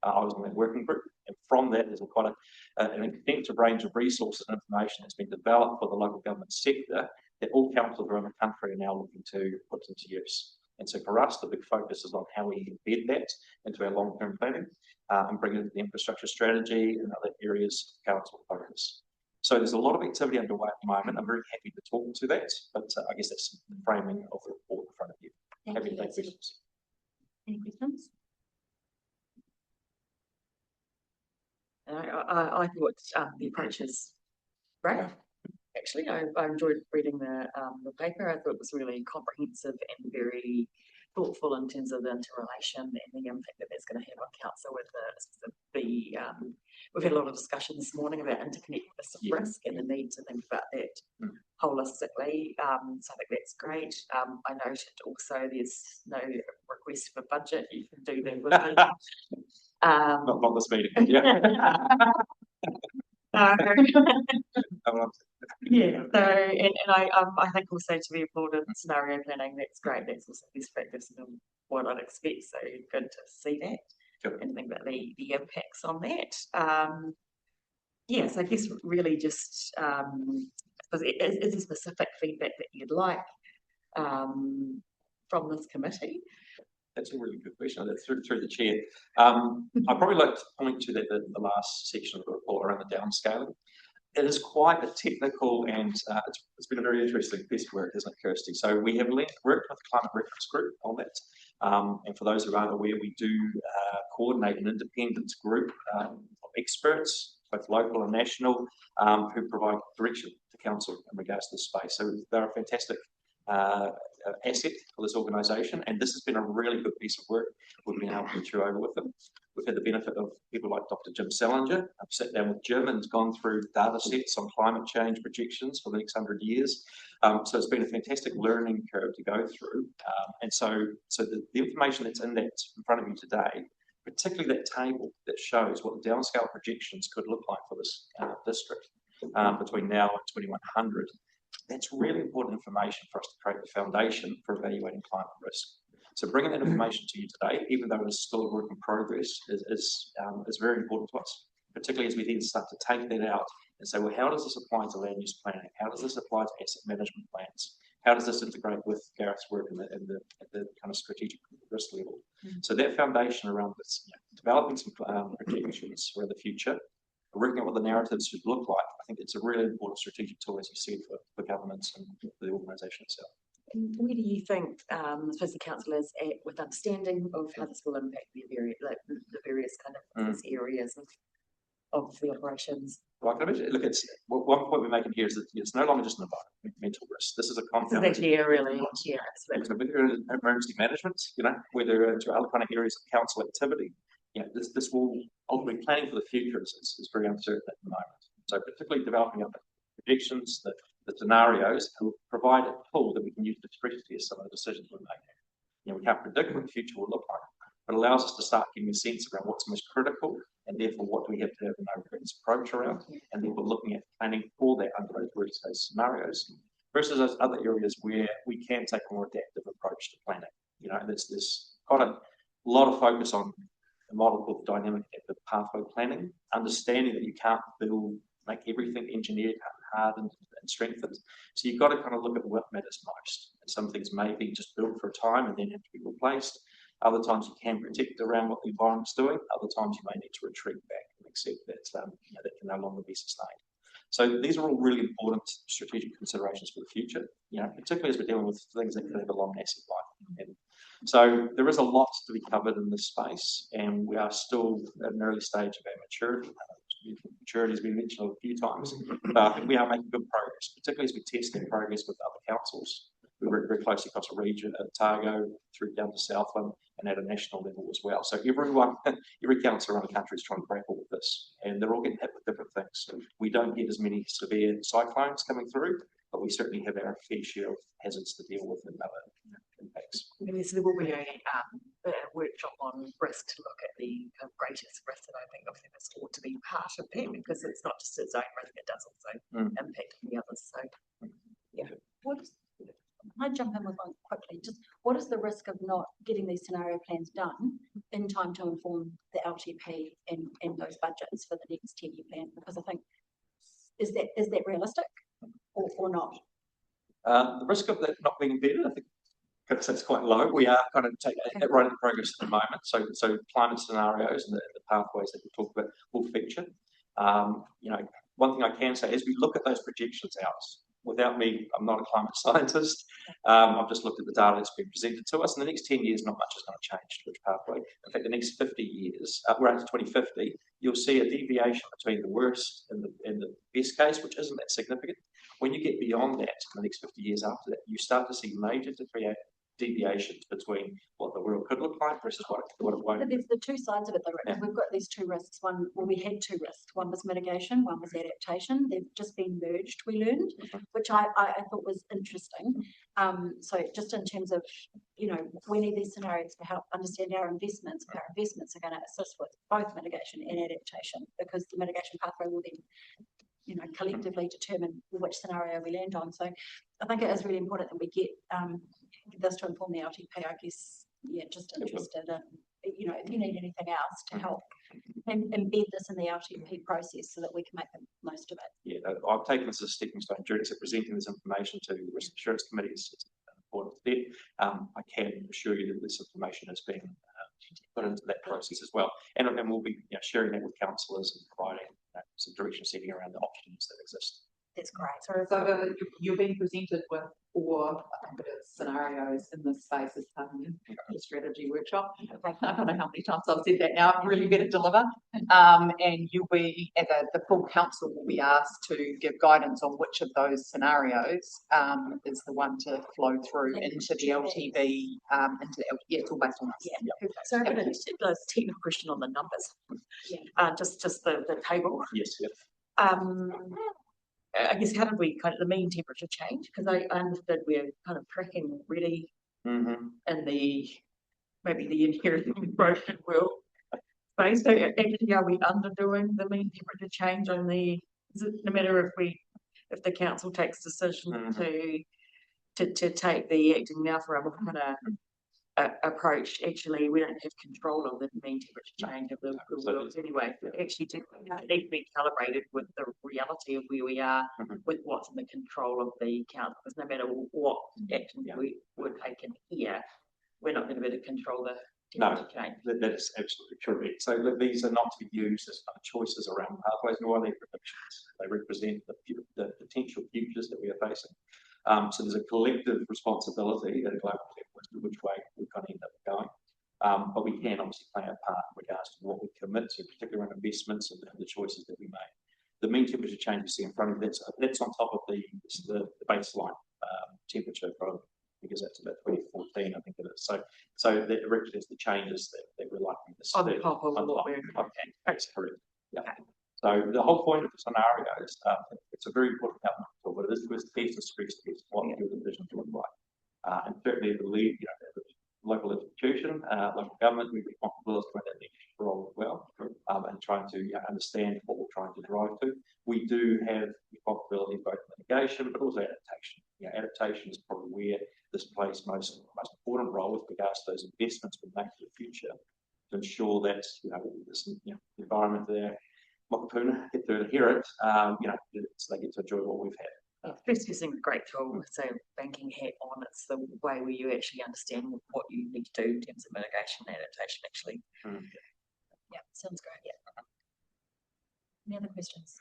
I was on that working group, and from that there's quite an extensive range of resources and information that's been developed for the local government sector that all councils around the country are now looking to put into use. And so for us, the big focus is on how we embed that into our long-term planning and bring it into the infrastructure strategy and other areas of council focus. So there's a lot of activity underway at the moment. I'm very happy to talk to that, but I guess that's the framing of the report in front of you. Happy to take questions. Any questions? I thought the approach is great. Actually, I enjoyed reading the paper. I thought it was really comprehensive and very thoughtful in terms of the interrelation and the impact that that's going to have on council with we've had a lot of discussion this morning about interconnectedness of risk and the need to think about that holistically. So I think that's great. I noted also there's no request for budget. You can do that with not this meeting. Yeah. Yeah, so and I think also to be applauded in scenario planning, that's great. That's also best practice and what I'd expect. So good to see that. Sure. And think about the impacts on that. Yes, I guess really just is there specific feedback that you'd like from this committee? That's a really good question. That's through the chair. I'd probably like to point to the last section of the report around the downscaling. It is quite a technical and it's been a very interesting piece of work, isn't it, Kirsty? So we have worked with the Climate Reference Group on that. And for those who aren't aware, we do coordinate an independent group of experts, both local and national, who provide direction to council in regards to this space. So they're a fantastic asset for this organisation, and this has been a really good piece of work we've been able to chew over with them. We've had the benefit of people like Dr. Jim Salinger. I've sat down with Jim and gone through data sets on climate change projections for the next 100 years. So it's been a fantastic learning curve to go through. And so the information that's in front of you today, particularly that table that shows what the downscale projections could look like for this district between now and 2100, that's really important information for us to create the foundation for evaluating climate risk. So bringing that information to you today, even though it's still a work in progress, is very important to us, particularly as we then start to take that out and say, well, how does this apply to land use planning? How does this apply to asset management plans? How does this integrate with Gareth's work at the kind of strategic risk level? So that foundation around this, developing some projections for the future, working out what the narratives should look like, I think it's a really important strategic tool, as you said, for governments and the organisation itself. And where do you think, I suppose the council is at with understanding of how this will impact the various kind of areas of the operations? Well, I can imagine, look, one point we're making here is that it's no longer just an environmental risk. This is a compound. This is actually absolutely. It's emergency management, whether to other kind of areas of council activity. This will ultimately planning for the future is very uncertain at the moment. So particularly developing up the predictions, the scenarios, will provide a tool that we can use to stress test some of the decisions we're making. We can't predict what the future will look like, but it allows us to start getting a sense around what's most critical, and therefore what do we have to have an overall approach around, and then we're looking at planning for that under those worst case scenarios, versus those other areas where we can take a more adaptive approach to planning. There's quite a lot of focus on a model called dynamic adaptive pathway planning, understanding that you can't make everything engineered, hardened, and strengthened. So you've got to kind of look at what matters most. And some things may be just built for a time and then have to be replaced. Other times you can predict around what the environment's doing. Other times you may need to retreat back and accept that that can no longer be sustained. So these are all really important strategic considerations for the future, particularly as we're dealing with things that could have a long asset life. And so there is a lot to be covered in this space, and we are still at an early stage of our maturity. Maturity has been mentioned a few times, but I think we are making good progress, particularly as we test that progress with other councils. We work very closely across the region at Otago, through down to Southland, and at a national level as well. So every council around the country is trying to grapple with this, and they're all getting hit with different things. We don't get as many severe cyclones coming through, but we certainly have our fair share of hazards to deal with and other impacts. So there will be a workshop on risk to look at the greatest risk, and I think obviously this ought to be part of that, because it's not just its own risk, it does also impact the others. So I jump in with one quickly. Just what is the risk of not getting these scenario plans done in time to inform the LTP and those budgets for the next 10-year plan? Because I think is that realistic or not? The risk of that not being embedded, I think it's quite low. We are kind of taking that right in progress at the moment. So climate sciences and the pathways that we talked about will feature. One thing I can say is we look at those projections out. Without me, I'm not a climate scientist. I've just looked at the data that's been presented to us. In the next 10 years, not much is going to change to which pathway. In fact, the next 50 years, we're out to 2050, you'll see a deviation between the worst and the best case, which isn't that significant. When you get beyond that, in the next 50 years after that, you start to see major deviations between what the world could look like versus what it won't. But there's the two sides of it though, right? We've got these two risks. We had two risks. One was mitigation, one was adaptation. They've just been merged, we learned, which I thought was interesting. So just in terms of, we need these scenarios to help understand our investments. Our investments are going to assist with both mitigation and adaptation, because the mitigation pathway will then collectively determine which scenario we land on. So I think it is really important that we get this to inform the LTP. I guess, just interested in, if you need anything else to help embed this in the LTP process so that we can make the most of it. Yeah, I've taken this as a stepping stone during presenting this information to the Risk Assurance Committee. It's important step. I can assure you that this information has been put into that process as well, and we'll be sharing that with councillors and providing some direction setting around the options that exist. That's great. So you're being presented with 4 scenarios in this space as part of the strategy workshop. I don't know how many times I've said that now. I'm really going to deliver. And you'll be, the full council will be asked to give guidance on which of those scenarios is the one to flow through into the LTV. It's all based on us. Yeah. So I've got a technical question on the numbers. Just the table. Yes. I guess how did we the mean temperature change? Because I understood we're kind of tracking already in maybe the inherently broken world space. So actually, are we underdoing the mean temperature change on the? Is it no matter if the council takes decision to take the acting now for a kind of approach, actually, we don't have control of the mean temperature change of the world anyway. But actually, it needs to be calibrated with the reality of where we are, with what's in the control of the council. Because no matter what actions we were taken here, we're not going to be able to control the temperature change. That is absolutely correct. So these are not to be used as choices around pathways, nor are they predictions. They represent the potential futures that we are facing. So there's a collective responsibility at a global level as to which way we're going to end up going. But we can obviously play our part in regards to what we commit to, particularly around investments and the choices that we make. The mean temperature change you see in front of you, that's on top of the baseline temperature from, because that's about 2014, I think it is. So that represents the changes that we're likely to see. On top of what we're that's correct. Yeah. So the whole point of the scenario is it's a very important element, but it is to test and stress test what your divisions look like. And certainly the lead, the local institution, local government, we've responsibility for that leadership role as well, and trying to understand what we're trying to drive to. We do have responsibility in both mitigation, but also adaptation. Adaptation is probably where this plays most important role with regards to those investments we make for the future to ensure that this environment there, Mokopuna get to inherit, so they get to enjoy what we've had. Stress testing is a great tool with, say, banking hat on. It's the way where you actually understand what you need to do in terms of mitigation and adaptation, actually. Yeah, sounds great. Yeah. Any other questions?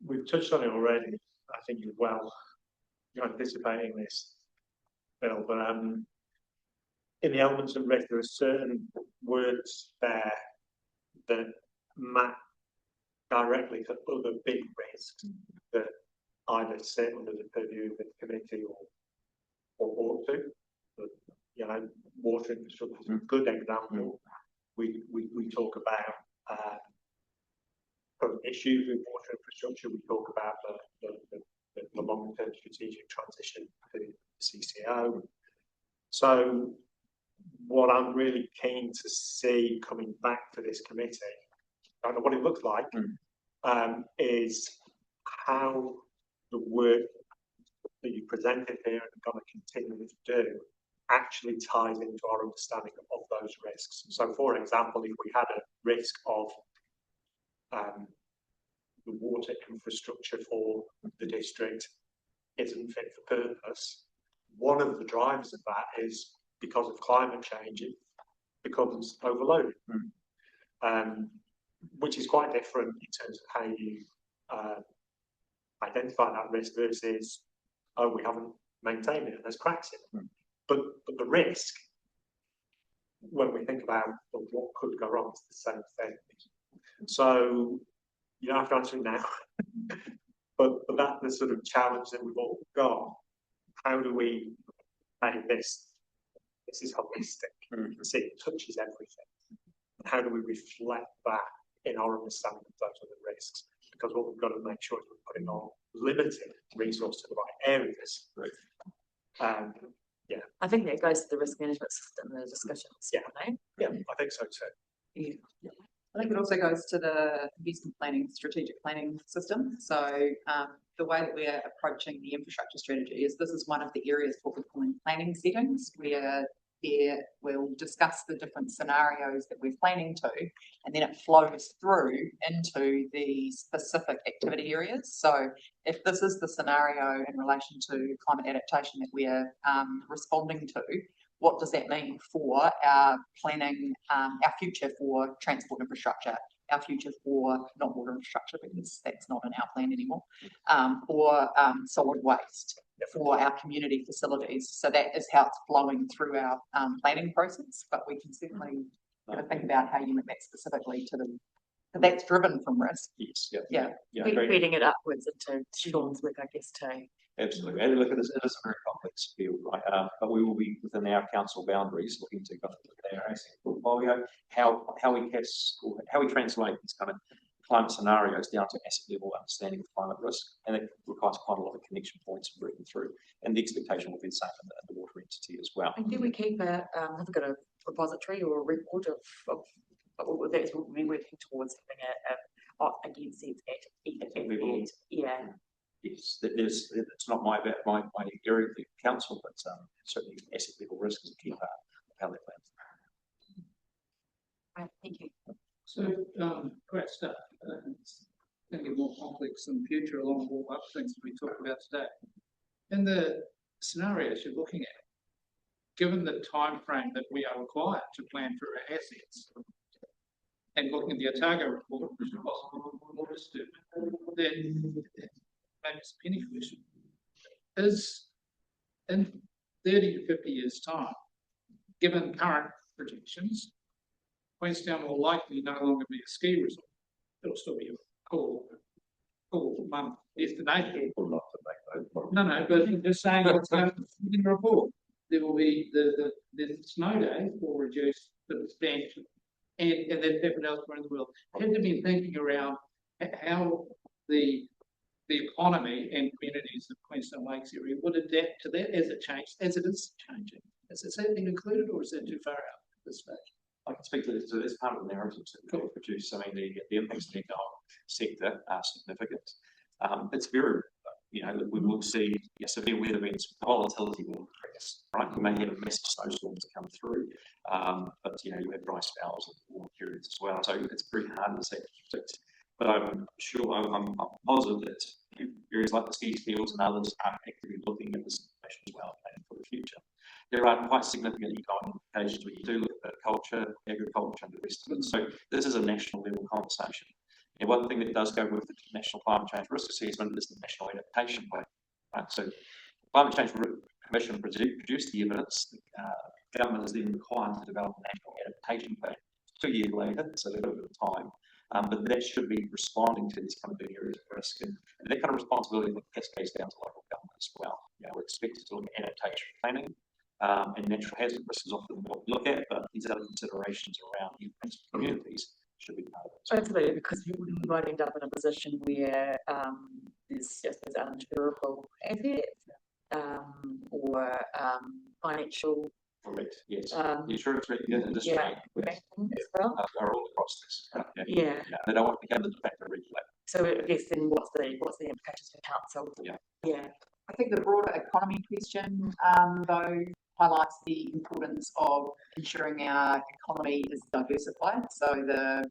We've touched on it already. I think you're anticipating this, Bill, but in the elements of risk, there are certain words there that map directly to other big risks that either sit under the purview of the committee or ought to. But, water infrastructure is a good example. We talk about current issues with water infrastructure. We talk about the long-term strategic transition to CCO. So what I'm really keen to see coming back to this committee, I don't know what it looks like, is how the work that you presented here and are going to continue to do actually ties into our understanding of those risks. So, for example, if we had a risk of the water infrastructure for the district isn't fit for purpose, one of the drivers of that is because of climate change, it becomes overloaded, which is quite different in terms of how you identify that risk versus, oh, we haven't maintained it and there's cracks in it. But the risk, when we think about what could go wrong, it's the same thing. So you don't have to answer it now, but that's the sort of challenge that we've all got. How do we say this is holistic? You can see it touches everything. How do we reflect that in our understanding of those other risks? Because what we've got to make sure is we're putting our limited resource to the right areas. Yeah. I think that goes to the risk management system, the discussions. Yeah, I think so too. Yeah. I think it also goes to the investment planning, strategic planning system. So the way that we're approaching the infrastructure strategy is this is one of the areas what we're calling planning settings, where we'll discuss the different scenarios that we're planning to, and then it flows through into the specific activity areas. So if this is the scenario in relation to climate adaptation that we're responding to, what does that mean for our planning, our future for transport infrastructure, our future for not water infrastructure, because that's not in our plan anymore, or solid waste, for our community facilities. So that is how it's flowing through our planning process, but we can certainly think about how you link that specifically to that's driven from risk. Yes, Feeding it upwards into Sean's work, I guess, too. Absolutely. And look, it is a very complex field, right? But we will be within our council boundaries looking to look at our asset portfolio, how we translate these kind of climate scenarios down to asset level understanding of climate risk, and it requires quite a lot of connection points working through, and the expectation will be the same in the water entity as well. And do we keep have we got a repository or a report of that's what we're working towards having against it at yes, it's not my area of the council, but certainly asset level risk is a key part of how they plan. Right, thank you. So, great stuff. It's going to get more complex in the future along with all the other things that we talked about today. In the scenarios you're looking at, given the time frame that we are required to plan for our assets, and looking at the Otago report, which is possible more to then maybe it's a penny question. Is in 30 to 50 years' time, given current projections, Queenstown will likely no longer be a ski resort. It'll still be a cool destination. No, but I'm just saying what's going in the report. There will be the snow days will reduce substantially, and then everything else around the world. Have to be thinking around how the economy and communities of Queenstown Lakes area would adapt to that as it changes, as it is changing. Is that being included, or is that too far out at this stage? I can speak to this, so it's part of the narratives that we produce. I mean, the impacts of the economic sector are significant. It's very, we will see severe weather events, volatility will increase, right? You may have massive snowstorms that come through, but you have dry spells and warm periods as well. So it's very hard to say predict. But I'm sure, I'm positive that areas like the ski fields and others are actively looking at this information as well, planning for the future. There are quite significant economic implications when you do look at culture, agriculture, and the rest of it. So this is a national level conversation. And one thing that does go with the National Climate Change Risk Assessment is the National Adaptation Plan. Right? So Climate Change Commission produced the evidence. The government is then required to develop a National Adaptation Plan 2 years later, so they've got a bit of time. But that should be responding to these kind of big areas of risk. And that kind of responsibility cascades down to local government as well. We're expected to look at adaptation planning. And natural hazard risk is often what we look at, but these other considerations around impacts to communities should be part of it. Absolutely, because we might end up in a position where there's just this uninsurable assets or financial. Correct. Yes. The insurance industry are all across this. Yeah. They don't want to become the de facto regulator. So I guess then what's the implications for council? Yeah. I think the broader economy question, though, highlights the importance of ensuring our economy is diversified. So the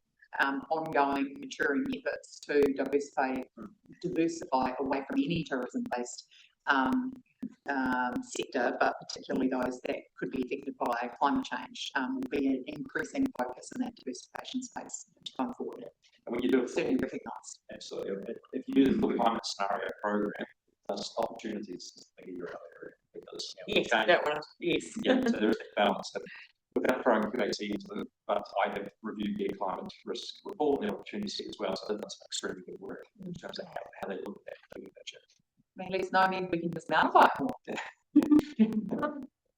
ongoing maturing efforts to diversify away from any tourism-based sector, but particularly those that could be affected by climate change, will be an increasing focus in that diversification space going forward. And when you do it, certainly recognised. Absolutely. If you use the climate scenario program, there's opportunities in your area because yes, that one. Yes. Yeah, so there's that balance. Without throwing QAC into the, but I have reviewed their climate risk report and the opportunities as well. So that's extremely good work in terms of how they look at that. I mean, at least now I mean we can just modify more.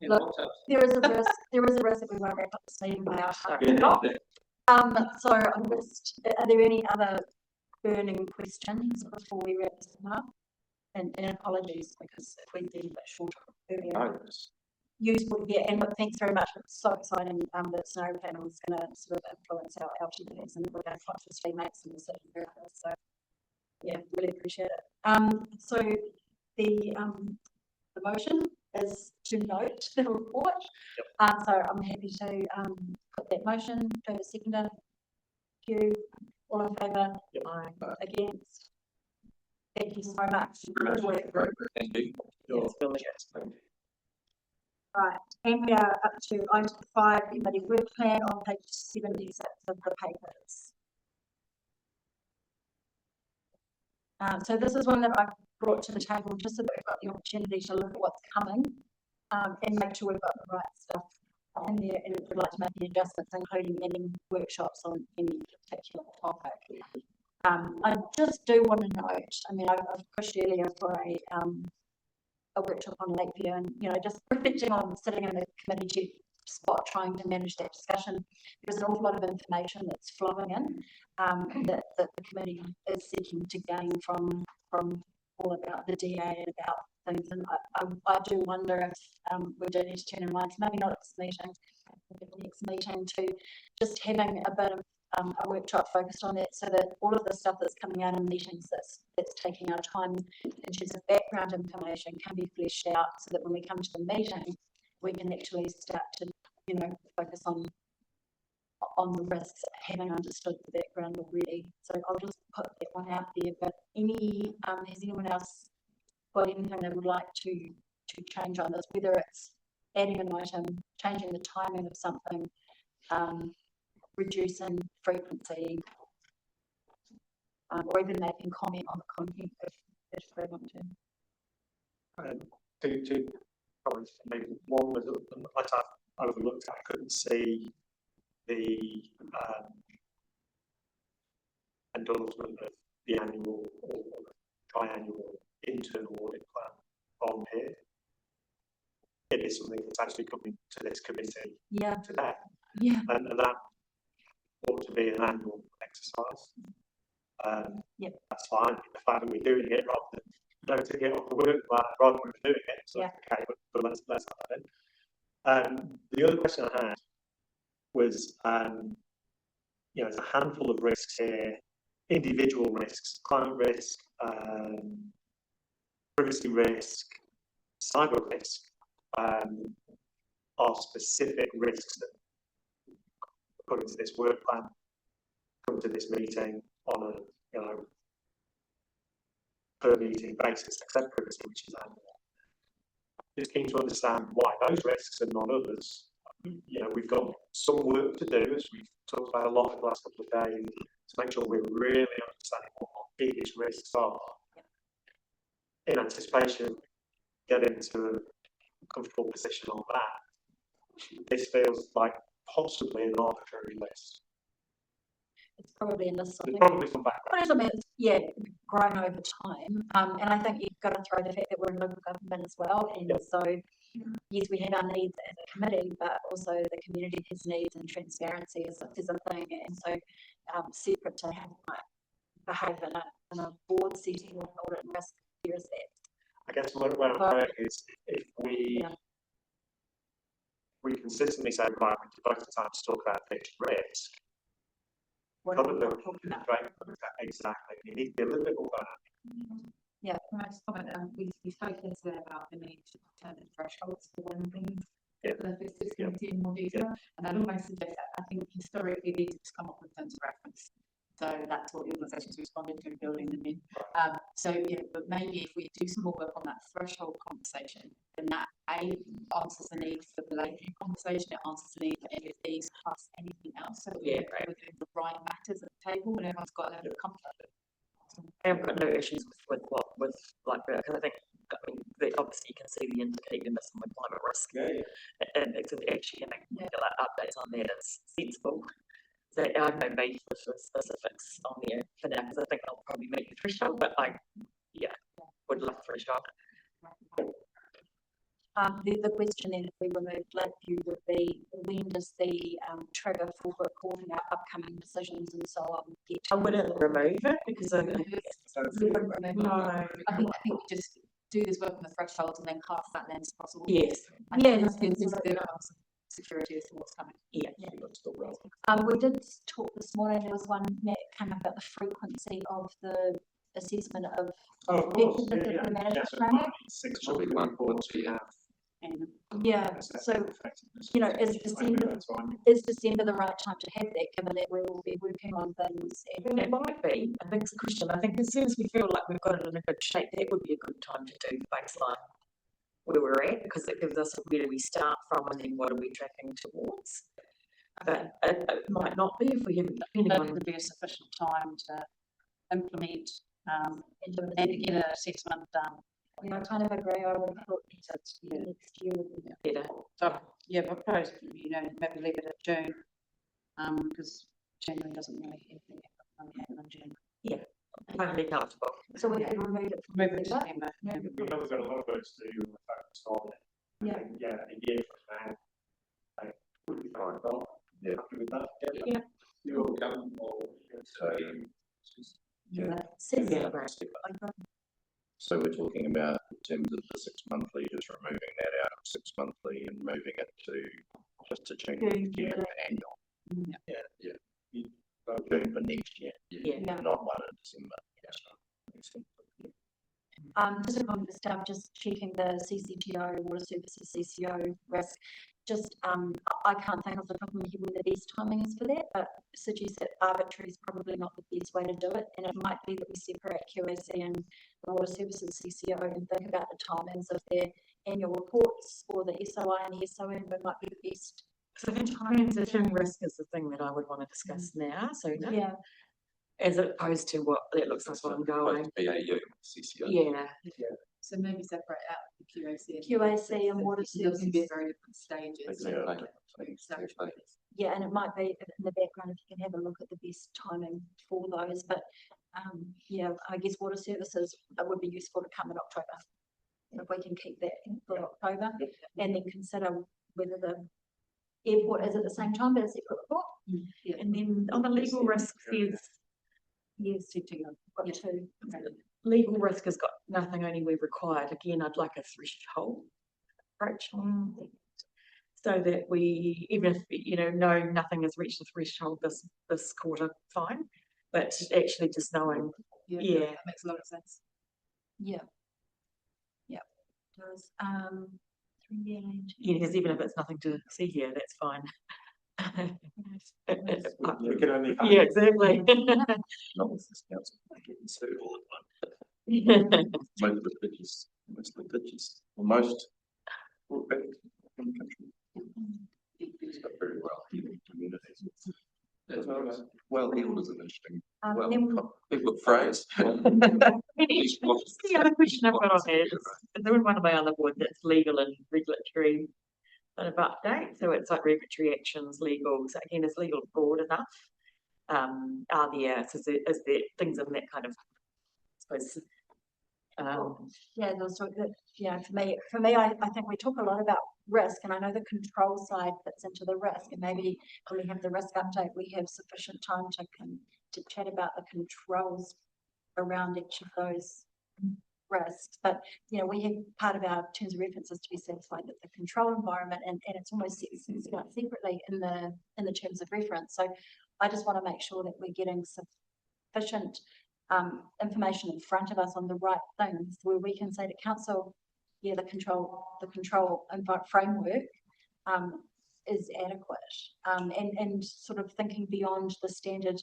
Look, there is a risk that we won't wrap up this meeting by our time. So I'm just, are there any other burning questions before we wrap this up? And apologies because if we did a bit shorter earlier. Useful, yeah, and look, thanks very much. It's so exciting that Snow Panel is going to sort of influence our LTDs and we're going to talk to teammates and the city. So yeah, really appreciate it. So the motion is to note the report. So I'm happy to put that motion to the seconder. Thank you. All in favour? Against? Thank you so much. Thank you. Right, and we are up to item 5, committee work plan on page 76 of the papers. So this is one that I brought to the table just so that we've got the opportunity to look at what's coming and make sure we've got the right stuff in there, and we'd like to make the adjustments, including any workshops on any particular topic. I just do want to note, I mean, I've pushed earlier for a workshop on Lakeview, and just reflecting on sitting in the committee chair spot trying to manage that discussion. There's an awful lot of information that's flowing in that the committee is seeking to gain from all about the DA and about things, and I do wonder if we do need to turn in minds, maybe not at this meeting, but the next meeting, to just having a bit of a workshop focused on it, so that all of the stuff that's coming out in meetings that's taking our time in terms of background information can be fleshed out, so that when we come to the meeting, we can actually start to, focus on the risks, having understood the background already. So I'll just put that one out there. But has anyone else got anything they would like to change on this, whether it's adding an item, changing the timing of something, reducing frequency, or even making comment on the content if they want to. Two comments for me. One was that I overlooked. I couldn't see the endorsement of the annual or triannual internal audit plan on here. It is something that's actually coming to this committee today. Yeah. And that ought to be an annual exercise. That's fine. The fact that we're doing it rather than noting it on the work plan rather than doing it. So, okay, but let's have that in. The other question I had was, there's a handful of risks here, individual risks, climate risk, privacy risk, cyber risk, are specific risks that, according to this work plan, come to this meeting on a per meeting basis, except privacy, which is annual. Just keen to understand why those risks and not others. We've got some work to do, as we've talked about a lot in the last couple of days, to make sure we're really understanding what our biggest risks are. In anticipation of getting to a comfortable position on that, this feels like possibly an arbitrary list. It's probably a list. There's probably some background. Growing over time. And I think you've got to throw the fact that we're in local government as well. And so, yes, we have our needs as a committee, but also the community has needs, and transparency is a thing. And so, separate to have behave in a board setting or audit and risk, there is that. I guess what I'm saying is, if we consistently say, right, we devote the time to talk about fixed risk, exactly. You need to be a little bit more about Yeah, can I just comment? We spoke yesterday about the need to determine thresholds for when things get the business committee in more detail. And I'd almost suggest that I think historically these have come up with terms of reference. So that's what the organisations responded to in building them in. But maybe if we do some more work on that threshold conversation, then that answers the need for the late conversation, it answers the need for any of these plus anything else. So we're doing the right matters at the table and everyone's got a level of comfort. I've got no issues with because I think, obviously you can see the indicators on the climate risk. And it's actually having regular updates on that is sensible. So I have no need for specifics on there for now, because I think I'll probably make the threshold, but would love threshold. The question then, if we remove Lakeview, would be, when does the trigger for reporting our upcoming decisions and so on get? I wouldn't remove it because I think we just do this work on the thresholds and then cast that lens possible. Yes. Security is what's coming. We did talk this morning. There was one that came up about the frequency of the assessment of the management framework. 6 will be one point we have. So is December the right time to have that, given that we will be working on things? And it might be. I think it's a question. I think as soon as we feel like we've got it in a good shape, that would be a good time to do baseline where we're at, because it gives us where do we start from and then what are we tracking towards. But it might not be if we haven't, depending on. That would be a sufficient time to implement and get an assessment done. I kind of agree. I would put next year. So propose, maybe leave it at June, because January doesn't really happen in June. Totally comfortable. So we can remove it from December. We know we've got a lot of work to do focused on it. A year from now, I would be fine. Happy with that? You're government or So we're talking about, in terms of the 6 monthly, just removing that out of 6 monthly and moving it to just to change annual. June for next year, Yeah. not one in December. Just a comment, staff just checking the CCTO, water services CCO risk. Just, I can't think off the top of my head when the best timing is for that, but suggest that arbitrary is probably not the best way to do it. And it might be that we separate QAC and the water services CCO and think about the timings of their annual reports or the SOI and the SON, but might be the best. So the transition risk is the thing that I would want to discuss now, so Yeah. as opposed to what that looks like ongoing. BAU, CCO. Yeah. So maybe separate out the QAC. QAC and water It does seem to be services. very different stages. Exactly. Yeah, and it might be in the background if you can have a look at the best timing for those, but yeah, I guess water services, it would be useful to come in October. If we can keep that for October and then consider whether the airport is at the same time, but a separate report. Yeah. And then on the legal risk, Yes, got two. legal risk has got nothing anywhere required. Again, I'd like a threshold approach on that. So that we, even if, no, nothing has reached the threshold this quarter, fine. But actually just knowing, yeah. That makes a lot of sense. Yeah. Yeah. Does, Because even if it's nothing to see here, that's fine. We can only. Yeah, exactly. Not with this council, I get sued all the time. Most of the pitches, well, most, well, back in the country. It's got very well heeled communities. Well heeled is an interesting, good phrase. The other question I've got on there is, there was one of my other board that's legal and regulatory kind of update. So it's like regulatory actions, legal. So again, is legal broad enough? Are there, is there things in that kind of, I suppose, yeah, those are good. Yeah, for me, I think we talk a lot about risk, and I know the control side fits into the risk, and maybe when we have the risk update, we have sufficient time to chat about the controls around each of those risks. But we have part of our terms of references to be satisfied that the control environment, and it's almost set out separately in the terms of reference. So I just want to make sure that we're getting sufficient information in front of us on the right things, where we can say to council, yeah, the control framework is adequate, and sort of thinking beyond the standard.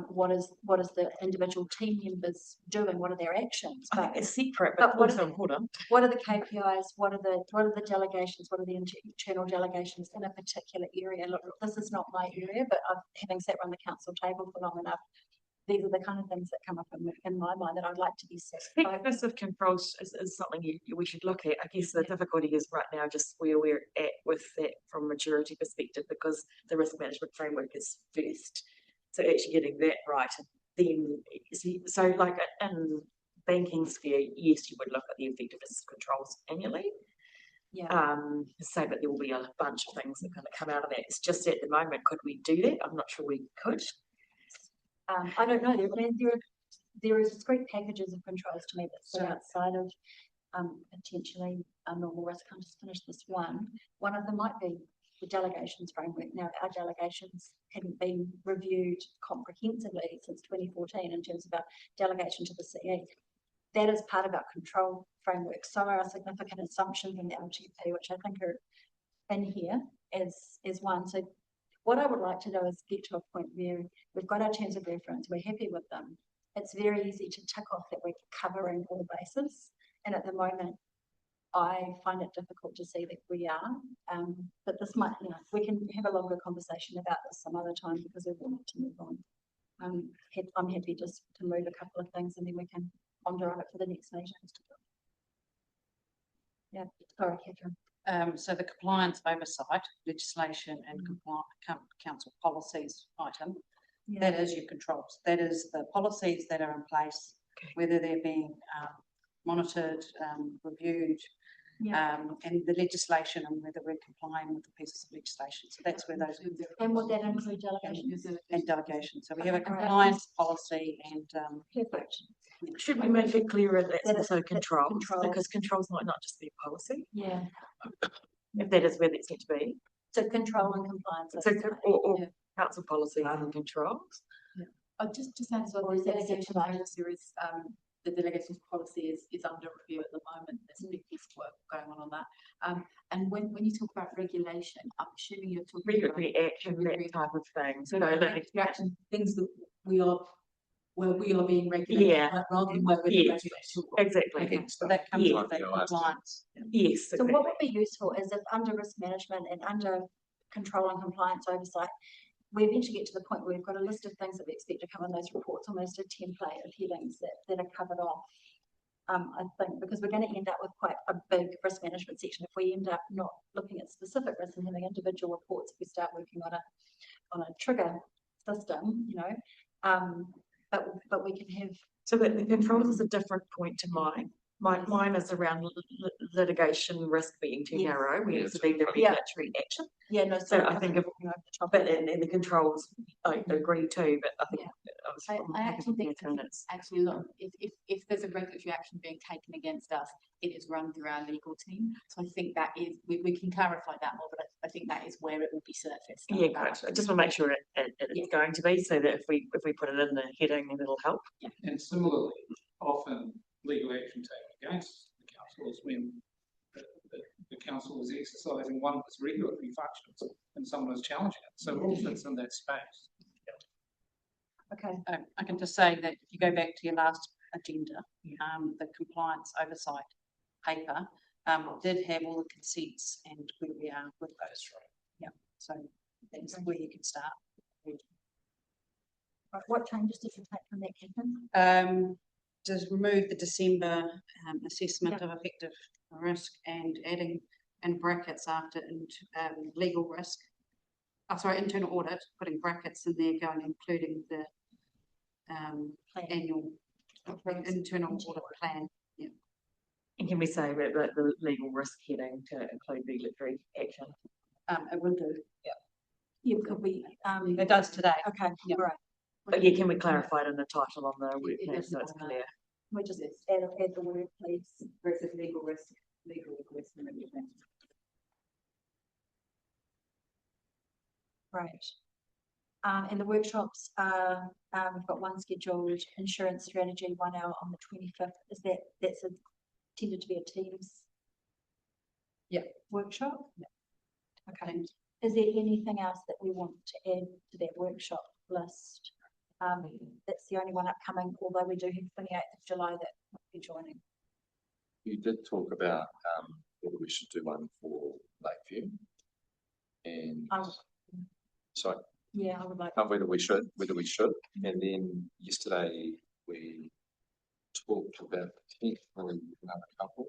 What is the individual team members doing? What are their actions? But it's separate, but what also important. What are the KPIs? What are the delegations? What are the internal delegations in a particular area? Look, this is not my area, but having sat around the council table for long enough, these are the kind of things that come up in my mind that I'd like to be satisfied. Thickness of controls is something we should look at. I guess the difficulty is right now just where we're at with that from a maturity perspective, because the risk management framework is first. So actually getting that right, and then so like in banking sphere, yes, you would look at the effectiveness of controls annually. Yeah. Say, but there will be a bunch of things that kind of come out of that. It's just at the moment, could we do that? I'm not sure we could. I don't know. I mean, there is discrete packages of controls to me that sit outside of potentially a normal risk. I'll just finish this one. One of them might be the delegations framework. Now, our delegations haven't been reviewed comprehensively since 2014 in terms of our delegation to the CE. That is part of our control framework. So are our significant assumptions in the LGP, which I think are in here as one. So what I would like to do is get to a point where we've got our terms of reference, we're happy with them. It's very easy to tick off that we're covering all bases. And at the moment, I find it difficult to see that we are. But this might, we can have a longer conversation about this some other time, because we want to move on. I'm happy just to move a couple of things and then we can ponder on it for the next meeting. Yeah, sorry, Catherine. So the compliance oversight legislation and council policies item, that is your controls. That is the policies that are in place, whether they're being monitored, reviewed, and the legislation and whether we're complying with the pieces of legislation. So that's where those. And would that include delegations? And delegations. So we have a compliance policy and. Perfect. Should we make it clearer that it's also controls? Because controls might not just be policy. Yeah. If that is where it's meant to be. So control and compliance. So, or council policy and controls. I'll just add as well, Or is the that delegation separate? policy is, the delegation's policy is under review at the moment. There's a big piece of work going on that. And when you talk about regulation, I'm assuming you're talking about Regulatory action, that type of thing. so So that, regulatory action, things that where we are being regulated, Yeah. rather than where we're Yes. regulated. exactly. Okay, so that comes Yeah. with that compliance. Yes, So what would be useful is if under risk management and under control and compliance oversight, we eventually get to the point where we've got a list of things that we expect to come in those reports, almost a template of headings that are covered off. I think because we're going to end up with quite a big risk management section if we end up not looking at specific risks and having individual reports. If we start working on a trigger system, but we can have. So that the controls is a different point to mine. Mine is around litigation risk being too Yes. narrow. We Yes. need to be the Yeah. regulatory action. Yeah, no. So I think if, but in the controls, I agree too, but I think. I actually think it's actually look, if there's a regulatory action being taken against us, it is run through our legal team. So I think that is, we can clarify that more, but I think that is where it will be surfaced. Yeah, good. I just want to make sure it's going to be, so that if we put it in the heading, then it'll help. And similarly, often legal action taken against the council is when the council is exercising one of its regulatory functions and someone is challenging it. So it all fits in that space. Okay. I can just say that if you go back to your last agenda, the compliance oversight paper did have all the consents and where we are with those. Yeah, so that's where you can start. Right, what changes did you take from that, Catherine? Just remove the December assessment of effective risk and adding in brackets after legal risk. Internal audit, putting brackets in there, including the annual internal audit plan. Yeah. And can we say that the legal risk heading to include regulatory action? It will do. Yeah. Yeah, could we? It does today. Okay. Yeah. Right. But yeah, can we clarify it in the title on the work plan so it's clear? We just add the word, please. Versus legal risk and regulation. Right. And the workshops are, we've got one scheduled, insurance strategy, 1 hour on the 25th. Is that's intended to be a Teams? Yeah. Workshop? Yeah. Okay. Is there anything else that we want to add to that workshop list? That's the only one upcoming, although we do have 28th of July that will be joining. You did talk about whether we should do one for Lakeview. And sorry. Yeah, I would like. Whether we should. And then yesterday we talked about potentially another couple.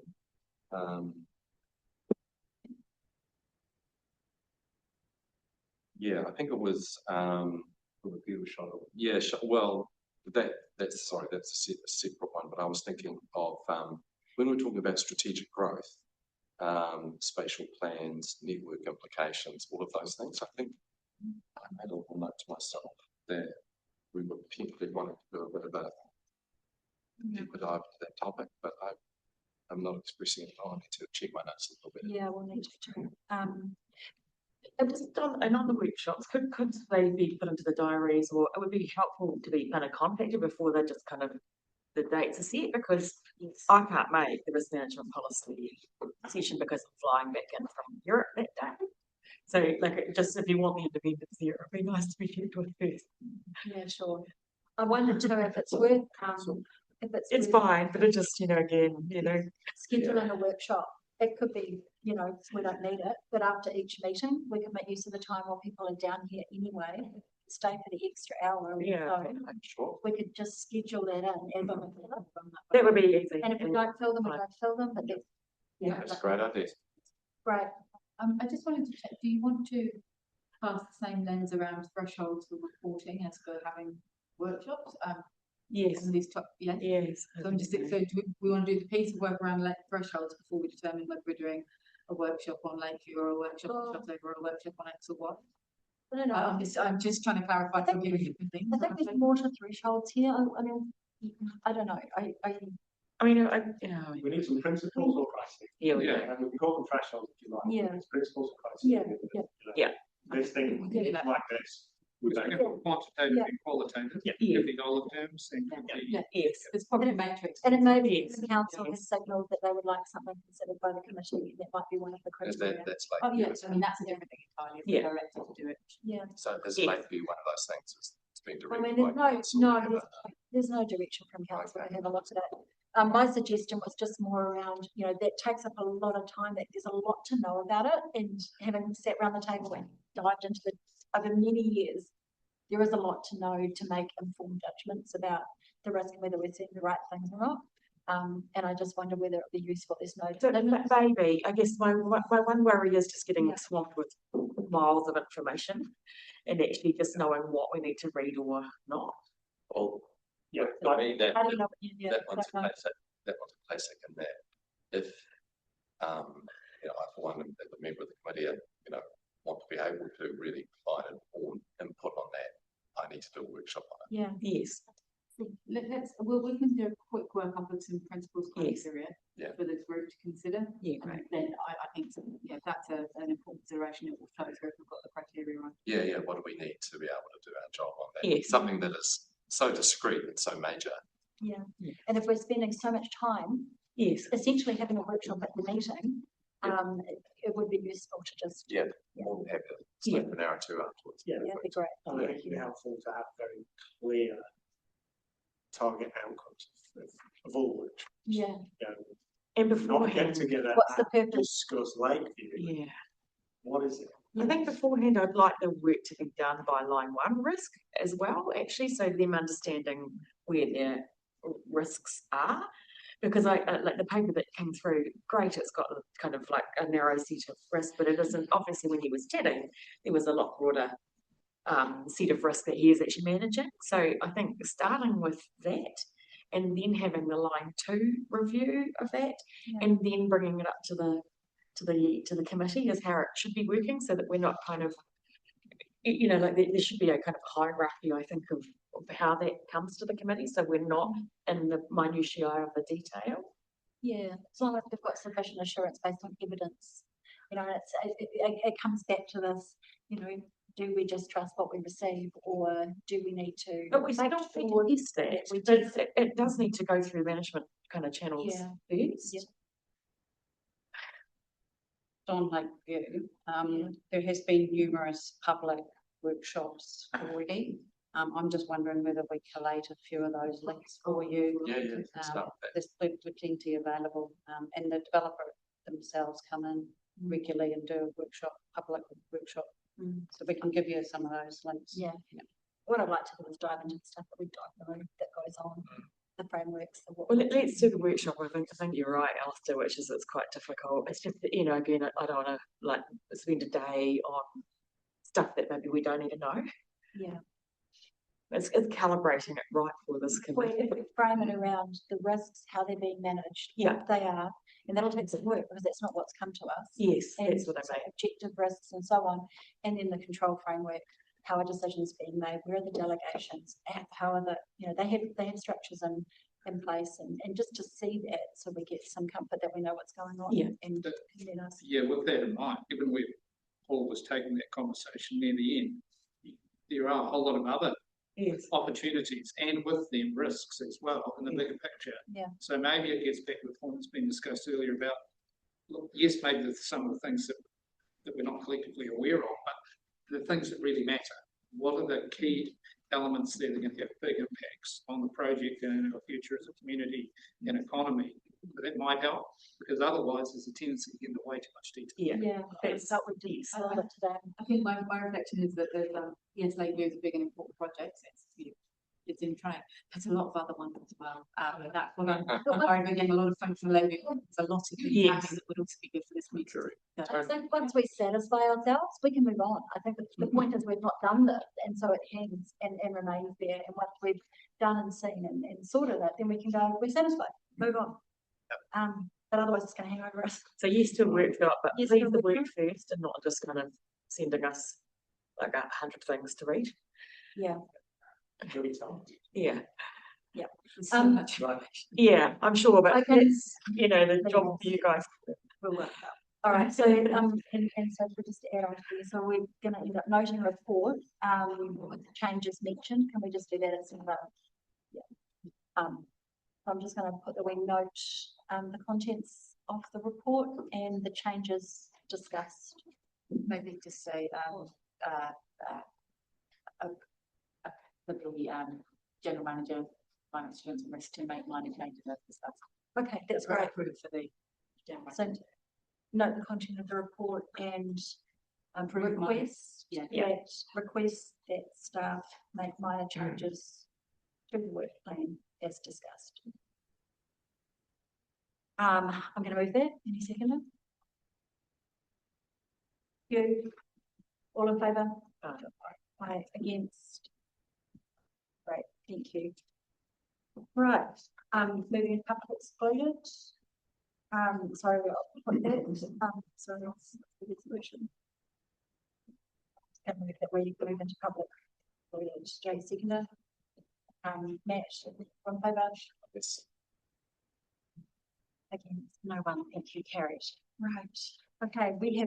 Yeah, I think it was Review shot. yeah. Well, that's a separate one. But I was thinking of when we're talking about strategic growth, spatial plans, network implications, all of those things. I think I made a little note to myself that we were potentially wanting to do a bit of a deeper dive into that topic, but I'm not expressing it. I need to check my notes a little bit. Yeah, we'll need to. And just on the workshops, could they be put into the diaries, or it would be helpful to be kind of contacted before they're just kind of the dates are set, because I can't make the risk management policy session because I'm flying back in from Europe that day. So like just if you want the independence here, it'd be nice to be here first. Yeah, sure. I wondered too if it's worth It's fine, but it just, again, scheduling a workshop. It could be, we don't need it, but after each meeting, we can make use of the time while people are down here anyway, stay for the extra hour or Yeah, so. Sure. We could just schedule that in. that would be easy. And if we don't fill them, we don't fill them, but that's, That's a great idea. great. I just wanted to check, do you want to cast the same lens around thresholds for reporting as for having workshops? Yes. Some of these Yes. So I'm just, so do we want to do the piece of work around thresholds before we determine whether we're doing a workshop on Lakeview or a workshop on Shotover or a workshop on X or what? I don't know. I'm just trying to clarify. I think there's more to thresholds here. I mean, I don't know. We need some principles or criteria. Yeah. And we can call them thresholds if you like. Yeah. It's principles or criteria. Yeah. This thing Yeah. like this. We can put quantitative Yeah. and qualitative, Yeah. give the dollar terms, and give the. Yeah, Yes. it's probably matrix. And it may be Yes. the council has signalled that they would like something considered by the committee, that might be one of the criteria. That's like. Oh, yes, I mean, that's a different thing entirely, if the Yeah. director to do it. Yeah, So this Yes. might be one of those things it's being I mean, directed by council. there's no direction from council Okay. to have a look at it. My suggestion was just more around, that takes up a lot of time, that there's a lot to know about it, and having sat around the table and dived into it over many years, there is a lot to know to make informed judgments about the risk and whether we're seeing the right things or not. And I just wonder whether it'd be useful, there's no. So maybe, I guess my one worry is just getting swamped with miles of information and actually just knowing what we need to read or not. Well, Yeah, I mean, I don't know. Yeah, that one's don't a know. classic, in that if, I for one, as a member of the committee, want to be able to really provide informed input on that, I need to do a workshop on it. Yeah. Yes. We can do a quick work up with some principles criteria Yeah. for the group to consider. Yeah, And great. then I think, if that's an important consideration, it will flow through if we've got the criteria on. Yeah, what do we need to be able to do our job on that? Yes. Something that is so discreet and so major. Yeah, and if we're spending so much time Yes. essentially having a workshop at the meeting, it would be useful to just. Yeah, more than happy to stay for an hour or two afterwards. Yeah. That'd be great. I think it'd be helpful to have very clear target outcomes of all which, Yeah, And not beforehand, get together what's the and purpose? discuss Lakeview. yeah. What is it? I think beforehand, I'd like the work to be done by line one risk as well, actually, so them understanding where their risks are. Because I like the paper that came through, great, it's got kind of like a narrow set of risks, but it isn't, obviously when he was chatting, there was a lot broader set of risk that he is actually managing. So I think starting with that and then having the line two review of that and then bringing it up to the committee is how it should be working, so that we're not kind of, like there should be a kind of hierarchy, I think, of how that comes to the committee, so we're not in the minutiae of the detail. Yeah, as long as we've got sufficient assurance based on evidence, it comes back to this, do we just trust what we receive, or do we need to? But we still need to test that. We But test it does need to go through management kind of channels Yeah. first. Yeah. Don Lakeview, there has been numerous public workshops already. I'm just wondering whether we collate a few of those links for you. Yeah, start with that. There's plenty available, and the developer themselves come in regularly and do a workshop, public workshop. So we can give you some of those links. Yeah. What I'd like to do is dive into the stuff that we don't know that goes on, the frameworks. Well, let's do the workshop. I think you're right, Alistair, which is it's quite difficult. It's just, again, I don't want to spend a day on stuff that maybe we don't even know. Yeah. It's calibrating it right for this committee. If we frame it around the risks, how they're being managed, what they are, and that'll take some work because that's not what's come to us. Yes, And that's what I so mean. objective risks and so on, and then the control framework, how are decisions being made, where are the delegations, how are they have structures in place, and just to see that, so we get some comfort that we know what's going on. Yeah. And Yeah, with that in mind, given where Paul was taking that conversation near the end, there are a whole lot of other opportunities and with them risks as well in the bigger picture. Yeah. So maybe it gets back to the point that's been discussed earlier about, look, yes, maybe there's some of the things that we're not collectively aware of, but the things that really matter. What are the key elements that are going to have big impacts on the project and our future as a community and economy? But that might help, because otherwise there's a tendency to get into way too much detail. Yeah, that's what we did a little bit today. I think my reflection is that there's, yes, Lakeview is a big and important project. It's in train. There's a lot of other ones as well. And that's what I'm worried, again, a lot of functional Lakeview. There's a lot of things happening that would also be good for this meeting. I think once we satisfy ourselves, we can move on. I think the point is we've not done this, and so it hangs and remains there. And once we've done and seen and sorted it, then we can go, we're satisfied, move on. But otherwise it's going to hang over us. So yes to a workshop, but Yes leave to a the work workshop. first and not just kind of sending us like 100 things to read. Yeah. Yeah. Yeah. So much. Yeah, I'm sure, but I can- it's, the job for you guys. We'll work it All right, so, and so for just to add on to this, so we're gonna end up noting a report, with the changes mentioned. Can we just do that as sort of a, yeah. I'm just gonna put the wing note, the contents of the report and the changes discussed. Maybe just say, the general manager, finance assurance and risk to make minor changes as discussed. Okay, that's great. Approved for the general So manager. note the content of the report and Approve minor- request yeah. that staff make minor changes to the work plan as discussed. I'm gonna move that. Any seconder? You, all in favour? Aye, against? Great, thank you. Right, moving to public excluded. Sorry, I'll put that, sorry, that's the resolution. And move that we move into public excluded. Jay seconder. Matt, all in favour? Yes. Against, no one, thank you, carried. Right, okay, we have